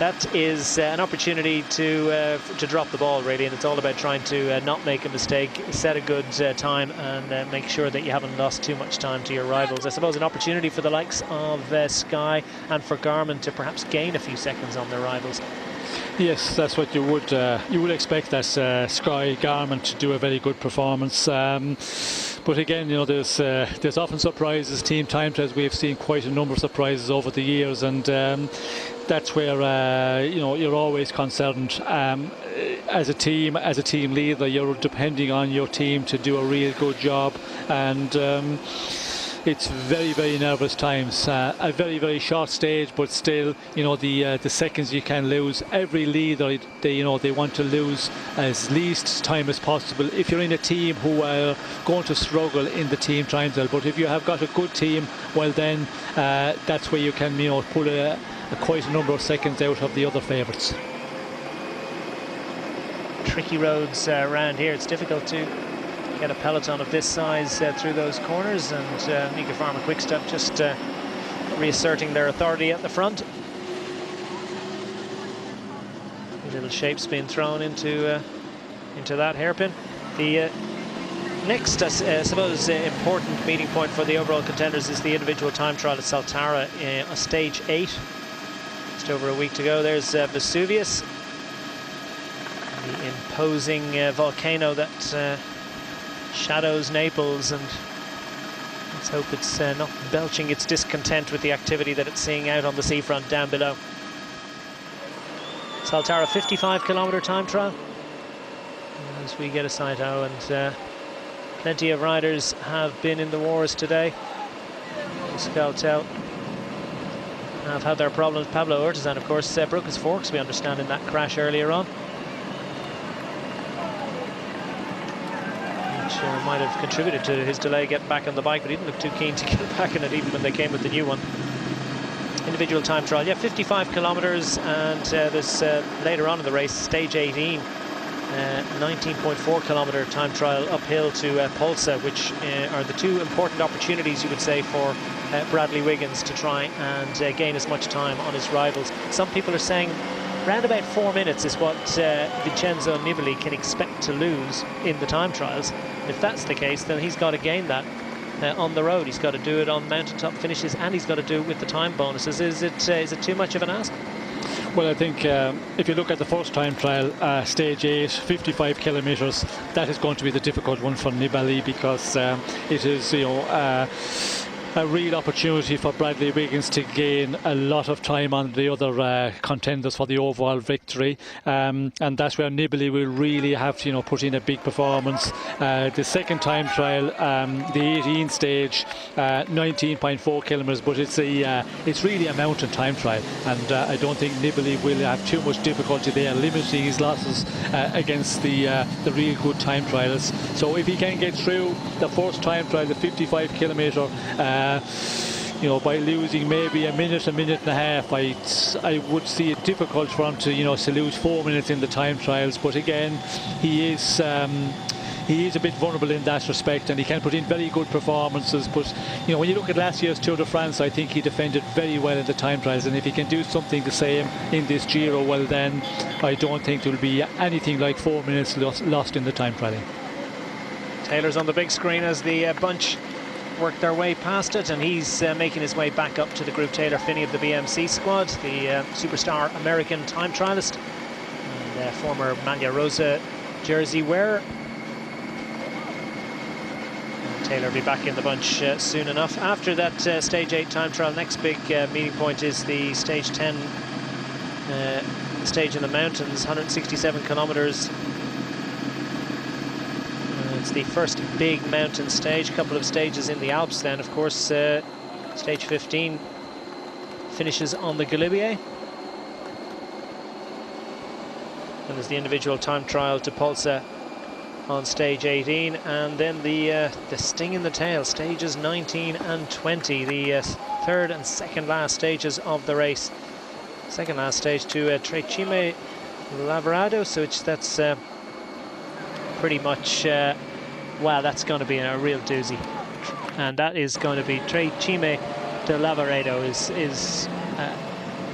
that is an opportunity to drop the ball, really, and it's all about trying to not make a mistake, set a good time, and make sure that you haven't lost too much time to your rivals. I suppose an opportunity for the likes of Sky and for Garmin to perhaps gain a few seconds on their rivals. Yes, that's what you would expect, that Sky, Garmin to do a very good performance. But again, there's often surprises, team time trials. We have seen quite a number of surprises over the years, and that's where you're always concerned. As a team leader, you're depending on your team to do a real good job, and it's very, very nervous times. A very, very short stage, but still, the seconds you can lose. Every leader, they want to lose as least time as possible. If you're in a team who are going to struggle in the team time trial, but if you have got a good team, well then, that's where you can, pull quite a number of seconds out of the other favourites. Tricky roads around here. It's difficult to get a peloton of this size through those corners, and Pharma Quickstep just reasserting their authority at the front. Little shapes being thrown into that hairpin. The next, I suppose, important meeting point for the overall contenders is the individual time trial at Saltara, stage 8. Just over a week to go. There's Vesuvius, the imposing volcano that shadows Naples, and let's hope it's not belching its discontent with the activity that it's seeing out on the seafront down below. Saltara 55-kilometre time trial as we get a sight out, and plenty of riders have been in the wars today. Skeltel have had their problems. Pablo Urtazan, of course, broke his forks, we understand, in that crash earlier on, might have contributed to his delay getting back on the bike, but he didn't look too keen to get back in it even when they came with the new one. individual time trial. Yeah, 55 kilometres, and there's later on in the race, stage 18, 19.4 kilometre time trial uphill to Polsa, which are the two important opportunities, you would say, for Bradley Wiggins to try and gain as much time on his rivals. Some people are saying around about 4 minutes is what Vincenzo Nibali can expect to lose in the time trials. If that's the case, then he's got to gain that on the road. He's got to do it on mountaintop finishes, and he's got to do it with the time bonuses. Is it too much of an ask? Well, I think if you look at the first time trial, stage 8, 55 kilometres, that is going to be the difficult one for Nibali, because it is, you know, a real opportunity for Bradley Wiggins to gain a lot of time on the other contenders for the overall victory, and that's where Nibali will really have to, you know, put in a big performance. The second time trial, the 18 stage, 19.4 kilometres, but it's really a mountain time trial, and I don't think Nibali will have too much difficulty there limiting his losses against the real good time trials. So if he can get through the first time trial, the 55 kilometre, you know, by losing maybe a minute and a half, I would see it difficult for him to, you know, to lose 4 minutes in the time trials. But again, he is a bit vulnerable in that respect, and he can put in very good performances. But you know, when you look at last year's Tour de France, I think he defended very well in the time trials, and if he can do something the same in this Giro, well, then I don't think there will be anything like 4 minutes lost in the time trialing. Taylor's on the big screen as the bunch work their way past it, and he's making his way back up to the group. Taylor Finney of the BMC squad, the superstar American time trialist and former Maglia Rosa jersey wearer. And Taylor will be back in the bunch soon enough. After that stage 8 time trial, next big meeting point is the stage 10 stage in the mountains, 167 kilometres. It's the first big mountain stage, a couple of stages in the Alps then, of course. Stage 15 finishes on the Galibier. And there's the individual time trial to Polsa on stage 18, and then the sting in the tail, stages 19 and 20, the third and second last stages of the race. Second last stage to Trecime Lavorado, so that's pretty much, wow, that's going to be a real doozy. And that is going to be Trecime de Lavaredo is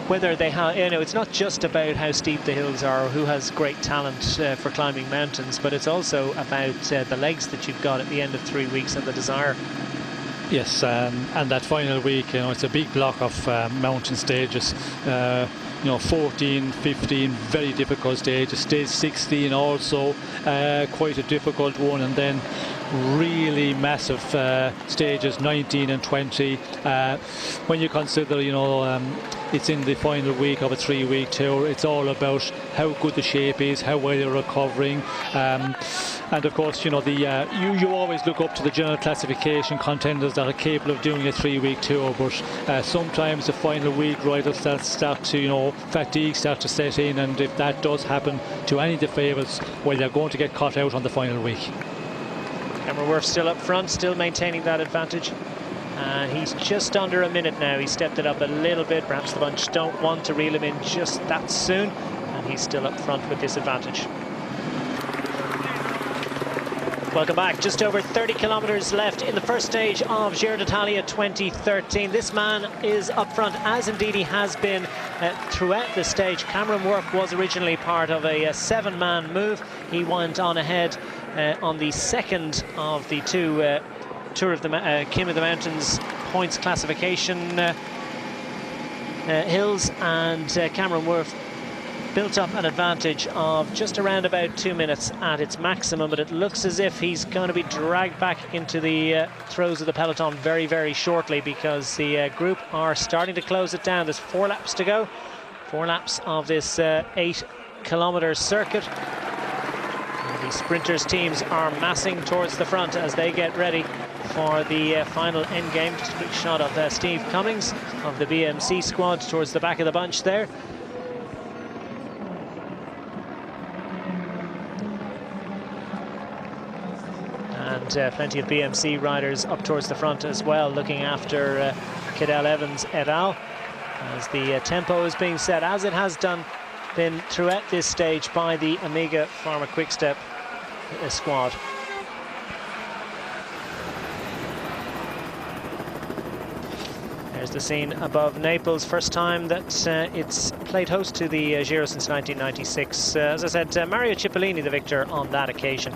whether they have, you know, it's not just about how steep the hills are or who has great talent for climbing mountains, but it's also about the legs that you've got at the end of 3 weeks and the desire. Yes, and that final week, you know, it's a big block of mountain stages. You know, 14, 15, very difficult stages. Stage 16 also quite a difficult one, and then really massive stages 19 and 20. When you consider, you know, it's in the final week of a 3-week tour, it's all about how good the shape is, how well you're recovering. And of course, you know, you always look up to the general classification contenders that are capable of doing a 3-week tour, but sometimes the final week riders start to, you know, fatigue start to set in, and if that does happen to any of the favourites, well, they're going to get caught out on the final week. Cameron Wharf still up front, still maintaining that advantage. And he's just under a minute now. He stepped it up a little bit. Perhaps the bunch don't want to reel him in just that soon. And he's still up front with this advantage. Welcome back. Just over 30 kilometres left in the first stage of Giro d'Italia 2013. This man is up front, as indeed he has been throughout the stage. Cameron Wharf was originally part of a 7-man move. He went on ahead on the second of the two Tour of the King of the Mountains points classification hills, and Cameron Wharf built up an advantage of just around about 2 minutes at its maximum, but it looks as if he's going to be dragged back into the throes of the peloton very, very shortly, because the group are starting to close it down. There's 4 laps to go, 4 laps of this 8-kilometre circuit. And the sprinters teams are massing towards the front as they get ready for the final end game. Just a quick shot of Steve Cummings of the BMC squad towards the back of the bunch there. And plenty of BMC riders up towards the front as well, looking after Cadel Evans et al. as the tempo is being set, as it has been throughout this stage by the Omega Pharma Quick-Step squad. There's the scene above Naples, first time that it's played host to the Giro since 1996. As I said, Mario Cipollini the victor on that occasion.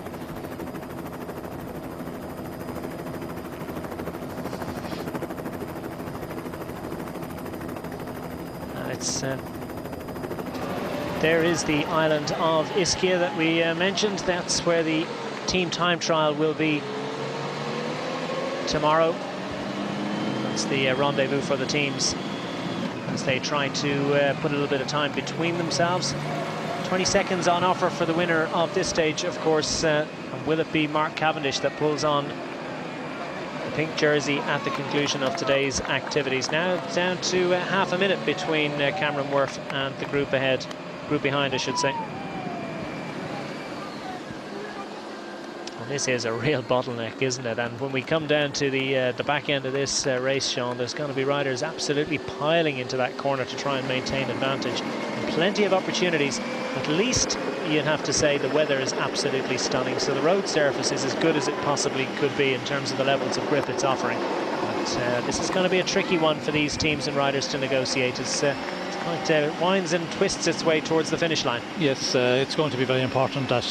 There is the island of Ischia that we mentioned. That's where the team time trial will be tomorrow. That's the rendezvous for the teams as they try to put a little bit of time between themselves. 20 seconds on offer for the winner of this stage, of course. And will it be Mark Cavendish that pulls on the pink jersey at the conclusion of today's activities? Now down to half a minute between Cameron Wharf and the group behind, I should say. This is a real bottleneck, isn't it? And when we come down to the back end of this race, Sean, there's going to be riders absolutely piling into that corner to try and maintain advantage. And plenty of opportunities. At least you'd have to say the weather is absolutely stunning. So the road surface is as good as it possibly could be in terms of the levels of grip it's offering. But this is going to be a tricky one for these teams and riders to negotiate. It winds and twists its way towards the finish line. Yes, it's going to be very important that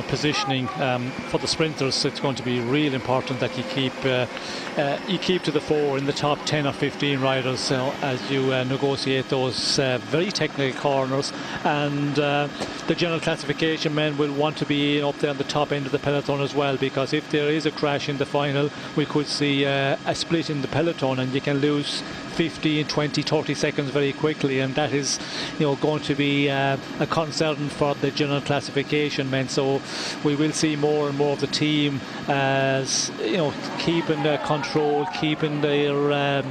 positioning for the sprinters. It's going to be real important that you keep to the fore in the top 10 or 15 riders as you negotiate those very technical corners. And the general classification men will want to be up there on the top end of the peloton as well, because if there is a crash in the final, we could see a split in the peloton, and you can lose 15, 20, 30 seconds very quickly, and that is going to be a concern for the general classification men. So we will see more and more of the team as keeping control, keeping their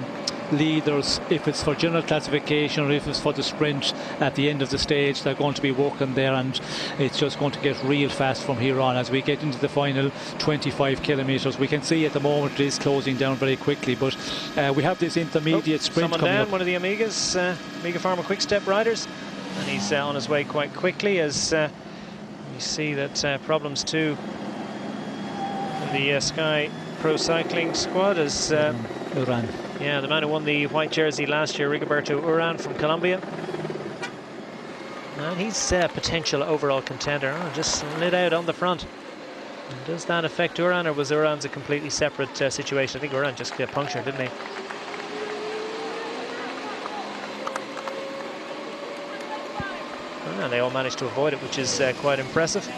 leaders. If it's for general classification or if it's for the sprint at the end of the stage, they're going to be working there, and it's just going to get real fast from here on as we get into the final 25 kilometres. We can see at the moment it is closing down very quickly, but we have this intermediate sprint coming down, up. One of the Omegas, Omega Pharma Quick-Step riders, and he's on his way quite quickly as you see that problems too in the Sky Pro Cycling squad as Uran. Yeah, the man who won the white jersey last year, Rigoberto Uran from Colombia. And he's a potential overall contender. Just slid out on the front. And does that affect Uran, or was Uran's a completely separate situation? I think Uran just punctured, didn't he? And they all managed to avoid it, which is quite impressive.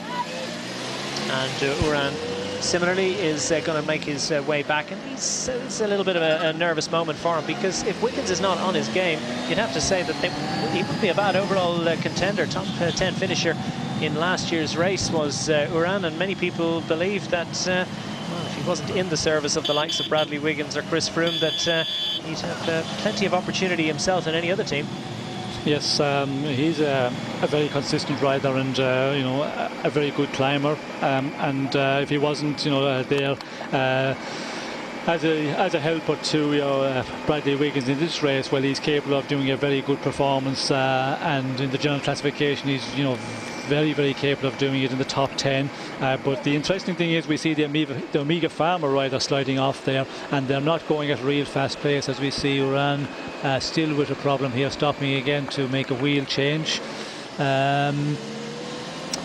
And Uran similarly is going to make his way back, and it's a little bit of a nervous moment for him, because if Wiggins is not on his game, you'd have to say that he would be a bad overall contender. Top 10 finisher in last year's race was Uran, and many people believe that well, if he wasn't in the service of the likes of Bradley Wiggins or Chris Froome, that he'd have plenty of opportunity himself in any other team. Yes, he's a very consistent rider, and a very good climber. And if he wasn't, there as a helper to Bradley Wiggins in this race, well, he's capable of doing a very good performance. And in the general classification, he's very, very capable of doing it in the top 10. But the interesting thing is we see the Omega Pharma rider sliding off there, and they're not going at real fast pace, as we see Uran still with a problem here, stopping again to make a wheel change.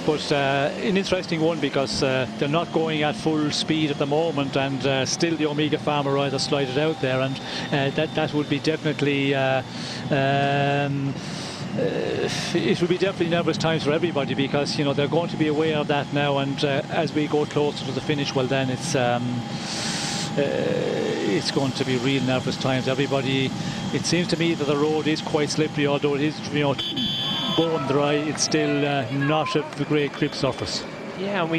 But an interesting one, because they're not going at full speed at the moment, and still the Omega Pharma rider slided out there, and that would be definitely it will be definitely nervous times for everybody, because they're going to be aware of that now, and as we go closer to the finish, well, then it's going to be real nervous times. Everybody, it seems to me that the road is quite slippery, although it is bone dry. It's still not a great grip surface. Yeah, and we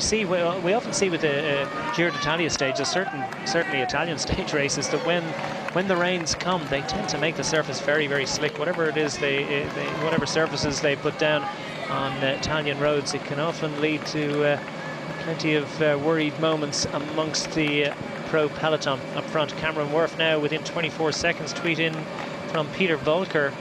often see with the Giro d'Italia stages, certainly Italian stage races, that when the rains come, they tend to make the surface very, very slick. Whatever it is, whatever surfaces they put down on Italian roads, it can often lead to plenty of worried moments amongst the pro peloton up front. Cameron Wharf now within 24 seconds. Tweet in from Peter Volker.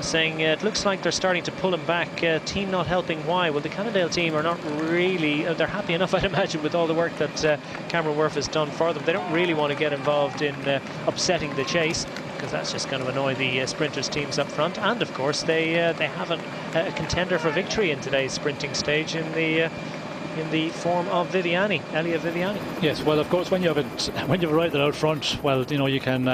saying it looks like they're starting to pull him back. Team not helping. Why? Well, the Cannondale team are not really, they're happy enough, I'd imagine, with all the work that Cameron Wharf has done for them. They don't really want to get involved in upsetting the chase, because that's just going to annoy the sprinters teams up front. And of course they have a contender for victory in today's sprinting stage in the form of Viviani, Elia Viviani. Yes, well, of course, when you have a rider out front, well, you know, you can.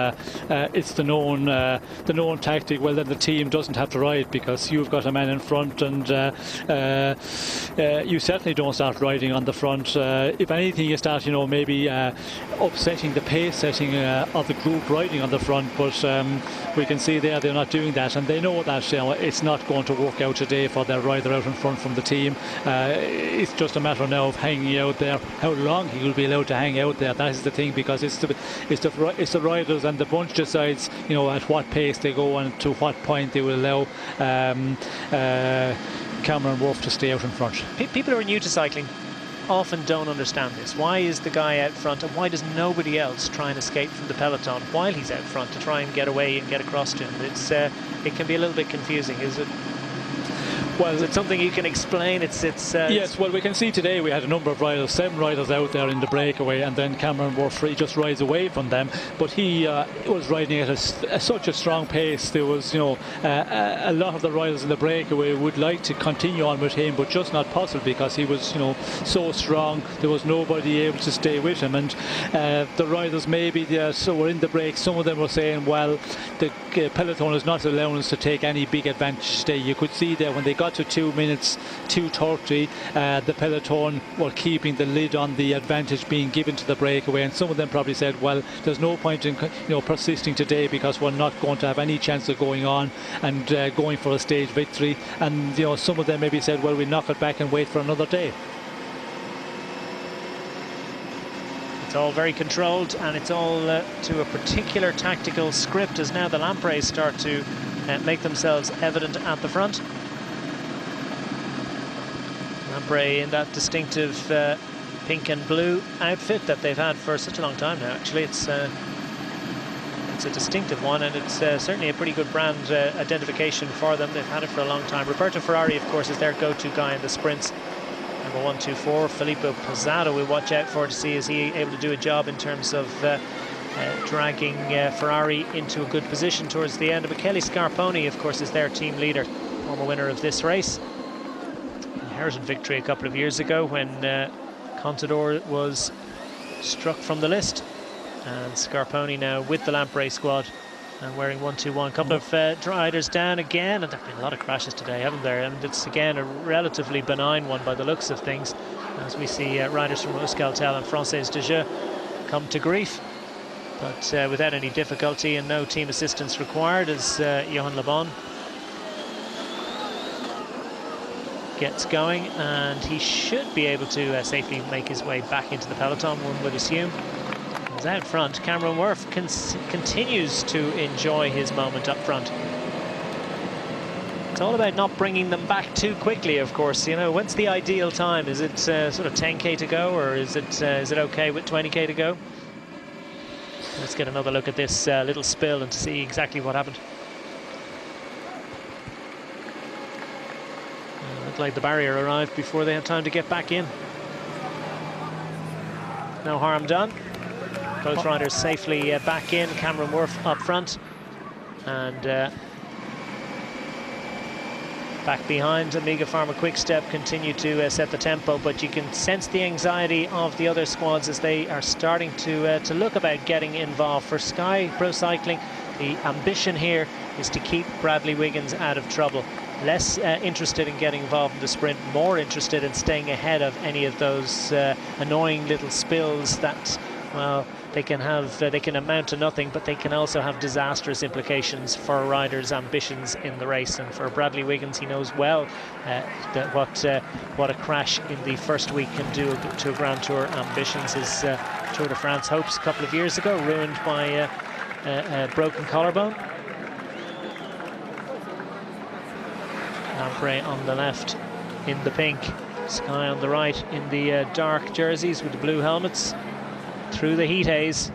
It's the known tactic. Well, then the team doesn't have to ride because you've got a man in front, and you certainly don't start riding on the front. If anything, you start, you know, maybe upsetting the pace setting of the group riding on the front. But we can see there they're not doing that, and they know that, you know, it's not going to work out today for their rider out in front from the team. It's just a matter now of hanging out there. How long he will be allowed to hang out there, that is the thing, because it's the riders and the bunch decides, you know, at what pace they go and to what point they will allow Cameron Wharf to stay out in front. People who are new to cycling often don't understand this. Why is the guy out front, and why does nobody else try and escape from the peloton while he's out front to try and get away and get across to him? It can be a little bit confusing, is it? Well, is it something you can explain? Yes, well, we can see today we had a number of riders, 7 riders out there in the breakaway, and then Cameron Wharf just rides away from them. But he was riding at such a strong pace. There was, you know, a lot of the riders in the breakaway would like to continue on with him, but just not possible because he was, you know, so strong. There was nobody able to stay with him, and the riders maybe were in the break. Some of them were saying, well, the peloton is not allowing us to take any big advantage today. You could see there when they got to 2 minutes 2:30, the peloton were keeping the lid on the advantage being given to the breakaway, and some of them probably said, well, there's no point in, you know, persisting today because we're not going to have any chance of going on and going for a stage victory. And, you know, some of them maybe said, well, we knock it back and wait for another day. It's all very controlled, and it's all to a particular tactical script as now the lampreys start to make themselves evident at the front. Lamprey in that distinctive pink and blue outfit that they've had for such a long time now. Actually, it's a distinctive one, and it's certainly a pretty good brand identification for them. They've had it for a long time. Roberto Ferrari, of course, is their go-to guy in the sprints. Number 124, Filippo Pozzado we watch out for to see is he able to do a job in terms of dragging Ferrari into a good position towards the end. Michele Scarponi, of course, is their team leader, former winner of this race. Inherited victory a couple of years ago when Contador was struck from the list, and Scarponi now with the Lamprey squad and wearing 121. A couple of riders down again, and there have been a lot of crashes today, haven't there? And it's again a relatively benign one by the looks of things, as we see riders from Euskaltel and Française de Jeu come to grief, but without any difficulty and no team assistance required, as Johan Le Bon gets going, and he should be able to safely make his way back into the peloton, one would assume. He's out front. Cameron Wharf continues to enjoy his moment up front. It's all about not bringing them back too quickly, of course. You know, when's the ideal time? Is it sort of 10k to go, or is it okay with 20k to go? Let's get another look at this little spill and to see exactly what happened. Looked like the barrier arrived before they had time to get back in. No harm done. Both riders safely back in. Cameron Wharf up front, and back behind Amiga Pharma Quickstep continue to set the tempo, but you can sense the anxiety of the other squads as they are starting to look about getting involved. For Sky Pro Cycling, the ambition here is to keep Bradley Wiggins out of trouble. Less interested in getting involved in the sprint, more interested in staying ahead of any of those annoying little spills that, well, they can amount to nothing, but they can also have disastrous implications for a rider's ambitions in the race. And for Bradley Wiggins, he knows well that what a crash in the first week can do to a Grand Tour ambitions. His Tour de France hopes a couple of years ago ruined by a broken collarbone. Lamprey on the left in the pink, Sky on the right in the dark jerseys with the blue helmets through the heat haze.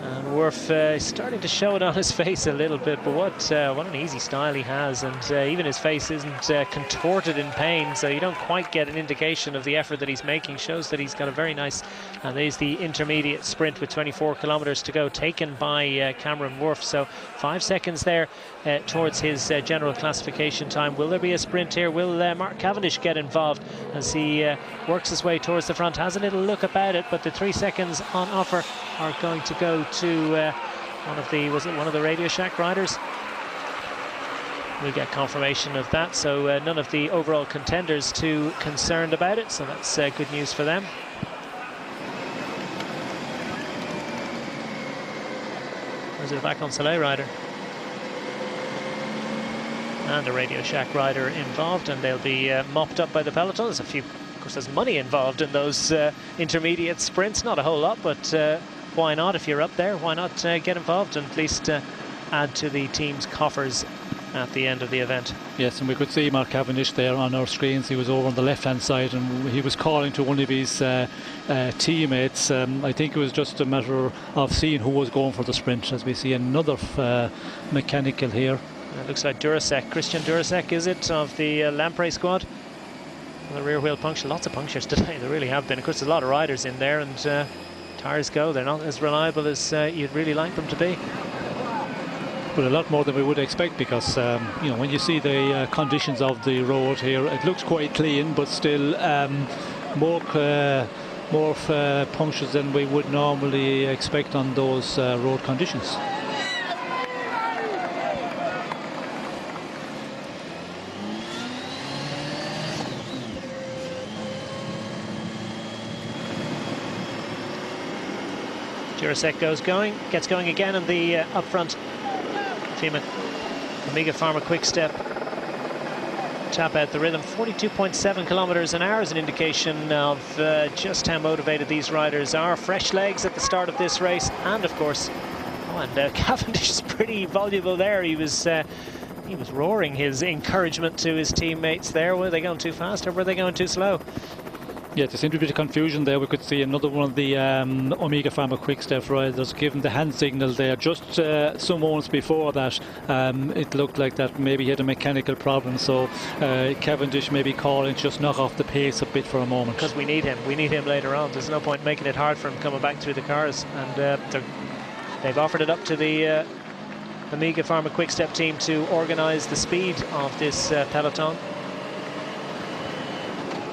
And Wharf starting to show it on his face a little bit, but what an easy style he has, and even his face isn't contorted in pain, so you don't quite get an indication of the effort that he's making. Shows that he's got a very nice, and there's the intermediate sprint with 24 kilometres to go, taken by Cameron Wharf. So 5 seconds there towards his general classification time. Will there be a sprint here? Will Mark Cavendish get involved as he works his way towards the front? Has a little look about it, but the 3 seconds on offer are going to go to one of the Radio Shack riders? We get confirmation of that, so none of the overall contenders too concerned about it, so that's good news for them. Or is it a back on Soleil rider? And a Radio Shack rider involved, and they'll be mopped up by the peloton. There's a few, of course, there's money involved in those intermediate sprints, not a whole lot, but why not? If you're up there, why not get involved and at least add to the team's coffers at the end of the event? Yes, and we could see Mark Cavendish there on our screens. He was over on the left-hand side, and he was calling to one of his teammates. I think it was just a matter of seeing who was going for the sprint, as we see another mechanical here. It looks like Durasek, Christian Durasek, is it, of the Lamprey squad? The rear wheel puncture, lots of punctures today, there really have been. Of course, there's a lot of riders in there, and tyres go, they're not as reliable as you'd really like them to be. But a lot more than we would expect, because you know, when you see the conditions of the road here, it looks quite clean, but still more punctures than we would normally expect on those road conditions. Durasek gets going again in the up front. Omega Pharma quick step. Tap out the rhythm. 42.7 kilometers an hour is an indication of just how motivated these riders are. Fresh legs at the start of this race, and of course, Cavendish is pretty voluble there. He was roaring his encouragement to his teammates there. Were they going too fast, or were they going too slow? Yeah, there seemed to be a bit of confusion there. We could see another one of the Omega Pharma quick-step riders given the hand signal there. Just some moments before that, it looked like that maybe he had a mechanical problem, so Cavendish maybe calling to just knock off the pace a bit for a moment. Because we need him later on. There's no point making it hard for him coming back through the cars, and they've offered it up to the Omega Pharma quick-step team to organise the speed of this peloton.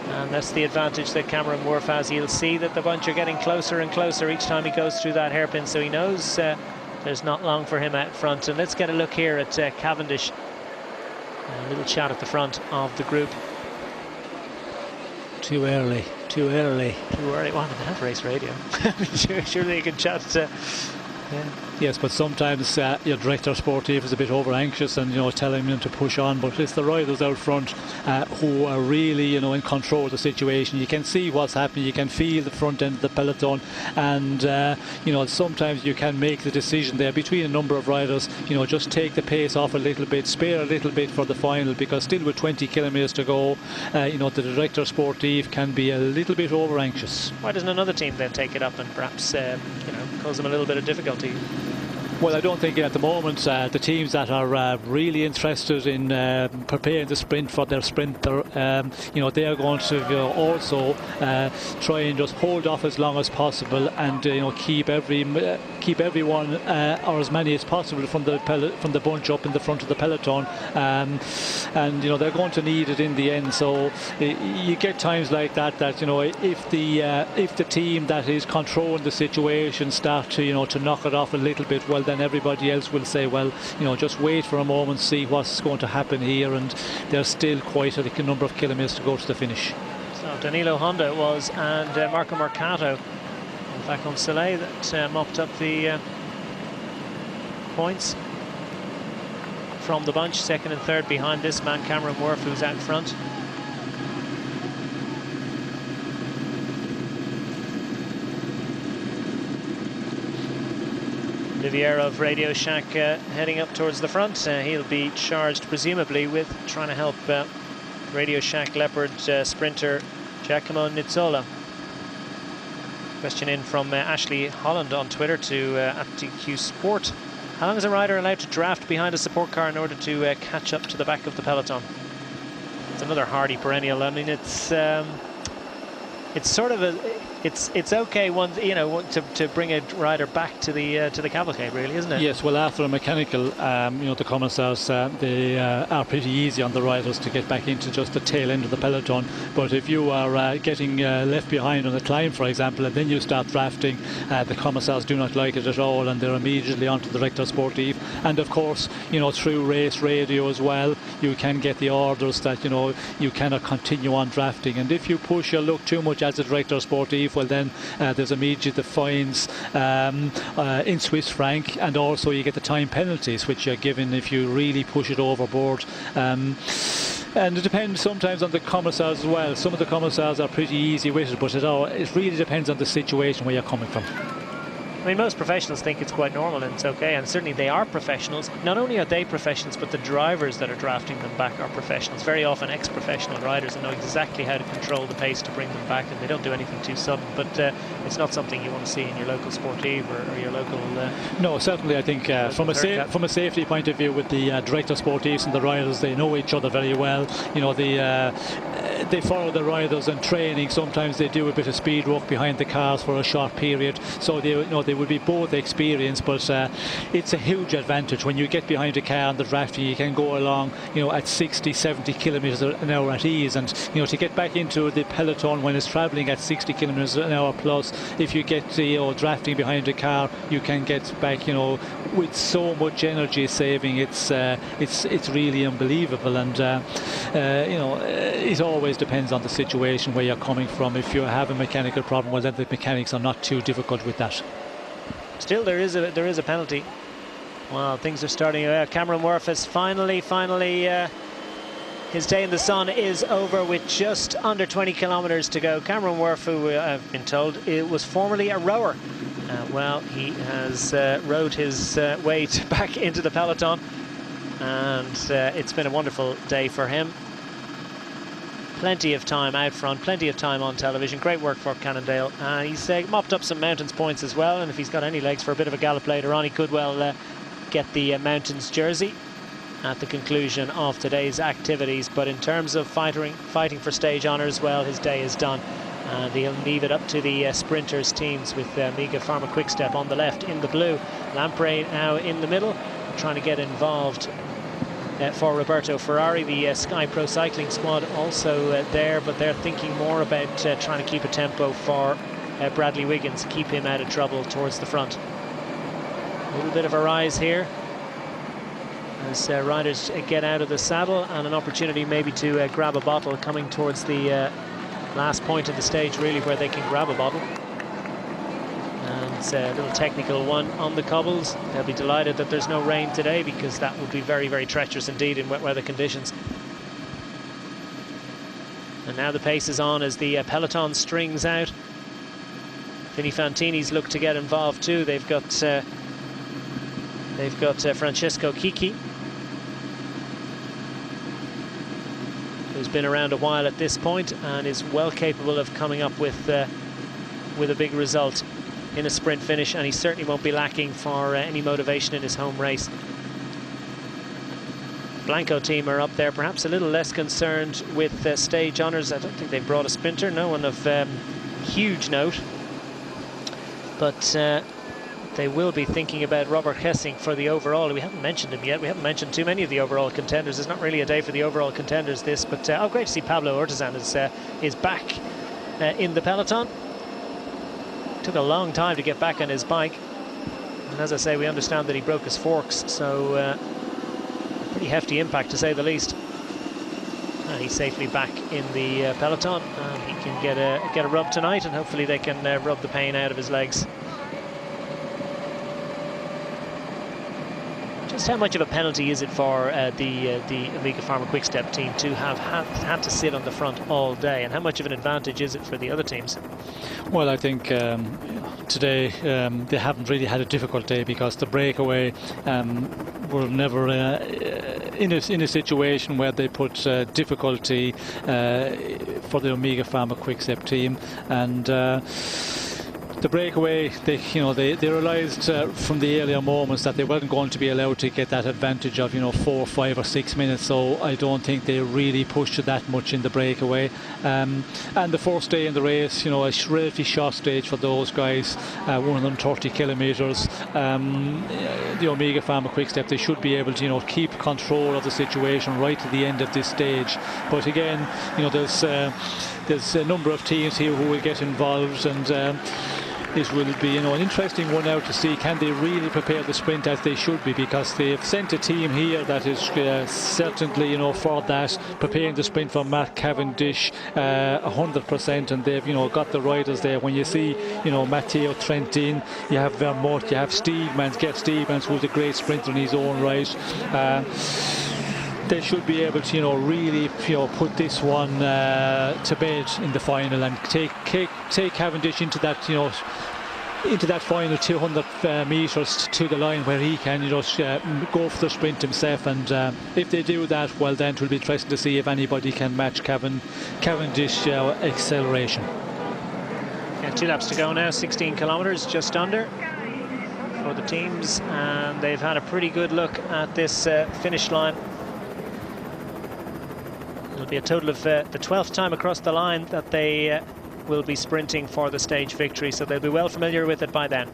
And that's the advantage that Cameron Wharf has. He'll see that the bunch are getting closer and closer each time he goes through that hairpin, so he knows there's not long for him out front. And let's get a look here at Cavendish. A little chat at the front of the group. Too early. Well, they have race radio. Surely you can chat. Yeah. Yes, but sometimes your director sportive is a bit over anxious and, you know, telling them to push on, but it's the riders out front who are really, you know, in control of the situation. You can see what's happening, you can feel the front end of the peloton, and you know, sometimes you can make the decision there between a number of riders, you know, just take the pace off a little bit, spare a little bit for the final, because still with 20 kilometres to go, you know, the director sportive can be a little bit over anxious. Why doesn't another team then take it up and perhaps you know, cause them a little bit of difficulty? Well, I don't think at the moment the teams that are really interested in preparing the sprint for their sprinter, you know, they are going to also try and just hold off as long as possible, and you know, keep everyone or as many as possible from the bunch up in the front of the peloton, and you know, they're going to need it in the end. So you get times like that you know, if the team that is controlling the situation start to, you know, to knock it off a little bit, well, then everybody else will say, well, you know, just wait for a moment, see what's going to happen here, and there's still quite a number of kilometres to go to the finish. So Danilo Honda it was, and Marco Mercato back on Soleil that mopped up the points from the bunch, second and third behind this man Cameron Wharf, who's out front. Olivier of Radio Shack heading up towards the front. He'll be charged presumably with trying to help Radio Shack Leopard sprinter Giacomo Nizzola. Question in from Ashley Holland on Twitter to @DQ Sport. How long is a rider allowed to draft behind a support car in order to catch up to the back of the peloton? It's another hardy perennial. I mean, it's sort of it's okay once, you know, to bring a rider back to the cavalcade, really, isn't it? Yes. Well, after a mechanical, you know, the commissars they are pretty easy on the riders to get back into just the tail end of the peloton. But if you are getting left behind on the climb, for example, and then you start drafting, the commissars do not like it at all, and they're immediately onto the directeur sportif. And of course, you know, through race radio as well, you can get the orders that, you know, you cannot continue on drafting. And if you push your luck too much as a directeur sportif, well then there's immediate the fines in Swiss franc, and also you get the time penalties which you're given if you really push it overboard. And it depends sometimes on the commissars as well. Some of the commissars are pretty easy with it, but it really depends on the situation where you're coming from. I mean, most professionals think it's quite normal and it's okay, and certainly they are professionals. Not only are they professionals, but the drivers that are drafting them back are professionals. Very often ex-professional riders and know exactly how to control the pace to bring them back, and they don't do anything too sudden. But it's not something you want to see in your local sportive or your local... No, certainly I think from a safety point of view, with the director sportifs and the riders, they know each other very well. You know, they follow the riders in training. Sometimes they do a bit of speed work behind the cars for a short period, so they, you know, they will be both experienced. But it's a huge advantage when you get behind a car on the drafting. You can go along, you know, at 60-70 kilometers an hour at ease, and you know, to get back into the peloton when it's traveling at 60 kilometers an hour plus, if you get, you know, drafting behind a car, you can get back, you know, with so much energy saving. It's really unbelievable. And you know, it always depends on the situation where you're coming from. If you have a mechanical problem, well then the mechanics are not too difficult with that. Still, there is a penalty. Well, things are starting. Cameron Wharf has finally his day in the sun is over with just under 20 kilometers to go. Cameron Wharf, who I've been told it was formerly a rower, well, he has rowed his way back into the peloton, and it's been a wonderful day for him. Plenty of time out front, plenty of time on television. Great work for Cannondale. He's mopped up some mountains points as well, and if he's got any legs for a bit of a gallop later on, he could well get the mountains jersey at the conclusion of today's activities. But in terms of fighting for stage honours, well, his day is done. They'll leave it up to the sprinters teams, with Miga Pharma Quickstep on the left in the blue. Lamprey now in the middle, trying to get involved for Roberto Ferrari. The Sky Pro Cycling squad also there, but they're thinking more about trying to keep a tempo for Bradley Wiggins, keep him out of trouble towards the front. A little bit of a rise here as riders get out of the saddle, and an opportunity maybe to grab a bottle coming towards the last point of the stage, really, where they can grab a bottle. It's a little technical one on the cobbles. They'll be delighted that there's no rain today, because that would be very, very treacherous indeed in wet weather conditions. And now the pace is on as the peloton strings out. Vinny Fantini's look to get involved too. They've got Francesco Chicchi, who's been around a while at this point and is well capable of coming up with a big result in a sprint finish, and he certainly won't be lacking for any motivation in his home race. Blanco team are up there, perhaps a little less concerned with stage honours. I don't think they've brought a sprinter, no one of huge note, but they will be thinking about Robert Hessing for the overall. We haven't mentioned him yet. We haven't mentioned too many of the overall contenders. It's not really a day for the overall contenders, this, but great to see Pablo Ortizan is back in the peloton. Took a long time to get back on his bike, and as I say, we understand that he broke his forks, so pretty hefty impact to say the least. And he's safely back in the peloton, and he can get a rub tonight, and hopefully they can rub the pain out of his legs. Just how much of a penalty is it for the Amiga Pharma Quickstep team to have had to sit on the front all day, and how much of an advantage is it for the other teams? Well, I think today they haven't really had a difficult day, because the Breakaway were never in a situation where they put difficulty for the Omega Pharma Quickstep team, and the breakaway, they realised from the earlier moments that they weren't going to be allowed to get that advantage of 4, 5 or 6 minutes, so I don't think they really pushed it that much in the breakaway. And the first day in the race, a relatively short stage for those guys, 130 kilometres. The Omega Pharma Quick Step, they should be able to keep control of the situation right to the end of this stage. But again, there's a number of teams here who will get involved, and it will be an interesting one now to see, can they really prepare the sprint as they should be, because they've sent a team here that is certainly for that, preparing the sprint for Matt Cavendish 100%, and they've got the riders there. When you see Matteo Trentin, you have Vermont, you have Gert Steegmans, who's a great sprinter in his own right. They should be able to really put this one to bed in the final and take Cavendish into that final 200 metres to the line, where he can go for the sprint himself. And if they do that, well, then it will be interesting to see if anybody can match Cavendish acceleration. Yeah, 2 laps to go now, 16 kilometres just under for the teams, and they've had a pretty good look at this finish line. It'll be a total of the 12th time across the line that they will be sprinting for the stage victory, so they'll be well familiar with it by then.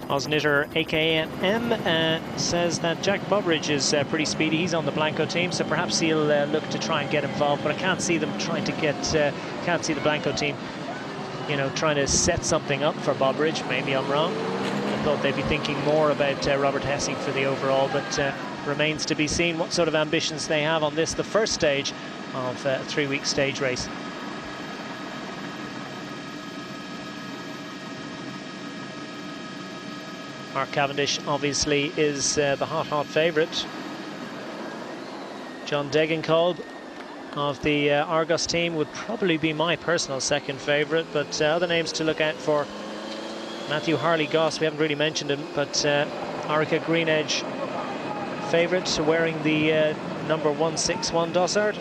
Osnitter AKM says that Jack Bobridge is pretty speedy. He's on the Blanco team, so perhaps he'll look to try and get involved, but I can't see them trying to get can't see the Blanco team trying to set something up for Bobridge. Maybe I'm wrong. I thought they'd be thinking more about Robert Hessing for the overall, but remains to be seen what sort of ambitions they have on this, the first stage of a 3-week stage race. Mark Cavendish obviously is the hot favourite. John Degenkolb of the Argos team would probably be my personal second favourite, but other names to look out for: Matthew Harley-Goss, we haven't really mentioned him, but Orica Green Edge favourite, wearing the number 161 Dossard.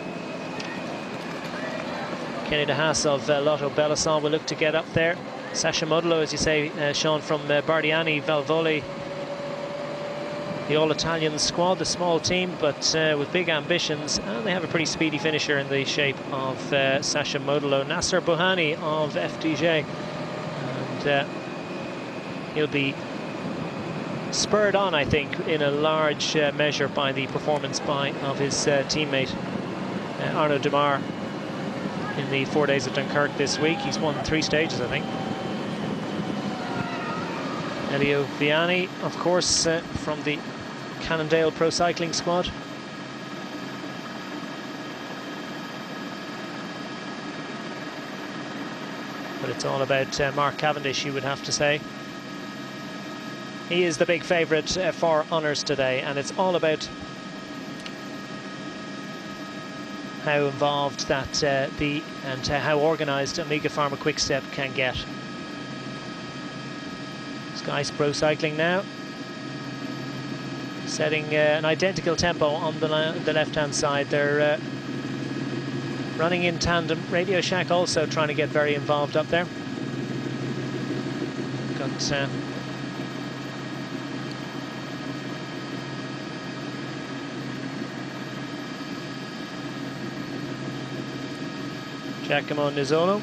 Kenny De Haas of Lotto Belisol will look to get up there. Sasha Modolo, as you say, Sean, from Bardiani, Valvoli, the all-Italian squad, the small team, but with big ambitions, and they have a pretty speedy finisher in the shape of Sasha Modolo. Nasser Bouhani of FDJ, and he'll be spurred on, I think, in a large measure by the performance of his teammate Arnaud Demar in the 4 days of Dunkirk this week. He's won 3 stages, I think. Elio Viani, of course, from the Cannondale Pro Cycling squad. But it's all about Mark Cavendish, you would have to say. He is the big favourite for honours today, and it's all about how involved that and how organised Omega Pharma Quick Step can get. Sky Pro Cycling now setting an identical tempo on the left-hand side. They're running in tandem. Radio Shack also trying to get very involved up there. Got Giacomo Nizzolo.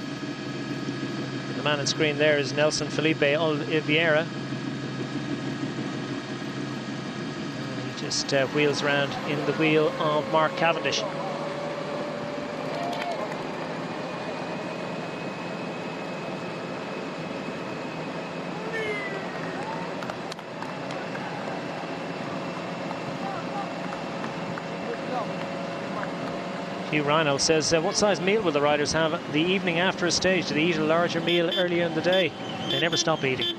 The man on screen there is Nelson Felipe Oliveira. He just wheels around in the wheel of Mark Cavendish. Hugh Rhino says, what size meal will the riders have the evening after a stage? Do they eat a larger meal earlier in the day? They never stop eating.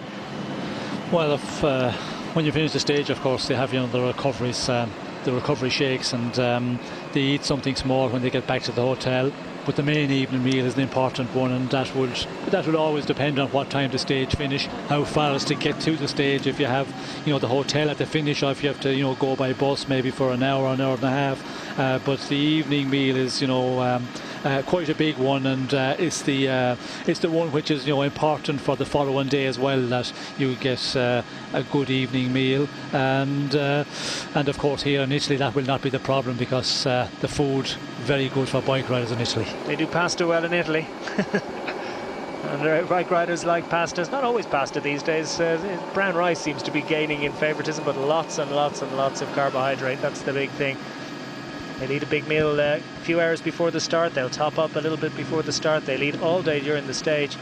Well, if when you finish the stage, of course, they have the recoveries, the recovery shakes, and they eat something small when they get back to the hotel. but the main evening meal is an important one, and that will always depend on what time the stage finish, how fast to get to the stage, if you have the hotel at the finish, or if you have to go by bus maybe for an hour and a half. But the evening meal is quite a big one, and it's the one which is important for the following day as well, that you get a good evening meal, and of course here in Italy that will not be the problem, because the food very good for bike riders in Italy. They do pasta well in Italy. And bike riders like pasta. It's not always pasta these days. Brown rice seems to be gaining in favoritism, but lots and lots and lots of carbohydrate. That's the big thing. They'll eat a big meal a few hours before the start. They'll top up a little bit before the start. They'll eat all day during the stage.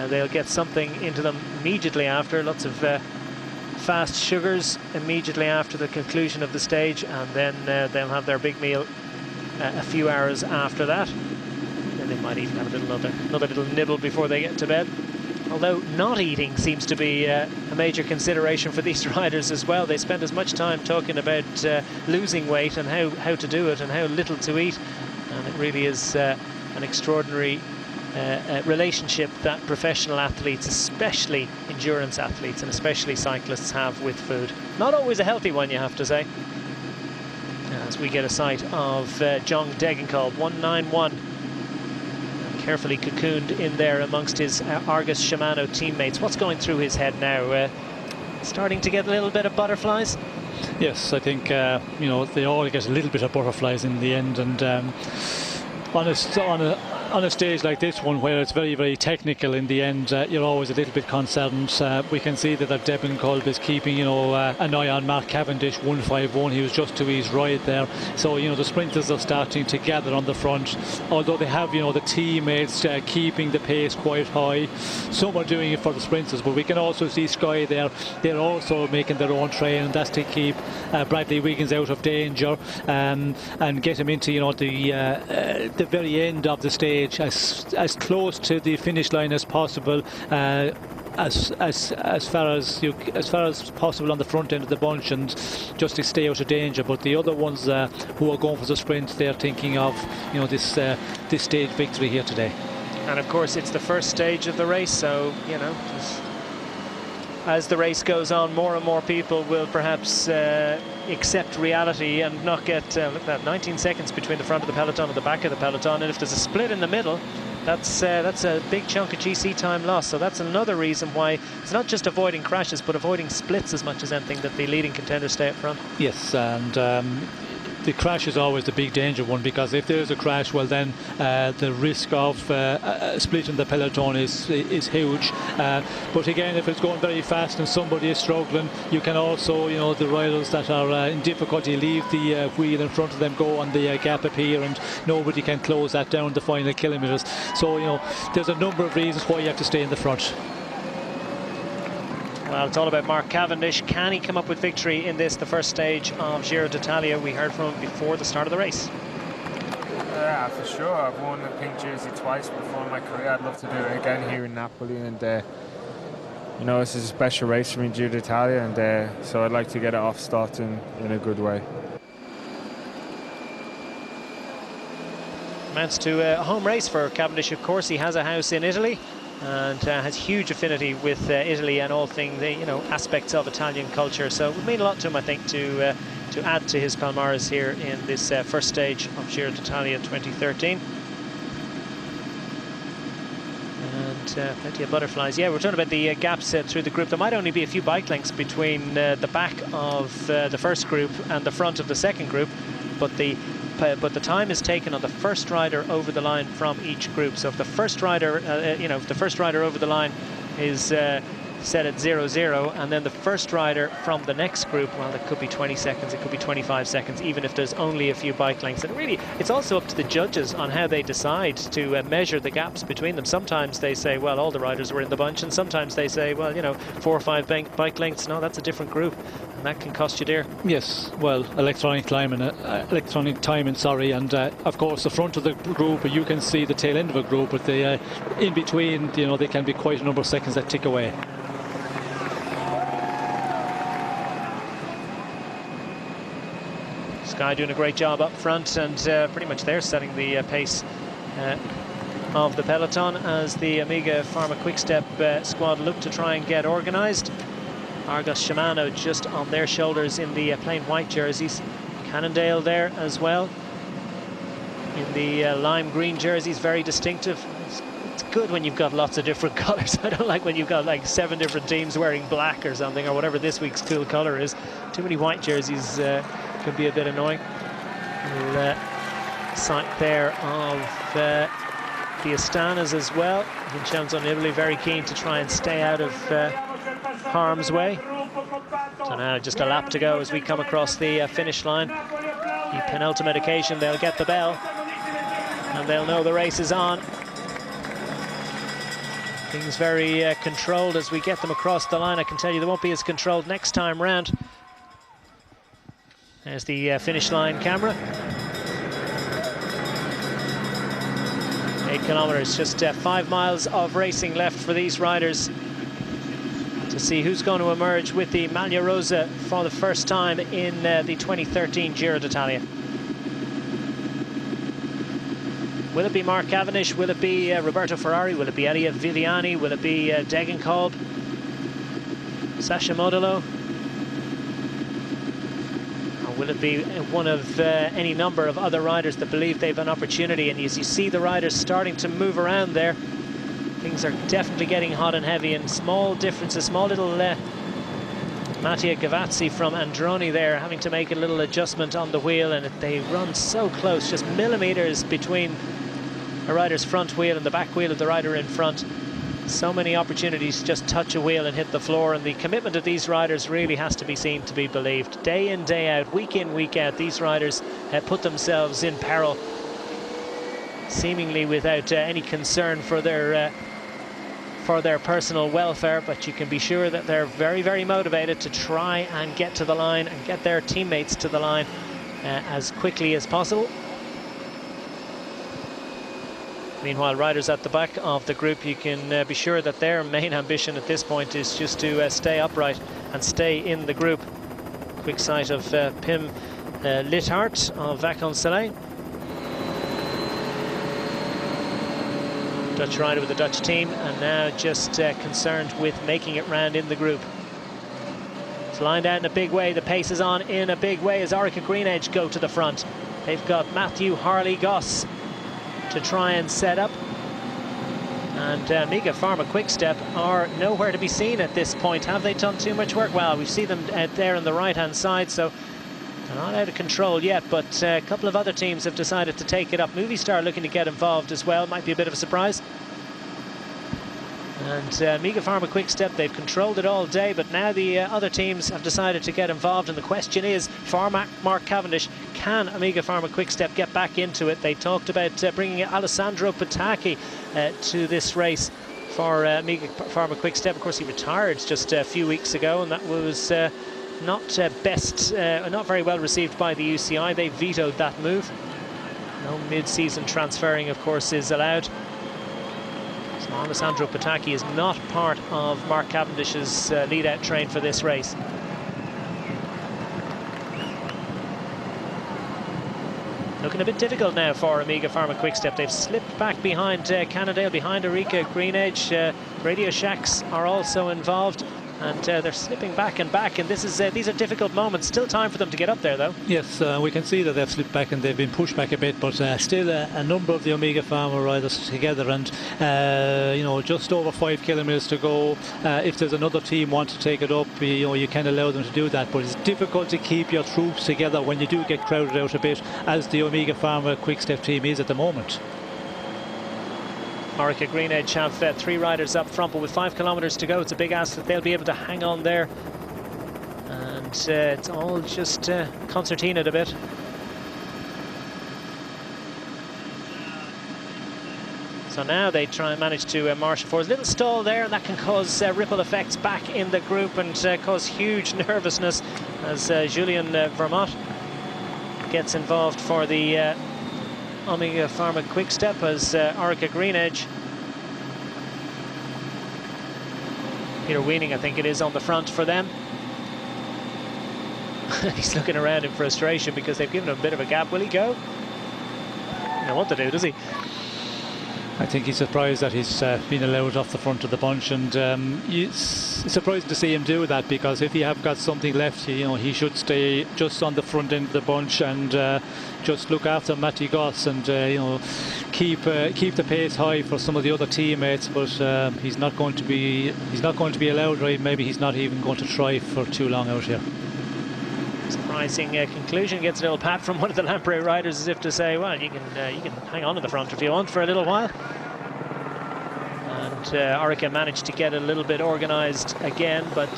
They'll get something into them immediately after. Lots of fast sugars immediately after the conclusion of the stage, and then they'll have their big meal a few hours after that. Then they might even have another little nibble before they get to bed. Although not eating seems to be a major consideration for these riders as well. They spend as much time talking about losing weight and how to do it and how little to eat. And it really is an extraordinary relationship that professional athletes, especially endurance athletes and especially cyclists, have with food. Not always a healthy one, you have to say. As we get a sight of John Degenkolb, 191. Carefully cocooned in there amongst his Argus Shimano teammates. What's going through his head now? Starting to get a little bit of butterflies? Yes, I think they all get a little bit of butterflies in the end, and on a stage like this one, where it's very, very technical in the end, you're always a little bit concerned. We can see that Degenkolb is keeping an eye on Mark Cavendish, 151. He was just to his right there. So the sprinters are starting to gather on the front, although they have the teammates keeping the pace quite high. Some are doing it for the sprinters, but we can also see Sky there. They're also making their own train, and that's to keep Bradley Wiggins out of danger, and get him into the very end of the stage, as close to the finish line as possible, as far as possible on the front end of the bunch, and just to stay out of danger. But the other ones who are going for the sprint, they're thinking of this stage victory here today. And of course it's the first stage of the race, so as the race goes on, more and more people will perhaps accept reality and not get, look at that, 19 seconds between the front of the peloton and the back of the peloton, and if there's a split in the middle, that's a big chunk of GC time lost. So that's another reason why it's not just avoiding crashes, but avoiding splits as much as anything, that the leading contenders stay up front. Yes, and the crash is always the big danger one, because if there's a crash, well then the risk of splitting the peloton is huge. But again, if it's going very fast and somebody is struggling, you can also, the riders that are in difficulty, leave the wheel in front of them, go on the gap up here, and nobody can close that down the final kilometres. So there's a number of reasons why you have to stay in the front. Well, it's all about Mark Cavendish. Can he come up with victory in this, the first stage of Giro d'Italia? We heard from him before the start of the race. Yeah, for sure. I've worn the pink jersey twice before in my career. I'd love to do it again here in Napoli, and this is a special race for me, Giro d'Italia, and so I'd like to get it off starting in a good way. Amounts to a home race for Cavendish, of course. He has a house in Italy and has huge affinity with Italy and all things, aspects of Italian culture. So it would mean a lot to him, I think, to add to his palmares here in this first stage of Giro d'Italia 2013. And plenty of butterflies. Yeah, we're talking about the gaps through the group. There might only be a few bike lengths between the back of the first group and the front of the second group, but the time is taken on the first rider over the line from each group. So if the first rider, if the first rider over the line is set at 0-0, and then the first rider from the next group, well, it could be 20 seconds, it could be 25 seconds, even if there's only a few bike lengths. And really, it's also up to the judges on how they decide to measure the gaps between them. Sometimes they say, well, all the riders were in the bunch, and sometimes they say, well, 4 or 5 bike lengths. No, that's a different group, and that can cost you dear. Yes, well, electronic timing, and of course the front of the group, you can see the tail end of a group, but in between, they can be quite a number of seconds that tick away. Sky doing a great job up front, and pretty much they're setting the pace of the peloton as the Omega Pharma Quick-Step squad look to try and get organised. Argos Shimano just on their shoulders in the plain white jerseys. Cannondale there as well in the lime green jerseys, very distinctive. It's good when you've got lots of different colours. I don't like when you've got like 7 different teams wearing black or something, or whatever this week's cool colour is. Too many white jerseys can be a bit annoying. Sight there of the Astanas as well. Vincenzo Nibali very keen to try and stay out of harm's way. So now just a lap to go as we come across the finish line. The penultimate occasion, they'll get the bell and they'll know the race is on. Things very controlled as we get them across the line. I can tell you they won't be as controlled next time round. There's the finish line camera. 8 kilometres, just 5 miles of racing left for these riders to see who's going to emerge with the Maglia Rosa for the first time in the 2013 Giro d'Italia. Will it be Mark Cavendish? Will it be Roberto Ferrari? Will it be Elia Viviani? Will it be Degenkolb? Sasha Modolo? Or will it be one of any number of other riders that believe they've an opportunity? And as you see the riders starting to move around there, things are definitely getting hot and heavy, and small differences, small little Mattia Gavazzi from Androni there having to make a little adjustment on the wheel, and they run so close, just millimeters between a rider's front wheel and the back wheel of the rider in front. So many opportunities to just touch a wheel and hit the floor, and the commitment of these riders really has to be seen to be believed. Day in, day out, week in, week out, these riders put themselves in peril, seemingly without any concern for their personal welfare, but you can be sure that they're very, very motivated to try and get to the line and get their teammates to the line as quickly as possible. Meanwhile, riders at the back of the group, you can be sure that their main ambition at this point is just to stay upright and stay in the group. Quick sight of Pim Lithart of Vacansoleil. Dutch rider with the Dutch team, and now just concerned with making it round in the group. It's lined out in a big way. The pace is on in a big way as Orica Green Edge go to the front. They've got Matthew Harley-Goss to try and set up, and Omega Pharma Quick-Step are nowhere to be seen at this point. Have they done too much work? Well, we see them there on the right-hand side, so they're not out of control yet, but a couple of other teams have decided to take it up. Movistar looking to get involved as well, might be a bit of a surprise. And Omega Pharma Quick-Step, they've controlled it all day, but now the other teams have decided to get involved, and the question is, for Mark Cavendish, can Omega Pharma Quick-Step get back into it? They talked about bringing Alessandro Patacchi to this race for Omega Pharma Quick-Step. Of course, he retired just a few weeks ago, and that was not very well received by the UCI. They vetoed that move. No mid-season transferring, of course, is allowed. So Alessandro Patacchi is not part of Mark Cavendish's lead-out train for this race. Looking a bit difficult now for Omega Pharma Quick-Step. They've slipped back behind Cannondale, behind Orica Green Edge. Radio Shacks are also involved, and they're slipping back, and these are difficult moments. Still time for them to get up there, though. Yes, we can see that they've slipped back and they've been pushed back a bit, but still a number of the Omega Pharma riders together, and you know, just over 5 kilometres to go. If there's another team want to take it up, you know, you can allow them to do that, but it's difficult to keep your troops together when you do get crowded out a bit, as the Omega Pharma Quick-Step team is at the moment. Orica Green Edge have 3 riders up front, but with 5 kilometres to go, it's a big ask that they'll be able to hang on there. And it's all just concertinaed a bit. So now they try and manage to marshal forward. A little stall there, and that can cause ripple effects back in the group and cause huge nervousness as Julien Vermont gets involved for the Omega Pharma Quick-Step as Orica Green Edge. Peter Weening, I think it is, on the front for them. He's looking around in frustration because they've given him a bit of a gap. Will he go? He doesn't know what to do, does he? I think he's surprised that he's been allowed off the front of the bunch, and it's surprising to see him do that, because if he have got something left, he should stay just on the front end of the bunch and just look after Matty Goss and keep the pace high for some of the other teammates. But he's not going to be allowed, right? Maybe he's not even going to try for too long out here. Surprising conclusion. Gets a little pat from one of the Lamprey riders, as if to say, well, you can hang on to the front if you want for a little while. And Orica managed to get a little bit organised again, but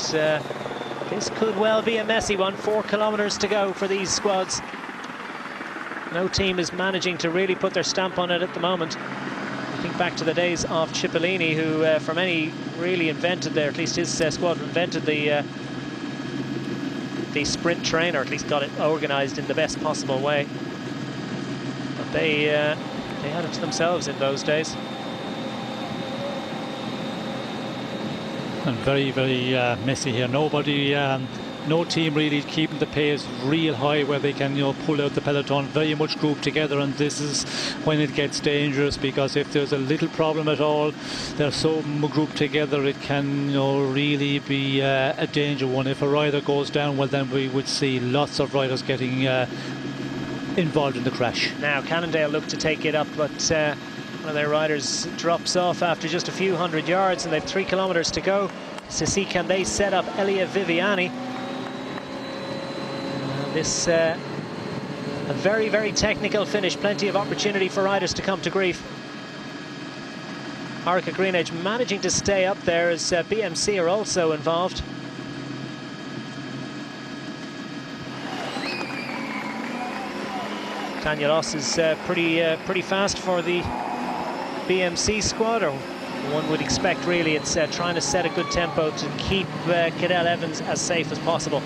this could well be a messy one. 4 kilometres to go for these squads. No team is managing to really put their stamp on it at the moment. I think back to the days of Cipollini, who for many really invented at least his squad invented the sprint train, or at least got it organised in the best possible way. But they had it to themselves in those days. And very, very messy here. Nobody, no team really keeping the pace real high where they can pull out the peloton. Very much grouped together, and this is when it gets dangerous, because if there's a little problem at all, they're so grouped together, it can really be a danger one. If a rider goes down, well, then we would see lots of riders getting involved in the crash. Now Cannondale look to take it up, but one of their riders drops off after just a few hundred yards, and they've 3 kilometres to go to see can they set up Elia Viviani. This a very, very technical finish. Plenty of opportunity for riders to come to grief. Orica Green Edge managing to stay up there, as BMC are also involved. Tanya Ross is pretty fast for the BMC squad, or one would expect really. It's trying to set a good tempo to keep Cadel Evans as safe as possible.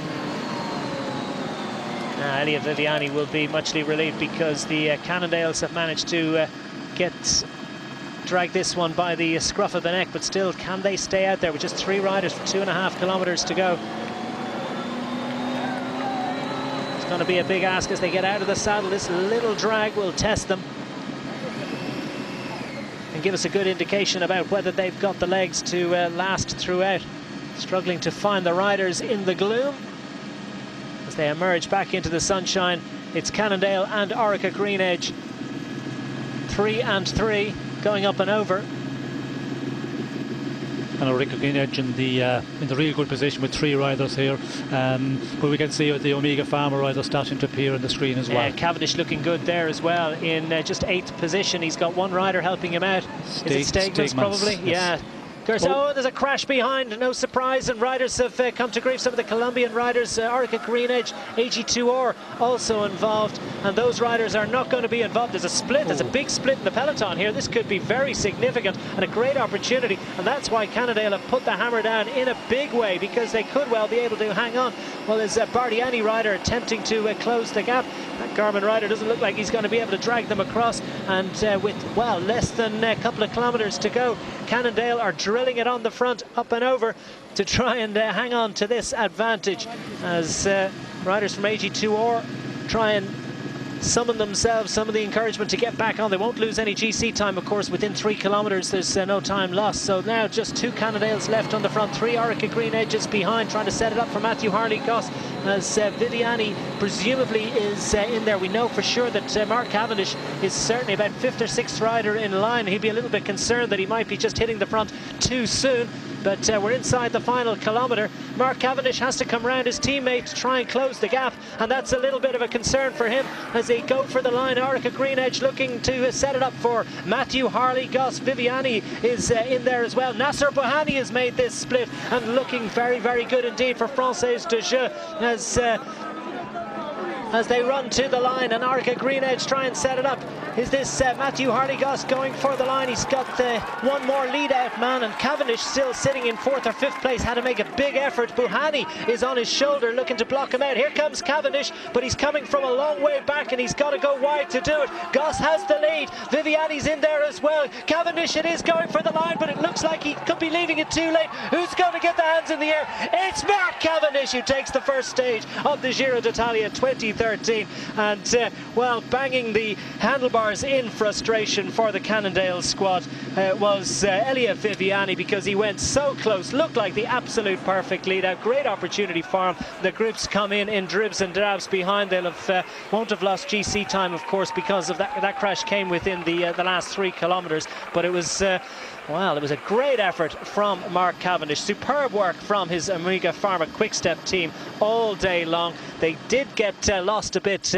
Elia Viviani will be muchly relieved, because the Cannondales have managed to drag this one by the scruff of the neck, but still, can they stay out there with just 3 riders for 2.5 kilometres to go? It's going to be a big ask as they get out of the saddle. This little drag will test them and give us a good indication about whether they've got the legs to last throughout. Struggling to find the riders in the gloom. As they emerge back into the sunshine, it's Cannondale and Orica Green Edge. 3 and 3 going up and over. And Orica Green Edge in the real good position with 3 riders here. But we can see the Omega Pharma rider starting to appear on the screen as well. Cavendish looking good there as well in just 8th position. He's got 1 rider helping him out. Is it Stegmans probably? Yes. Yeah. Oh, there's a crash behind, no surprise, and riders have come to grief. Some of the Colombian riders, Orica Green Edge, AG2R also involved, and those riders are not going to be involved. There's a split, there's a big split in the peloton here. This could be very significant and a great opportunity, and that's why Cannondale have put the hammer down in a big way, because they could well be able to hang on. Well, there's a Bardiani rider attempting to close the gap. That Garmin rider doesn't look like he's going to be able to drag them across, and with, well, less than a couple of kilometres to go, Cannondale are drilling it on the front, up and over, to try and hang on to this advantage, as riders from AG2R try and summon themselves some of the encouragement to get back on. They won't lose any GC time, of course. Within 3 kilometres there's no time lost, so now just 2 Cannondales left on the front, 3 Orica Green Edges behind, trying to set it up for Matthew Harley-Goss, as Viviani presumably is in there. We know for sure that Mark Cavendish is certainly about 5th or 6th rider in line. He'd be a little bit concerned that he might be just hitting the front too soon, but we're inside the final kilometre. Mark Cavendish has to come round his teammate to try and close the gap, and that's a little bit of a concern for him as they go for the line. Orica Green Edge looking to set it up for Matthew Harley-Goss. Viviani is in there as well. Nasser Bohani has made this split and looking very, very good indeed for Française de Jeu as they run to the line, and Orica Green Edge try and set it up. Is this Matthew Harley-Goss going for the line? He's got one more lead out man, and Cavendish still sitting in 4th or 5th place, had to make a big effort. Buhani is on his shoulder looking to block him out. Here comes Cavendish, but he's coming from a long way back and he's got to go wide to do it. Goss has the lead, Viviani's in there as well. Cavendish, it is going for the line, but it looks like he could be leaving it too late. Who's going to get the hands in the air? It's Mark Cavendish who takes the first stage of the Giro d'Italia 2013, and well, banging the handlebars stars in frustration for the Cannondale squad was Elly-Phant, because he went so close, looked like the absolute perfect lead out. Great opportunity for him. The groups come in dribs and drabs behind. They'll won't have lost GC time, of course, because of that crash came within the last 3 kilometres. But it was well, it was a great effort from Mark Cavendish. Superb work from his Amiga Pharma Quick-Step team all day long. They did get lost a bit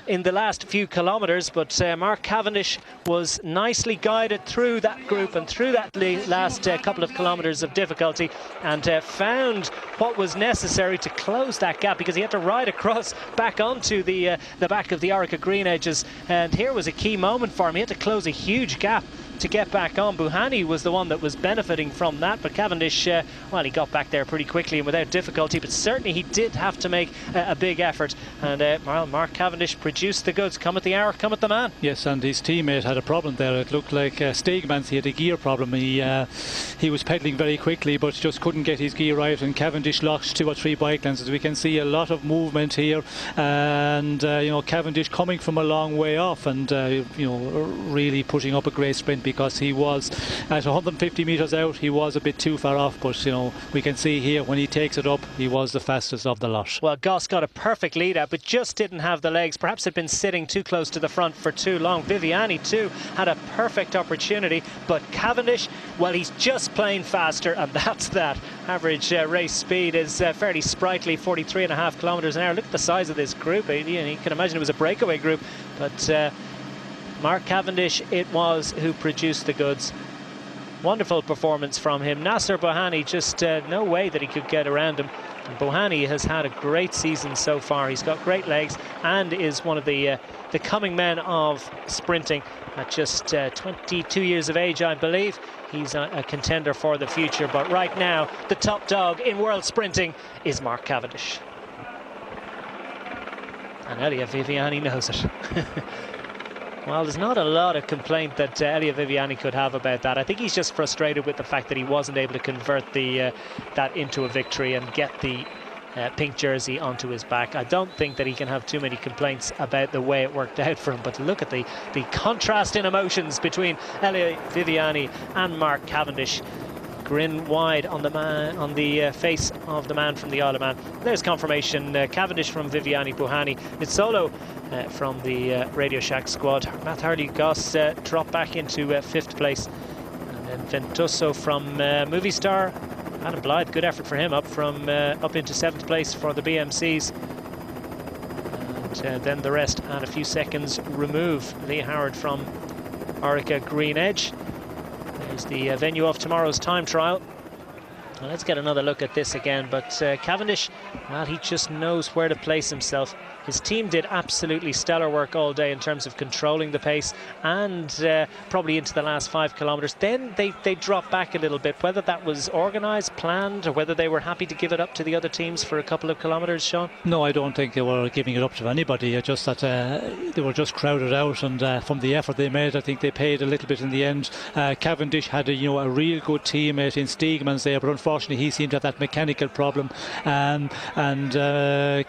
in the last few kilometres, but Mark Cavendish was nicely guided through that group and through that last couple of kilometres of difficulty, and found what was necessary to close that gap, because he had to ride across back onto the back of the Orica Green Edges, and here was a key moment for him. He had to close a huge gap to get back on. Buhani was the one that was benefiting from that, but Cavendish, well, he got back there pretty quickly and without difficulty, but certainly he did have to make a big effort, and well, Mark Cavendish produced the goods. Come at the hour, come at the man. Yes, and his teammate had a problem there. It looked like Stegmans, he had a gear problem. He was pedaling very quickly but just couldn't get his gear right, and Cavendish lost 2 or 3 bike lengths. As we can see, a lot of movement here, and you know, Cavendish coming from a long way off, and you know, really putting up a great sprint, because he was at 150 metres out, he was a bit too far off, but you know, we can see here when he takes it up, he was the fastest of the lot. Well, Goss got a perfect lead out, but just didn't have the legs. Perhaps had been sitting too close to the front for too long. Viviani too had a perfect opportunity, but Cavendish, well, he's just playing faster, and that's that. Average race speed is fairly sprightly, 43.5 kilometres an hour. Look at the size of this group. You can imagine it was a breakaway group, but Mark Cavendish it was who produced the goods. Wonderful performance from him. Nasser Buhani, just no way that he could get around him. And Buhani has had a great season so far. He's got great legs and is one of the coming men of sprinting. At just 22 years of age, I believe, he's a contender for the future. But right now, the top dog in world sprinting is Mark Cavendish. And Elly-Phant knows it. Well, there's not a lot of complaint that Elly-Phant could have about that. I think he's just frustrated with the fact that he wasn't able to convert that into a victory and get the pink jersey onto his back. I don't think that he can have too many complaints about the way it worked out for him, but look at the contrast in emotions between Elly-Phant and Mark Cavendish. Grin wide on the face of the man from the Isle of Man. There's confirmation. Cavendish from Viviani Buhani. Nizzolo from the Radio Shack squad. Matt Harley-Goss dropped back into 5th place. And then Ventoso from Movistar. Adam Blythe, good effort for him, up into 7th place for the BMCs. And then the rest at a few seconds remove. Lee Howard from Orica Green Edge. There's the venue of tomorrow's time trial. Well, let's get another look at this again, but Cavendish, well, he just knows where to place himself. His team did absolutely stellar work all day in terms of controlling the pace, and probably into the last 5 kilometres. Then they dropped back a little bit, whether that was organised, planned, or whether they were happy to give it up to the other teams for a couple of kilometres, Sean? No, I don't think they were giving it up to anybody. Just that they were just crowded out, and from the effort they made, I think they paid a little bit in the end. Cavendish had a real good teammate in Stegmans there, but unfortunately he seemed to have that mechanical problem, and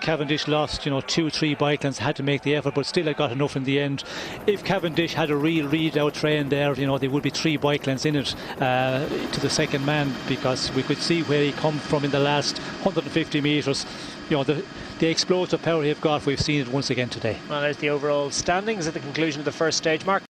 Cavendish lost 2-3 bike lengths, had to make the effort, but still had got enough in the end. If Cavendish had a real readout train there, there would be 3 bike lengths in it to the second man, because we could see where he come from in the last 150 metres. The explosive power he've got, we've seen it once again today. Well, there's the overall standings at the conclusion of the first stage. Mark